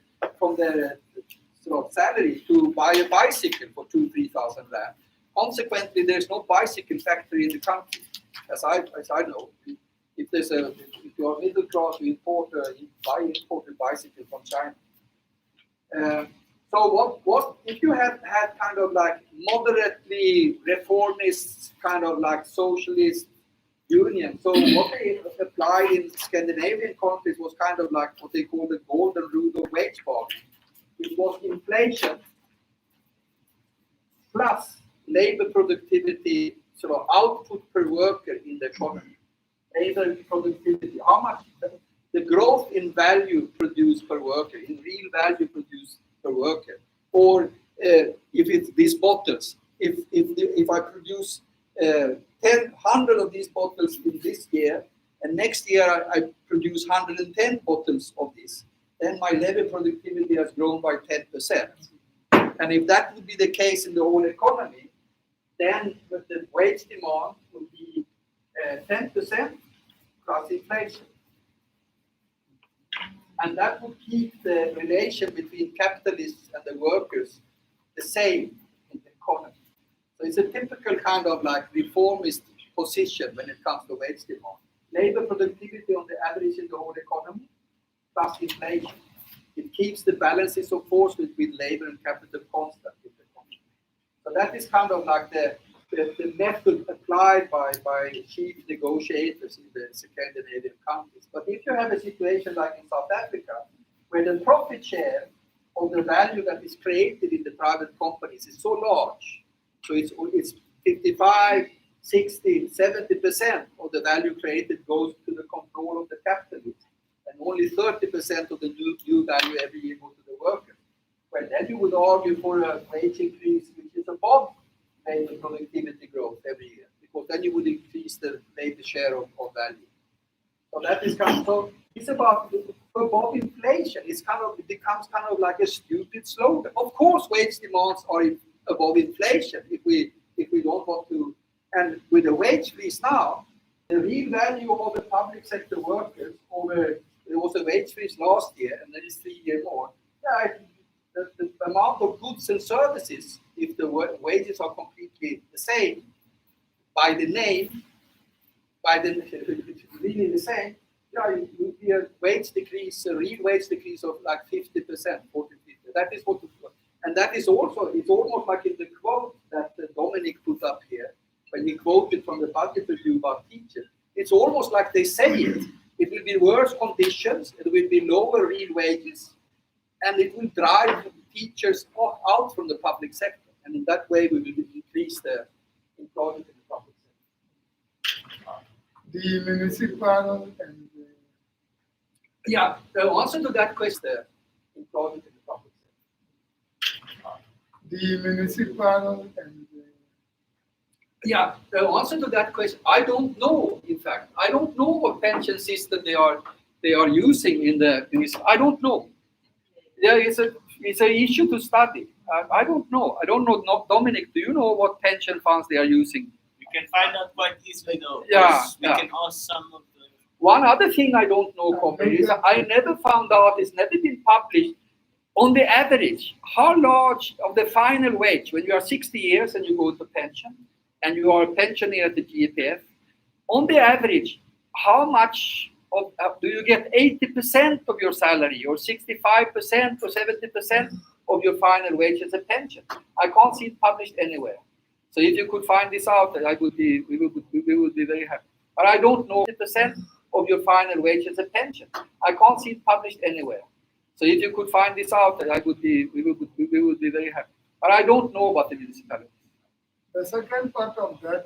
sort of salary to buy a bicycle for 2,000-3,000 rand. Consequently, there's no bicycle factory in the country, as I know. If you're middle class, you buy a bicycle from China. So what if you had kind of like moderately reformist kind of like socialist union? So what they applied in Scandinavian countries was kind of like what they call the golden rule of wage bargaining. It was inflation plus labor productivity, sort of output per worker in the economy. Labor productivity, how much the growth in value produced per worker, in real value produced per worker, or if it's these bottles, if I produce 100 of these bottles in this year, and next year I produce 110 bottles of this, then my labor productivity has grown by 10%. And if that would be the case in the whole economy, then the wage demand would be 10% plus inflation. And that would keep the relation between capitalists and the workers the same in the economy. So it's a typical kind of like reformist position when it comes to wage demand. Labor productivity on the average in the whole economy plus inflation. It keeps the balances of force between labor and capital constant in the economy. So that is kind of like the method applied by chief negotiators in the Scandinavian countries. But if you have a situation like in South Africa, where the profit share of the value that is created in the private companies is so large, so it's 55, 60, 70% of the value created goes to the control of the capitalist, and only 30% of the new value every year goes to the worker. Well, then you would argue for a wage increase which is above labor productivity growth every year, because then you would increase the labor share of value. So that is kind of, so it's about above inflation. It becomes kind of like a stupid slogan. Of course, wage demands are above inflation if we don't want to. And with the wage freeze now, the real value of the public sector workers there was a wage freeze last year, and there is 3 years more. Yeah, the amount of goods and services, if the wages are completely the same, by the name, really the same, yeah, it would be a wage decrease, a real wage decrease of like 50%, 40, 50. That is what, and that is also, it's almost like in the quote that Dominic put up here, when he quoted from the budget review about teachers. It's almost like they say it. It will be worse conditions, it will be lower real wages, and it will drive teachers out from the public sector. And in that way, we will increase the employment in the public sector. The municipal and yeah, the answer to that question, employment in the public sector. the municipal and yeah, the answer to that question, I don't know. In fact, I don't know what pension system they are using in the. I don't know. There is it's an issue to study. I don't know. I don't know. Dominic, do you know what pension funds they are using? We can find out quite easily though. Yeah, We can ask some of the. One other thing I don't know, Comrade, is I never found out. It's never been published. On the average, how large of the final wage when you are 60 years and you go to pension, and you are a pensioner at the GPF, on the average, how much of do you get 80% of your salary, or 65% or 70% of your final wage as a pension? I can't see it published anywhere. So if you could find this out, we would be very happy. But I don't know 80% of your final wage as a pension. I can't see it published anywhere. So if you could find this out, we would be very happy. But I don't know about the municipality. the second part of that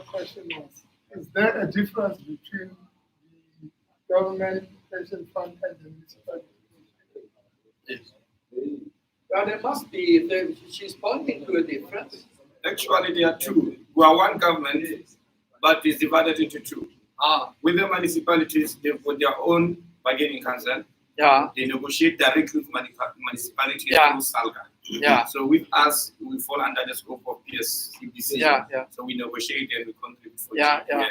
question was, is there a difference between the government pension fund and the municipal? Yes. Well, there must be. She's pointing to a difference. Actually, there are two. We are one government, but it's divided into two. With the municipalities, they've got their own bargaining council. Yeah. They negotiate directly with municipalities Yeah. through SALGA. Yeah. So with us, we fall under the scope of PSCBC. Yeah, yeah. So we negotiate and we contribute for Yeah, GPF. yeah.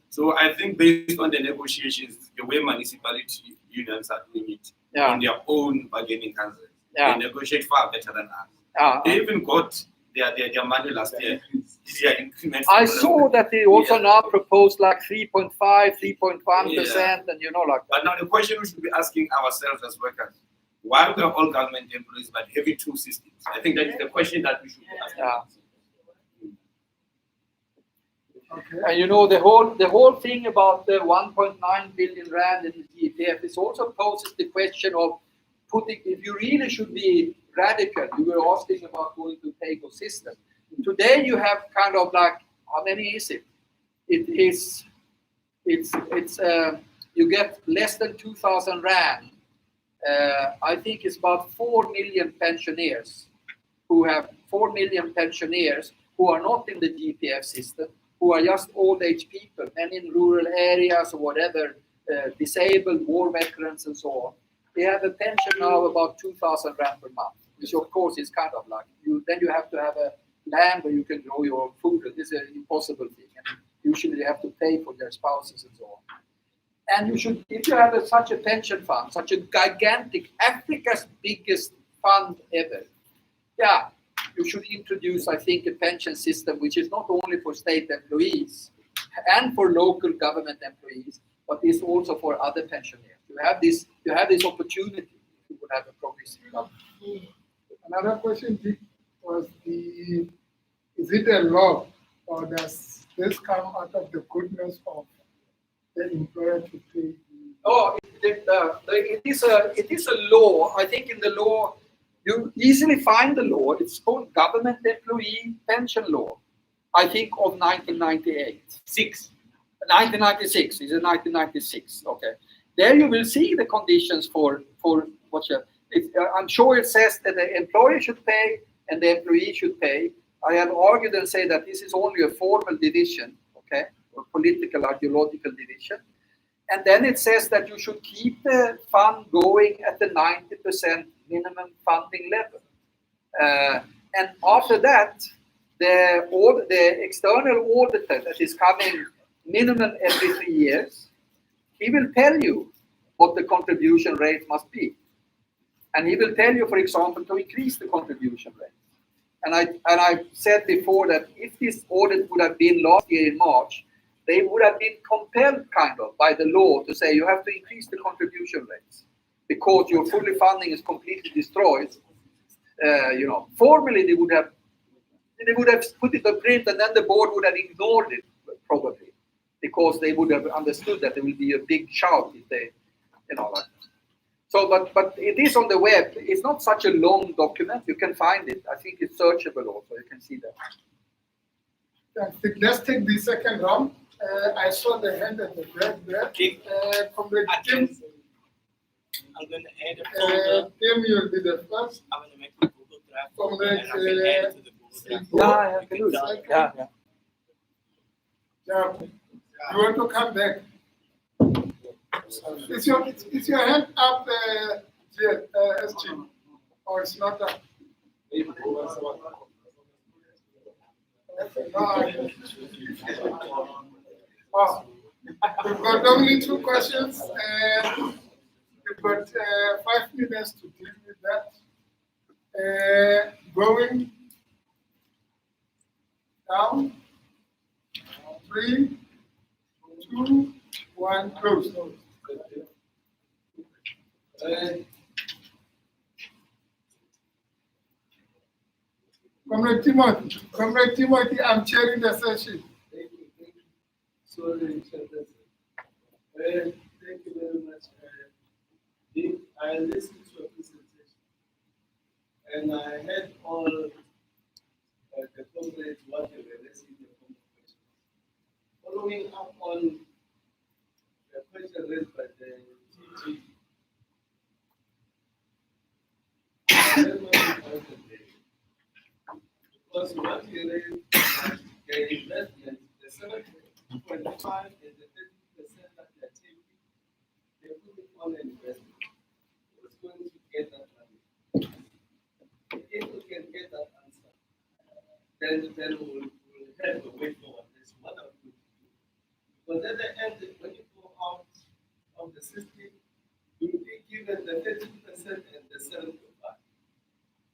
So I think based on the negotiations, the way municipality unions are doing it Yeah. in their own bargaining council, Yeah. they negotiate far better than us. They even got their money last year. Their increment. I saw that they also now proposed like 3.5, 3.1%, and like. But now the question we should be asking ourselves as workers: why we are all government employees but having two systems? I think that is the question that we should be asking. Okay. And the whole thing about the 1.9 billion rand in the GPF, this also poses the question of putting, if you really should be radical, you were asking about going to pay-go system. Today you have kind of like, how many is it? You get less than 2,000 rand. I think it's about 4 million pensioners who are not in the GPF system, who are just old age people, and in rural areas or whatever, disabled, war veterans and so on. They have a pension now about 2,000 rand per month, which of course is kind of like, then you have to have a land where you can grow your own food. This is an impossible thing. And usually they have to pay for their spouses and so on. And you should, if you have such a pension fund, such a gigantic, Africa's biggest fund ever, yeah, you should introduce, I think, a pension system which is not only for state employees and for local government employees, but is also for other pensioners. You have this opportunity. You would have a progressive government. Another question was is it a law, or does this come out of the goodness of the employer to pay? Oh, it is a law. I think in the law, you easily find the law. It's called Government Employee Pension Law. I think, of 1998. 1996, is it 1996? Okay. There you will see the conditions for what you have. I'm sure it says that the employer should pay and the employee should pay. I have argued and say that this is only a formal division, okay, a political, ideological division. And then it says that you should keep the fund going at the 90% minimum funding level. And after that, the external auditor that is coming minimum every 3 years, he will tell you what the contribution rate must be. And he will tell you, for example, to increase the contribution rate. And I said before that if this audit would have been last year in March, they would have been compelled kind of by the law to say you have to increase the contribution rates because your fully funding is completely destroyed. Formally they would have put it on print and then the board would have ignored it probably because they would have understood that there will be a big shout if they, like. So, but it is on the web. It's not such a long document. You can find it. I think it's searchable also. You can see that. Let's take the second round. I saw the hand at the back there. Comrade Tim. I'm going to add a folder. Tim, you'll be the first. I'm going to make a Google Drive folder and I can add it to the Google Drive. Yeah. You want to come back? Is your hand up, SG? Or it's not up? Oh, we've got only 2 questions and we've got 5 minutes to deal with that. Going down. 3, 2, 1, close. Comrade Timothy, I'm chairing the session. Thank you. Sorry, thank you very much. I listened to your presentation and I had all the comrades what they were raising the questions. Following up on the question raised by the TG, very much important because what you raised, the investment, the 7.5 and the 30% that they are taking, they put it on an investment. Who's going to get that money? If we can get that answer, then we'll have a way forward. That's what I'm going to do. Because at the end, when you go out of the system, you'll be given the 30% and the 7.5.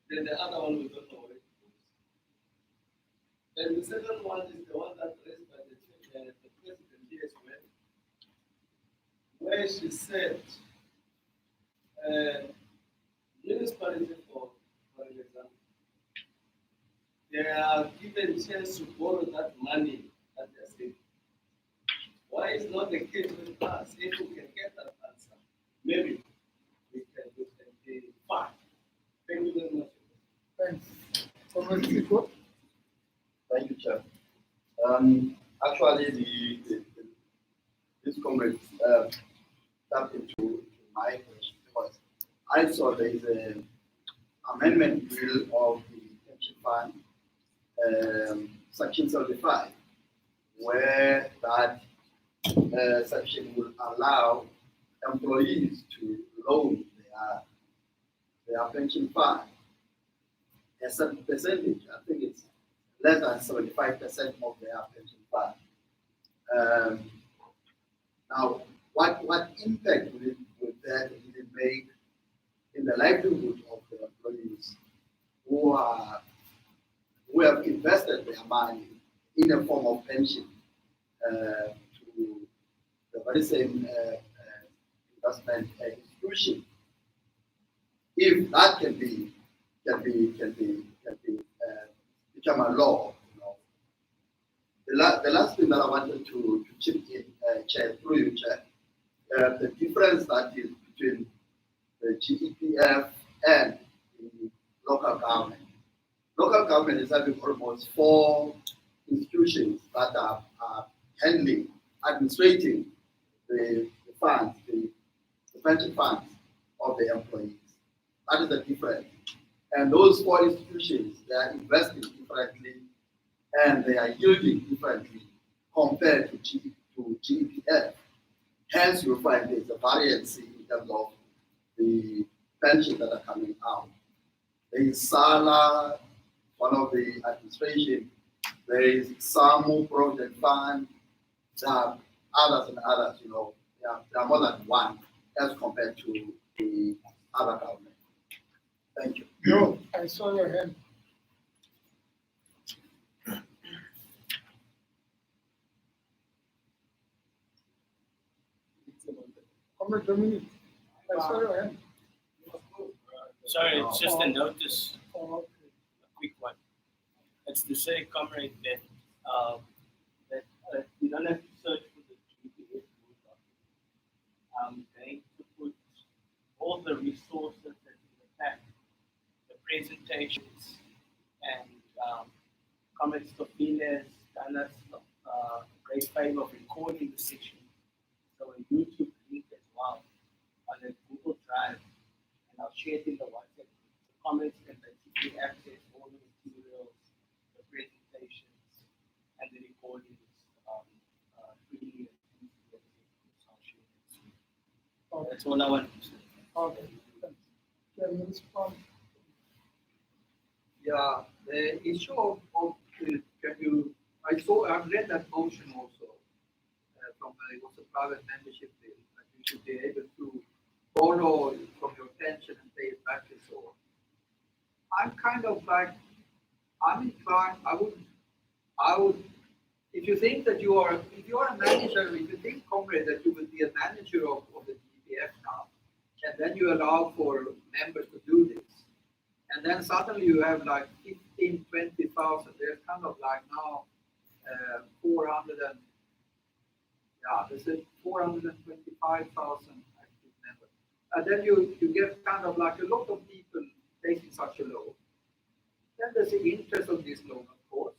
Then the other one we don't know where it goes. And the second one is the one that raised by the president here as well, where she said, municipality, for example, they are given a chance to borrow that money that they're saving. Why is not the case with us? If we can get that answer, maybe we can do something fine. Thank you very much. Thanks. Comrade Siko. Thank you, Chair. Actually, this comrade tapped into my question because I saw there is an amendment bill of the pension fund, section 75, where that section will allow employees to loan their pension fund a certain percentage. I think it's less than 75% of their pension fund. Now, what impact will that really make in the livelihood of the employees who have invested their money in a form of pension to the very same investment institution? If that can become a law, The last thing that I wanted to chip in, Chair, through you, Chair, the difference that is between the GEPF and the local government. Local government is having almost 4 institutions that are handling, administrating the funds, the pension funds of the employees. That is the difference. And those four institutions, they are investing differently and they are yielding differently compared to GEPF. Hence, you'll find there's a variance in terms of the pensions that are coming out. There is SALA, one of the administration. There is SAMU Provident Fund. There are others and others, there are more than one as compared to the other government. Thank you. No, I saw your hand. Comrade Dominic, I saw your hand. Sorry, it's just a notice, Oh, okay. a quick one. It's to say, comrade, that you don't have to search for the GPS document. Going to put all the resources that in the pack, the presentations, and comrade Stofile has done us a great favor of recording the session. So a YouTube link as well on a Google Drive, and I'll share it in the WhatsApp. The comments can basically access all the materials, the presentations, and the recordings freely and easily. I'll share it soon. That's all I want to say. Okay. Can you respond? Yeah, the issue of I've read that motion also from it was a private membership bill that you should be able to borrow from your pension and pay it back and so on. I'm kind of like, I'm inclined, I would, if you think that if you are a manager, if you think, comrade, that you will be a manager of the GPF now, and then you allow for members to do this, and then suddenly you have like 15, 20,000, there's kind of like now 425,000 active members. And then you get kind of like a lot of people taking such a loan. Then there's the interest of this loan, of course.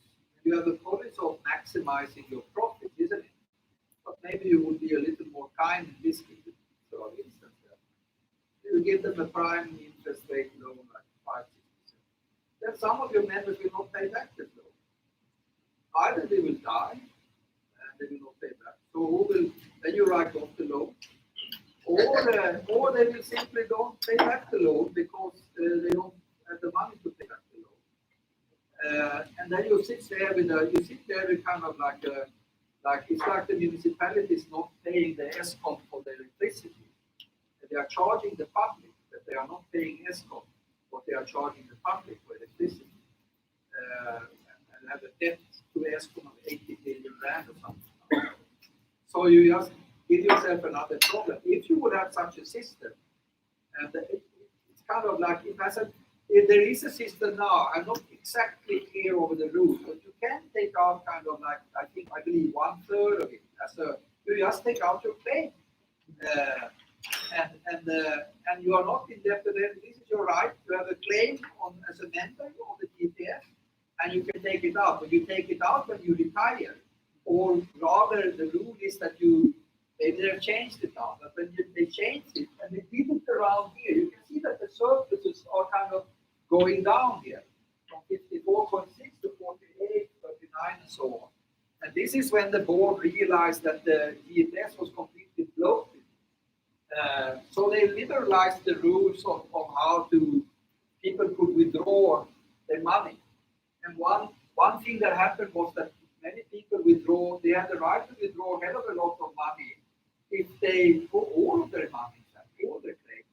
You have a policy of maximizing your profit, isn't it? But maybe you would be a little more kind in this sort of instance. You give them a prime interest rate loan like 5-6%. Then some of your members will not pay back the loan. Either they will die and they will not pay back. So then you write off the loan, or they will simply don't pay back the loan because they don't have the money to pay back the loan. And then you sit there with kind of like it's like the municipality is not paying the ESCOM for the electricity. They are charging the public, but they are not paying ESCOM what they are charging the public for electricity. And have a debt to ESCOM of 80 billion rand or something. So you just give yourself another problem. If you would have such a system, and it's kind of like if there is a system now, I'm not exactly clear over the rules, but you can take out kind of like I believe 1/3 of it you just take out your claim, and you are not indebted. This is your right to have a claim as a member of the GPF, and you can take it out. But you take it out when you retire, or rather, the rule is that maybe they've changed it now, but when they changed it and they did it around here, you can see that the surpluses are kind of going down here from 54.6 to 48, 39, and so on. And this is when the board realized that the GFS was completely bloated. So they liberalized the rules of how people could withdraw their money. And one thing that happened was that many people they had the right to withdraw a hell of a lot of money if they put all of their money, all their claims.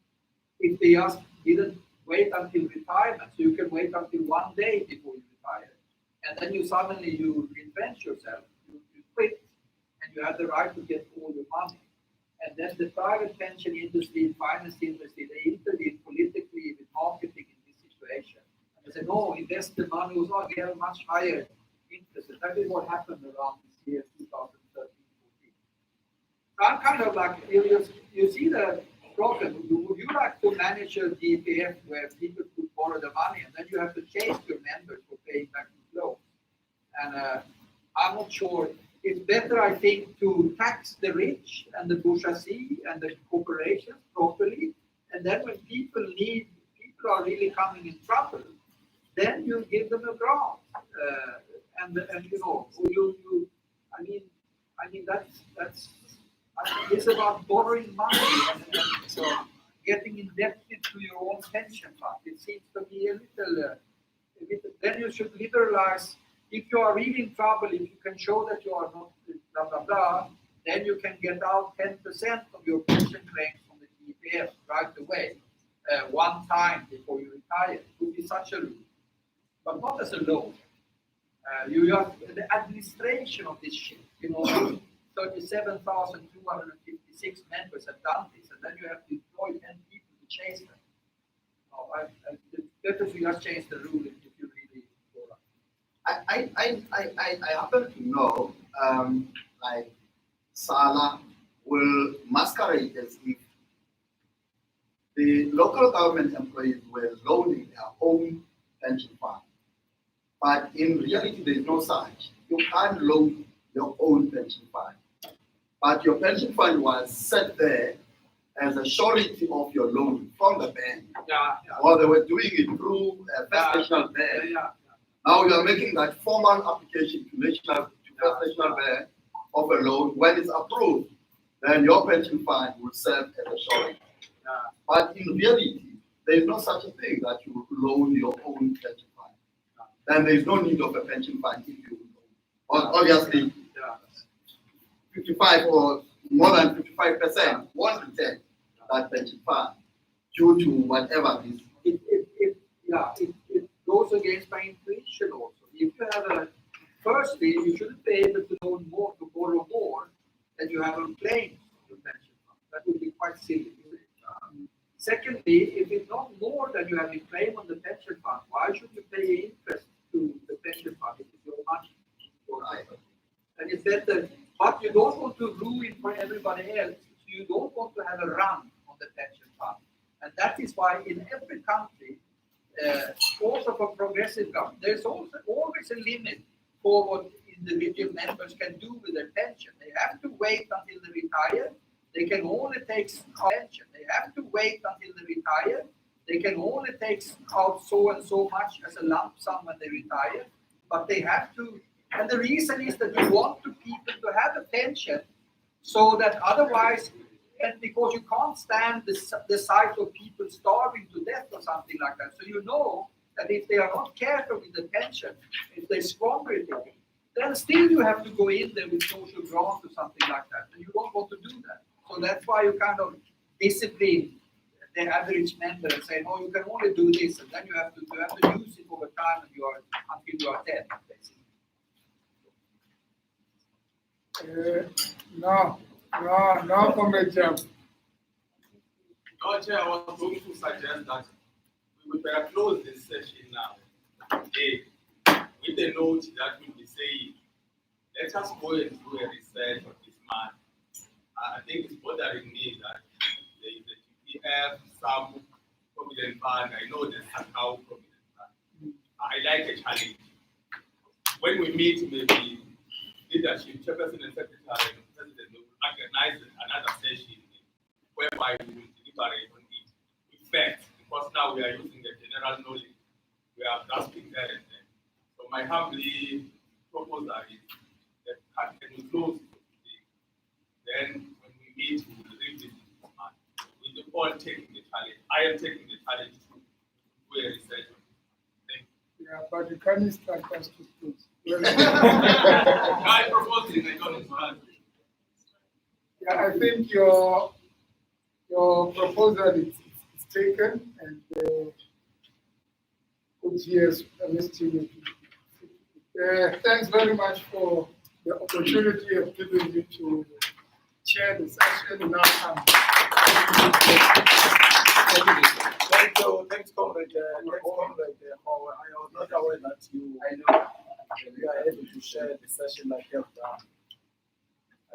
If they just didn't wait until retirement, so you can wait until one day before you retire, and then you retrench yourself, you quit, and you have the right to get all your money. And then the private pension industry, finance industry, they intervened politically with marketing in this situation. And they said, no, invest the money, also get a much higher interest. And that is what happened around this year, 2013-14. So I'm kind of like, you see the problem. Would you like to manage a GPF where people could borrow the money and then you have to chase your members for paying back the loan? And I'm not sure. It's better, I think, to tax the rich and the bourgeoisie and the corporations properly, and then when people are really coming in trouble, then you give them a grant, and you know, I mean that's it's about borrowing money and so getting indebted to your own pension fund. It seems to be a little. Then you should liberalize. If you are really in trouble, if you can show that you are not blah blah blah, then you can get out 10% of your pension claims from the TPF right away, one time before you retire. It would be such a rule, but not as a loan. You have the administration of this shit. You know, 37,256 members have done this, and then you have to employ 10 people to chase them. No, it's better if you just change the rule if you really go right. I happen to know, like Sala will masquerade as if the local government employees were loaning their own pension fund. But in reality, there is no such. You can't loan your own pension fund. But your pension fund was set there as a surety of your loan from the bank. Or they were doing it through a First National Bank. Now you are making that formal application to First National Bank of a loan. When it's approved, then your pension fund will serve as a surety. But in reality, there is no such a thing that you loan your own pension fund. Then there is no need of a pension fund if you loan. Obviously, 55 or more than 55% won't return that pension fund due to whatever this. It goes against my intuition also. If you have firstly, you shouldn't be able to loan more, to borrow more than you have on claims on your pension fund. That would be quite silly. Secondly, if it's not more than you have in claim on the pension fund, why should you pay interest to the pension fund if it's your money? And it's better, but you don't want to ruin for everybody else. So you don't want to have a run on the pension fund. And that is why in every country, also for progressive government, there's also always a limit for what individual members can do with their pension. They have to wait until they retire. They can only take out pension. They have to wait until they retire. They can only take out so and so much as a lump sum when they retire. But they have to, and the reason is that you want people to have a pension so that otherwise, and because you can't stand the sight of people starving to death or something like that. So you know that if they are not careful with the pension, if they squander it, then still you have to go in there with social grant or something like that. And you don't want to do that. So that's why you kind of discipline the average member and say, no, you can only do this, and then you have to use it over time until you are dead, basically. No, Comrade Jam. No, Chair, I was going to suggest that we would better close this session now today with a note that will be saying, let us go and do a research on this man. I think it's bothering me that there is a TPF, some provident fund. I know there's a cow provident fund. I like a challenge. When we meet, maybe leadership, chairperson and secretary, and president will organize another session whereby we will deliberate on it with facts, because now we are using the general knowledge. We are grasping there and there. So my humbly proposal is that can we close today? Then when we meet, we will revisit this man. We will all taking the challenge. I am taking the challenge to do a research on it. Thank you. Yeah, but you can't instruct us to close. I propose it, I don't understand. Yeah, I think your proposal is taken, and yes, thanks very much for the opportunity of giving you to chair the session now. Thanks, Comrade. I was not aware that you are able to share the session like you have done.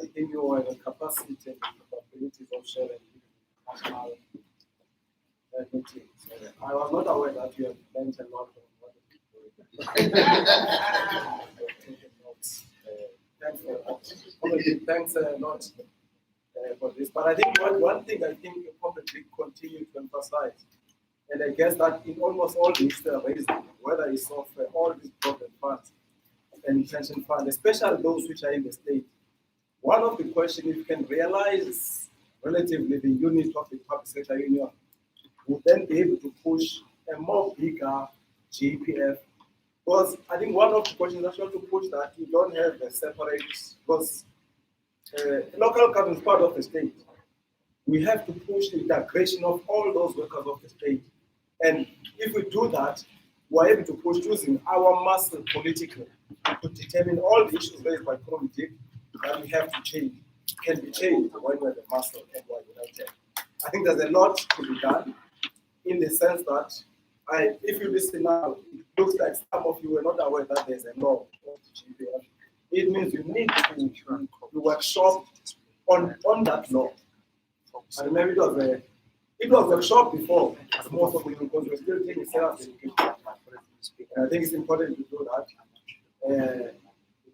I think you have the capacity and the capabilities of sharing national meetings. I was not aware that you have learned a lot of what the people have taken notes. Thanks a lot for this. But I think one thing I think you probably continue to emphasize, and I guess that in almost all these raised, whether it's of all these problem funds and pension funds, especially those which are in the state, one of the questions, if you can realize relatively the unit of the public sector union, would then be able to push a more bigger GPF. Because I think one of the questions actually to push that you don't have a separate, because local government is part of the state. We have to push the integration of all those workers of the state. And if we do that, we're able to push using our muscle politically to determine all the issues raised by community that we have to change, can be changed when we're the muscle and we're united. I think there's a lot to be done in the sense that if you listen now, it looks like some of you were not aware that there's a law of the GPF. It means you need to workshop on that law. I remember it was workshop before, most of it, because we're still taking sales education. And I think it's important to do that.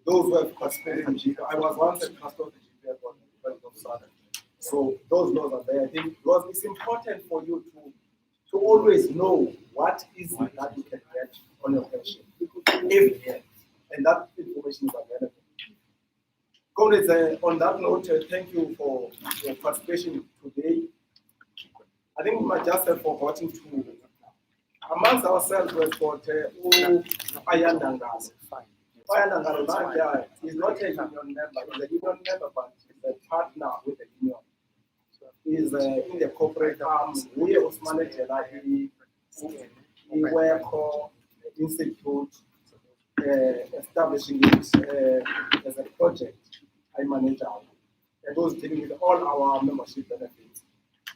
Those who have participated in GPF, I was once a pastor of the GPF on the 1st of Southern. So those laws are there. I think because it's important for you to always know what is it that you can get on your pension every year. And that information is available. Comrades, on that note, thank you for your participation today. I think we might just have forgotten to, amongst ourselves, we've got Ayanangalo. Ayanangalo is not a union member, he's a union member, but he's a partner with the union. He's in the corporate arms. We also manage the Work Institute, establishing it as a project. I manage our, and those dealing with all our membership benefits.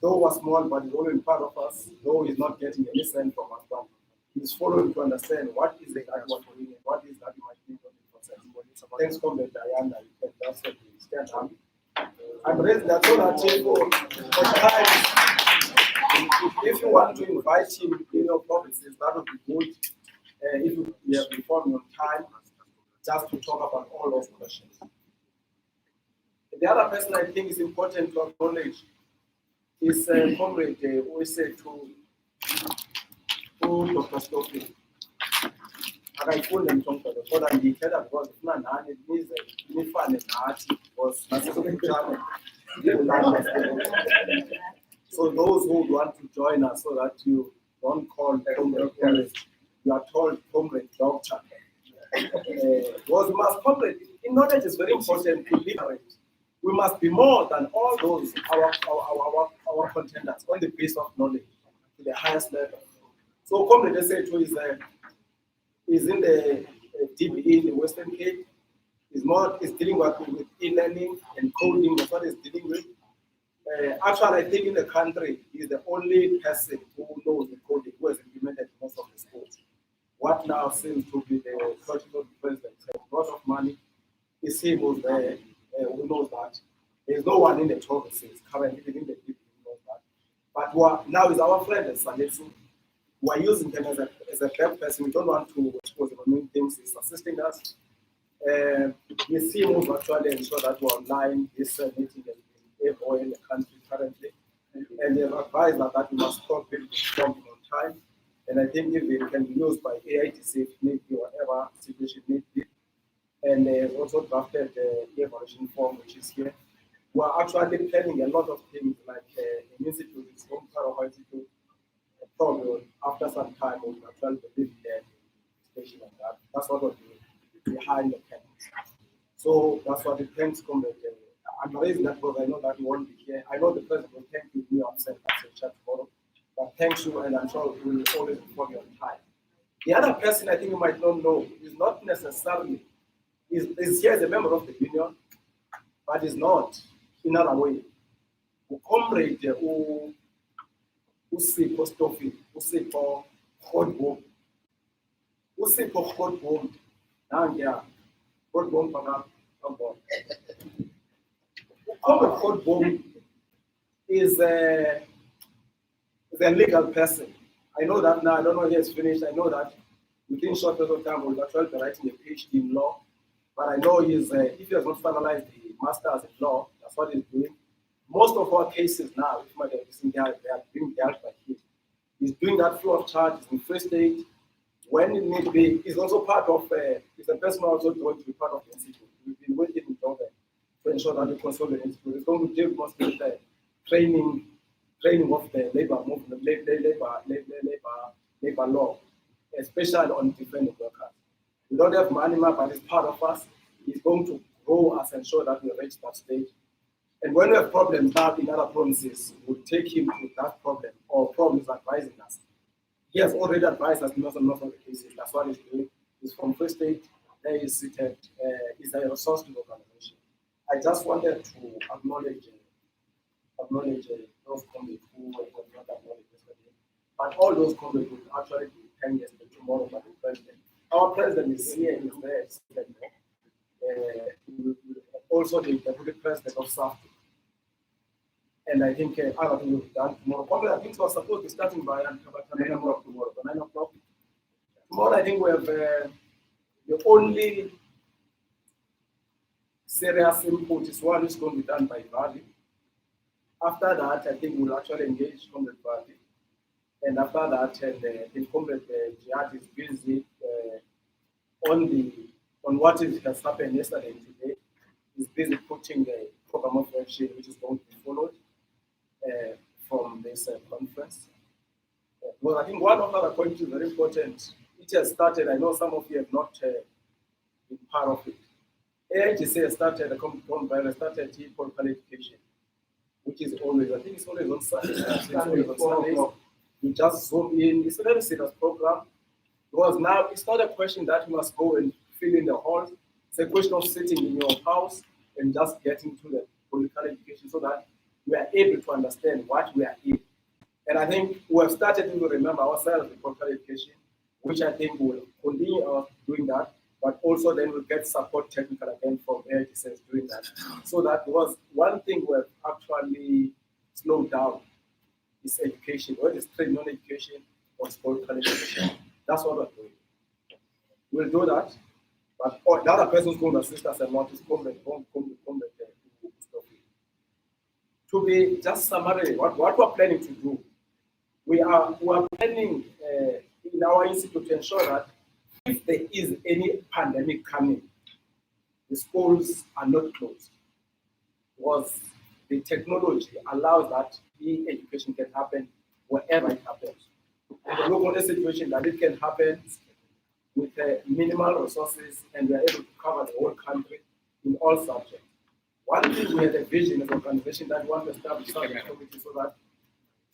Though was small, but he's always part of us. Though he's not getting any cent from us, but he's following to understand what is it that you are doing and what is that you might need on the process. Thanks, Comrade Diana. You can just stand up. I'm raising that so that if you want to invite him in your provinces, that would be good. If you have informed on time, just to talk about all those questions. The other person I think is important to acknowledge is Comrade who said to Dr. Stokely. I told them something so that he said that because it's not it means me fun and art was so those who want to join us so that you don't call comrade, you are told comrade doctor. Was we must comrade in knowledge is very important to liberate. We must be more than all those our contenders on the base of knowledge to the highest level. So comrade SHO is in the DBE in the Western Cape. Is dealing with e-learning and coding. That's what he's dealing with. Actually, I think in the country, he's the only person who knows the coding, who has implemented most of the schools. What now seems to be the project of the president, a lot of money, is him who's there, who knows that. There's no one in the provinces currently within the people who knows that. But now is our friend at Saletsu. We are using him as a third person. We don't want to expose the main things. He's assisting us. We see him who actually ensure that we're online. This meeting has been everywhere in the country currently. And they've advised that we must stop being informed on time. And I think if it can be used by Aidc if need be, whatever situation need be. And they've also drafted the evaluation form, which is here. We're actually planning a lot of things like an institute, its own Paraguay Institute. Probably after some time, we'll actually live there, station like that. That's what will be behind the campus. So that's what the thanks come. I'm raising that because I know that you won't be here. I know the president will thank you. You upset as a chat tomorrow. But thanks you, and I'm sure we will always inform you on time. The other person I think you might not know is not necessarily is here as a member of the union, but is not in another way. A comrade who Usipho Stoffel, Usipho Godboom, Usipho Godboom, Nangia, Godboom Pana, Comrade Godboom is a legal person. I know that now. I don't know if he has finished. I know that within short period of time we'll actually be writing a PhD in law. But I know if he has not finalized the master's in law, that's what he's doing. Most of our cases now, if my they are being dealt by him. He's doing that free of charge. He's in free state. When it need be, he's also part of. He's a person also going to be part of the institute. We've been working with them to ensure that we console the institute. It's going to deal mostly with the training of the labor movement, labor law, especially on defending workers. We don't have money, but it's part of us. He's going to grow us and ensure that we reach that stage. And when we have problems now in other provinces, we'll take him to that problem or problems advising us. He has already advised us in most of the cases. That's what he's doing. He's from Free State. There is seated. He's a resource to the organization. I just wanted to acknowledge those colleagues who were not acknowledged yesterday. But all those colleagues will actually be 10 years tomorrow by the president. Our president is here, he's there. Also the deputy president of South. And I think other things will be done tomorrow. Probably I think it was supposed to be starting by about 9 o'clock tomorrow. By 9 o'clock. Tomorrow I think we have the only serious input is one is going to be done by Valley. After that, I think we'll actually engage Comrade Valley. And after that, the Comrade Jihad is busy on what has happened yesterday and today. He's busy putting the program of action which is going to be followed from this conference. Well, I think one of the other points is very important. It has started, I know some of you have not been part of it. Aidc has started political education, which is always, I think it's always on Sundays. You just zoom in. It's a very serious program. Because now it's not a question that you must go and fill in the halls. It's a question of sitting in your house and just getting to the political education so that we are able to understand what we are in. And I think we have started to remember ourselves in political education, which I think will continue doing that, but also then we'll get support technical again from Aidc doing that. So that was one thing we have actually slowed down is education, whether it's training on education or political education. That's what we're doing. We'll do that, but the other person's going to assist us and not is to be just summary, what we're planning to do, we are planning in our institute to ensure that if there is any pandemic coming, the schools are not closed. Because the technology allows that the education can happen wherever it happens. And we look at a situation that it can happen with minimal resources and we are able to cover the whole country in all subjects. One thing we had a vision as an organization that we want to establish a committee so that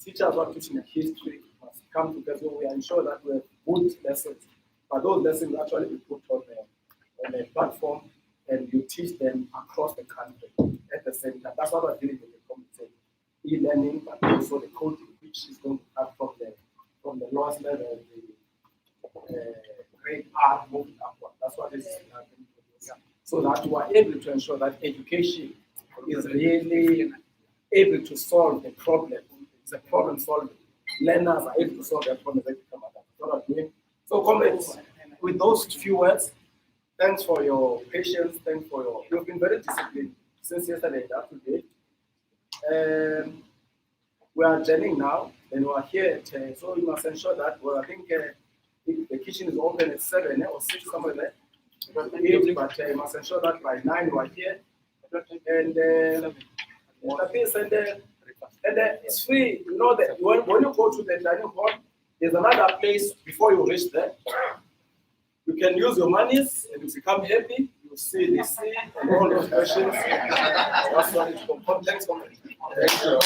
teachers who are teaching history must come together. We ensure that we have good lessons, but those lessons actually be put on a platform and you teach them across the country at the same time. That's what we're doing with the committee. E-learning, but also the coding, which is going to come from the lowest level, the grade R moving upward. That's what is happening. So that we are able to ensure that education is really able to solve the problem. It's a problem solving. Learners are able to solve their problems. So, comrades, with those few words, thanks for your patience. Thanks for you've been very disciplined since yesterday and up to date. We are journeying now, and we are here. So you must ensure that. Well, I think the kitchen is open at 7 or 6 somewhere there. But you must ensure that by 9 we are here. And it's free. You know that when you go to the dining hall, there's another place before you reach there. You can use your monies and you become happy. You see the sea and all those questions. That's what it's for. Thanks for me. Thank you.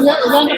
Yeah,